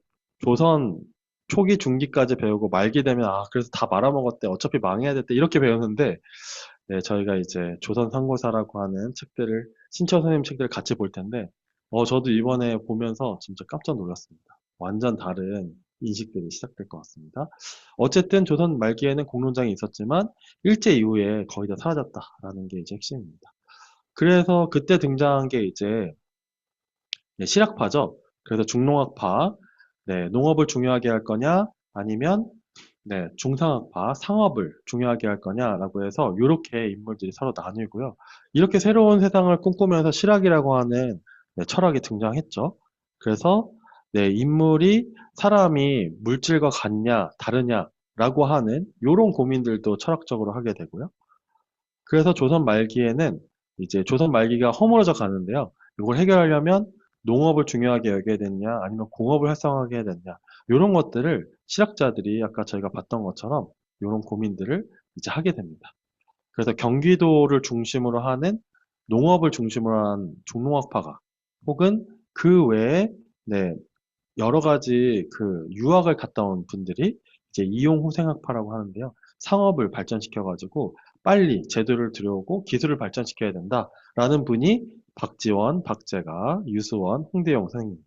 조선 초기 중기까지 배우고 말기 되면 그래서 다 말아먹었대. 어차피 망해야 됐대. 이렇게 배우는데 네, 저희가 이제 조선 삼국사라고 하는 책들을 신처 선생님 책들을 같이 볼 텐데 저도 이번에 보면서 진짜 깜짝 놀랐습니다. 완전 다른 인식들이 시작될 것 같습니다. 어쨌든 조선 말기에는 공론장이 있었지만 일제 이후에 거의 다 사라졌다라는 게 이제 핵심입니다. 그래서 그때 등장한 게 이제 네, 실학파죠. 그래서 중농학파, 네, 농업을 중요하게 할 거냐, 아니면 네, 중상학파, 상업을 중요하게 할 거냐라고 해서 이렇게 인물들이 서로 나뉘고요. 이렇게 새로운 세상을 꿈꾸면서 실학이라고 하는 네, 철학이 등장했죠. 그래서 네, 인물이 사람이 물질과 같냐, 다르냐라고 하는 이런 고민들도 철학적으로 하게 되고요. 그래서 조선 말기에는 이제 조선 말기가 허물어져 가는데요. 이걸 해결하려면 농업을 중요하게 여겨야 되느냐, 아니면 공업을 활성화하게 해야 되느냐, 이런 것들을 실학자들이 아까 저희가 봤던 것처럼 이런 고민들을 이제 하게 됩니다. 그래서 경기도를 중심으로 하는 농업을 중심으로 한 종농학파가 혹은 그 외에 네, 여러 가지 그 유학을 갔다 온 분들이 이제 이용후생학파라고 하는데요. 상업을 발전시켜가지고 빨리 제도를 들여오고 기술을 발전시켜야 된다라는 분이 박지원, 박재가, 유수원, 홍대영 선생님.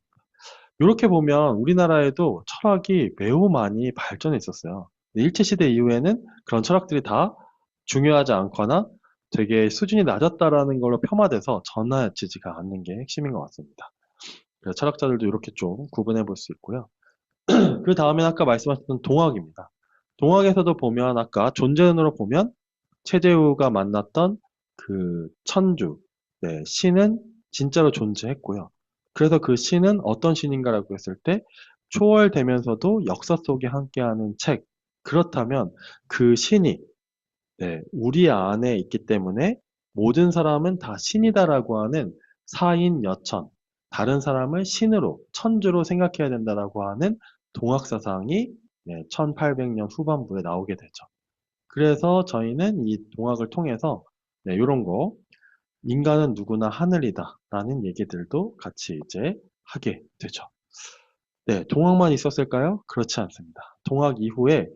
이렇게 보면 우리나라에도 철학이 매우 많이 발전해 있었어요. 일제시대 이후에는 그런 철학들이 다 중요하지 않거나 되게 수준이 낮았다라는 걸로 폄하돼서 전하지지가 않는 게 핵심인 것 같습니다. 그래서 철학자들도 이렇게 좀 구분해 볼 수 있고요. 그 다음에 아까 말씀하셨던 동학입니다. 동학에서도 보면 아까 존재론으로 보면 최재우가 만났던 그 천주, 네, 신은 진짜로 존재했고요. 그래서 그 신은 어떤 신인가라고 했을 때 초월되면서도 역사 속에 함께하는 책. 그렇다면 그 신이 네, 우리 안에 있기 때문에 모든 사람은 다 신이다라고 하는 사인 여천, 다른 사람을 신으로, 천주로 생각해야 된다라고 하는 동학 사상이 1800년 후반부에 나오게 되죠. 그래서 저희는 이 동학을 통해서 이런 거, 인간은 누구나 하늘이다라는 얘기들도 같이 이제 하게 되죠. 네, 동학만 있었을까요? 그렇지 않습니다. 동학 이후에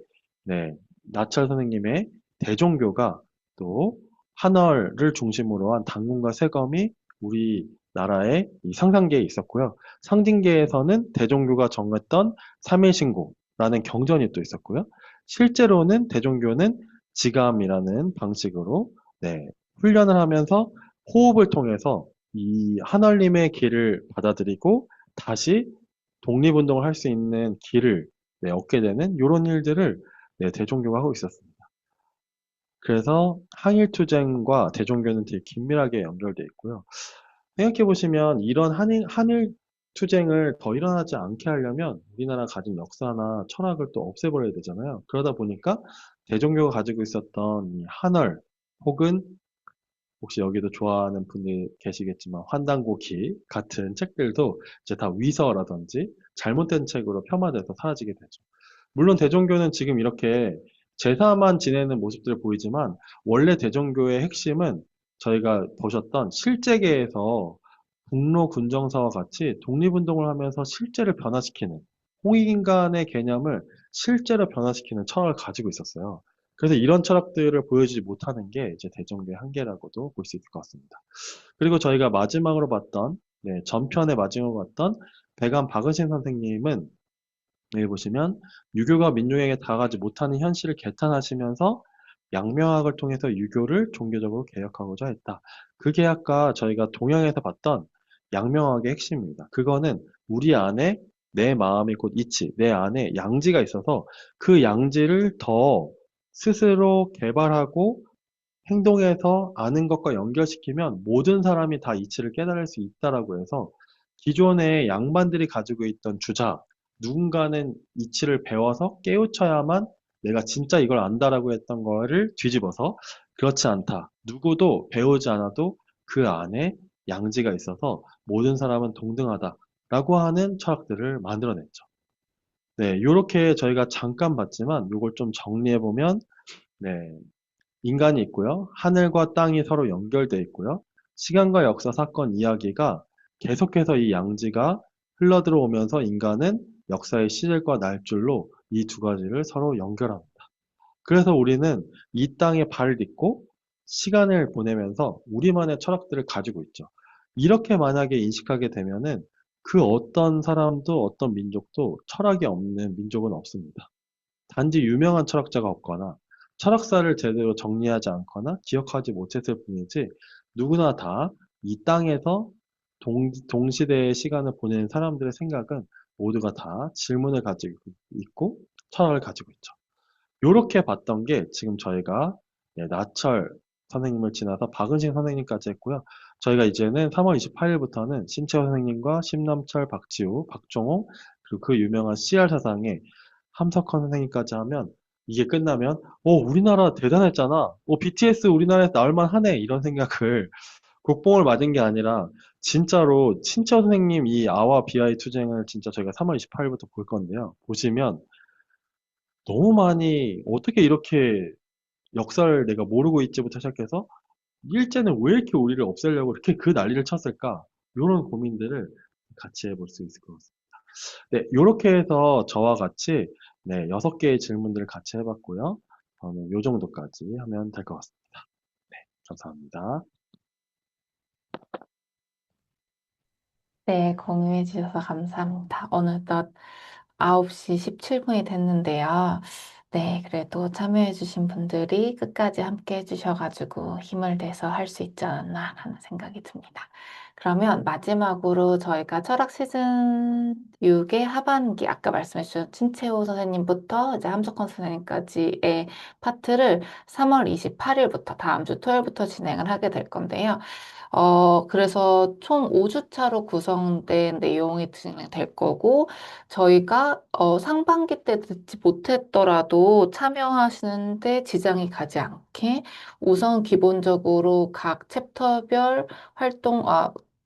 네, 나철 선생님의 대종교가 또 한얼을 중심으로 한 당군과 세검이 우리나라의 이 상상계에 있었고요. 상징계에서는 대종교가 정했던 삼일신고라는 경전이 또 있었고요. 실제로는 대종교는 지감이라는 방식으로 네, 훈련을 하면서 호흡을 통해서 이 한얼림의 길을 받아들이고 다시 독립운동을 할 수 있는 길을 얻게 되는 이런 일들을 대종교가 하고 있었습니다. 그래서 항일투쟁과 대종교는 되게 긴밀하게 연결되어 있고요. 생각해 보시면 이런 한일 투쟁을 더 일어나지 않게 하려면 우리나라 가진 역사나 철학을 또 없애버려야 되잖아요. 그러다 보니까 대종교가 가지고 있었던 이 한얼 혹은 혹시 여기도 좋아하는 분이 계시겠지만 환단고기 같은 책들도 이제 다 위서라든지 잘못된 책으로 폄하돼서 사라지게 되죠. 물론 대종교는 지금 이렇게 제사만 지내는 모습들을 보이지만 원래 대종교의 핵심은 저희가 보셨던 실제계에서 북로 군정사와 같이 독립운동을 하면서 실제를 변화시키는 홍익인간의 개념을 실제로 변화시키는 철학을 가지고 있었어요. 그래서 이런 철학들을 보여주지 못하는 게 이제 대종교의 한계라고도 볼 수 있을 것 같습니다. 그리고 저희가 마지막으로 봤던, 네, 전편의 마지막으로 봤던 배감 박은신 선생님은 여기 보시면 유교가 민중에게 다가가지 못하는 현실을 개탄하시면서 양명학을 통해서 유교를 종교적으로 개혁하고자 했다. 그게 아까 저희가 동양에서 봤던 양명학의 핵심입니다. 그거는 우리 안에 내 마음이 곧 이치, 내 안에 양지가 있어서 그 양지를 더 스스로 개발하고 행동에서 아는 것과 연결시키면 모든 사람이 다 이치를 깨달을 수 있다라고 해서 기존의 양반들이 가지고 있던 주장, 누군가는 이치를 배워서 깨우쳐야만 내가 진짜 이걸 안다라고 했던 거를 뒤집어서 그렇지 않다. 누구도 배우지 않아도 그 안에 양지가 있어서 모든 사람은 동등하다라고 하는 철학들을 만들어냈죠. 네, 요렇게 저희가 잠깐 봤지만 요걸 좀 정리해 보면 네, 인간이 있고요. 하늘과 땅이 서로 연결되어 있고요. 시간과 역사, 사건, 이야기가 계속해서 이 양지가 흘러들어오면서 인간은 역사의 시절과 날줄로 이 두 가지를 서로 연결합니다. 그래서 우리는 이 땅에 발을 딛고 시간을 보내면서 우리만의 철학들을 가지고 있죠. 이렇게 만약에 인식하게 되면은 그 어떤 사람도 어떤 민족도 철학이 없는 민족은 없습니다. 단지 유명한 철학자가 없거나 철학사를 제대로 정리하지 않거나 기억하지 못했을 뿐이지 누구나 다 이 땅에서 동시대의 시간을 보내는 사람들의 생각은 모두가 다 질문을 가지고 있고 철학을 가지고 있죠. 이렇게 봤던 게 지금 저희가 나철 선생님을 지나서 박은신 선생님까지 했고요. 저희가 이제는 3월 28일부터는 신채호 선생님과 심남철, 박지우, 박종호 그리고 그 유명한 CR 사상의 함석헌 선생님까지 하면 이게 끝나면 우리나라 대단했잖아. BTS 우리나라에서 나올만 하네. 이런 생각을 국뽕을 맞은 게 아니라 진짜로 신채호 선생님 이 아와 비아의 투쟁을 진짜 저희가 3월 28일부터 볼 건데요. 보시면 너무 많이 어떻게 이렇게 역사를 내가 모르고 있지부터 시작해서 일제는 왜 이렇게 우리를 없애려고 이렇게 그 난리를 쳤을까? 이런 고민들을 같이 해볼 수 있을 것 같습니다. 네, 이렇게 해서 저와 같이 네, 6개의 질문들을 같이 해봤고요. 저는 요 정도까지 하면 될 것 같습니다. 네, 감사합니다. 네, 공유해 주셔서 감사합니다. 어느덧 9시 17분이 됐는데요. 네, 그래도 참여해 주신 분들이 끝까지 함께 해 주셔가지고 힘을 내서 할 수 있지 않았나 하는 생각이 듭니다. 그러면 마지막으로 저희가 철학 시즌 6의 하반기, 아까 말씀해 주신 친채호 선생님부터 이제 함석헌 선생님까지의 파트를 3월 28일부터 다음 주 토요일부터 진행을 하게 될 건데요. 그래서 총 5주차로 구성된 내용이 진행될 거고, 저희가 상반기 때 듣지 못했더라도 참여하시는데 지장이 가지 않게 우선 기본적으로 각 챕터별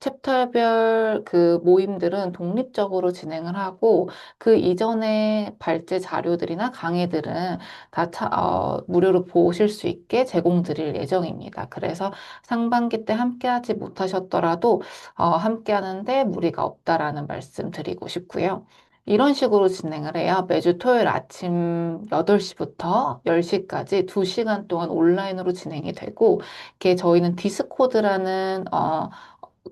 챕터별 그 모임들은 독립적으로 진행을 하고 그 이전에 발제 자료들이나 강의들은 다 무료로 보실 수 있게 제공드릴 예정입니다. 그래서 상반기 때 함께 하지 못하셨더라도 함께 하는데 무리가 없다라는 말씀 드리고 싶고요. 이런 식으로 진행을 해요. 매주 토요일 아침 8시부터 10시까지 2시간 동안 온라인으로 진행이 되고, 이게 저희는 디스코드라는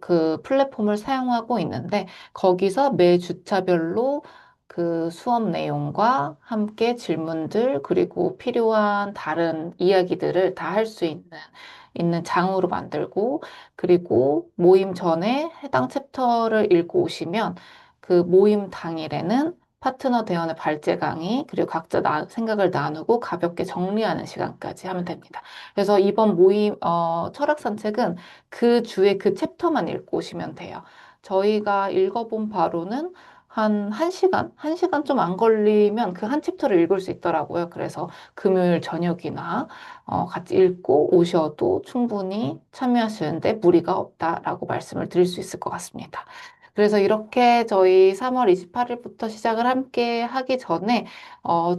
그 플랫폼을 사용하고 있는데 거기서 매 주차별로 그 수업 내용과 함께 질문들 그리고 필요한 다른 이야기들을 다 할 수 있는 장으로 만들고 그리고 모임 전에 해당 챕터를 읽고 오시면 그 모임 당일에는 파트너 대원의 발제 강의 그리고 각자 생각을 나누고 가볍게 정리하는 시간까지 하면 됩니다. 그래서 이번 모임 철학 산책은 그 주에 그 챕터만 읽고 오시면 돼요. 저희가 읽어본 바로는 한 1시간? 1시간 좀 안 걸리면 그 한 챕터를 읽을 수 있더라고요. 그래서 금요일 저녁이나 같이 읽고 오셔도 충분히 참여하시는데 무리가 없다라고 말씀을 드릴 수 있을 것 같습니다. 그래서 이렇게 저희 3월 28일부터 시작을 함께 하기 전에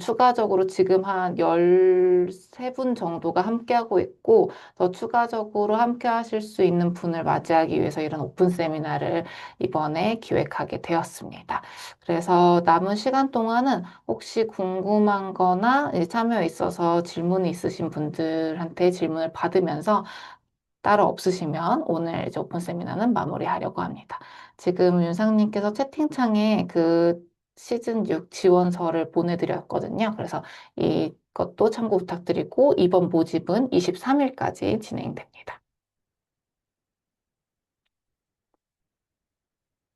추가적으로 지금 한 13분 정도가 함께하고 있고 더 추가적으로 함께 하실 수 있는 분을 맞이하기 위해서 이런 오픈 세미나를 이번에 기획하게 되었습니다. 그래서 남은 시간 동안은 혹시 궁금한 거나 참여에 있어서 질문이 있으신 분들한테 질문을 받으면서 따로 없으시면 오늘 이제 오픈 세미나는 마무리하려고 합니다. 지금 윤상님께서 채팅창에 그 시즌 6 지원서를 보내드렸거든요. 그래서 이것도 참고 부탁드리고 이번 모집은 23일까지 진행됩니다.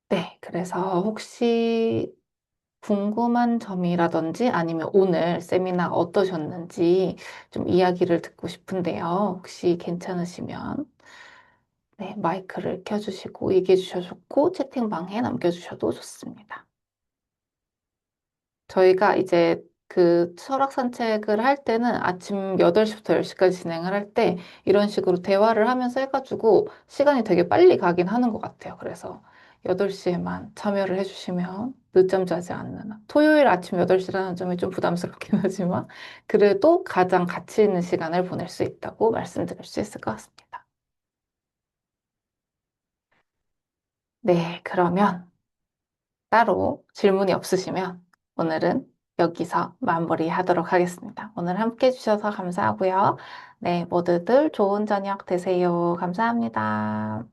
네, 그래서 혹시 궁금한 점이라든지 아니면 오늘 세미나 어떠셨는지 좀 이야기를 듣고 싶은데요. 혹시 괜찮으시면 네, 마이크를 켜주시고 얘기해 주셔도 좋고 채팅방에 남겨주셔도 좋습니다. 저희가 이제 그 철학 산책을 할 때는 아침 8시부터 10시까지 진행을 할 때 이런 식으로 대화를 하면서 해가지고 시간이 되게 빨리 가긴 하는 것 같아요. 그래서 8시에만 참여를 해주시면 늦잠 자지 않는 한. 토요일 아침 8시라는 점이 좀 부담스럽긴 하지만 그래도 가장 가치 있는 시간을 보낼 수 있다고 말씀드릴 수 있을 것 같습니다. 네, 그러면 따로 질문이 없으시면 오늘은 여기서 마무리하도록 하겠습니다. 오늘 함께 해주셔서 감사하고요. 네, 모두들 좋은 저녁 되세요. 감사합니다.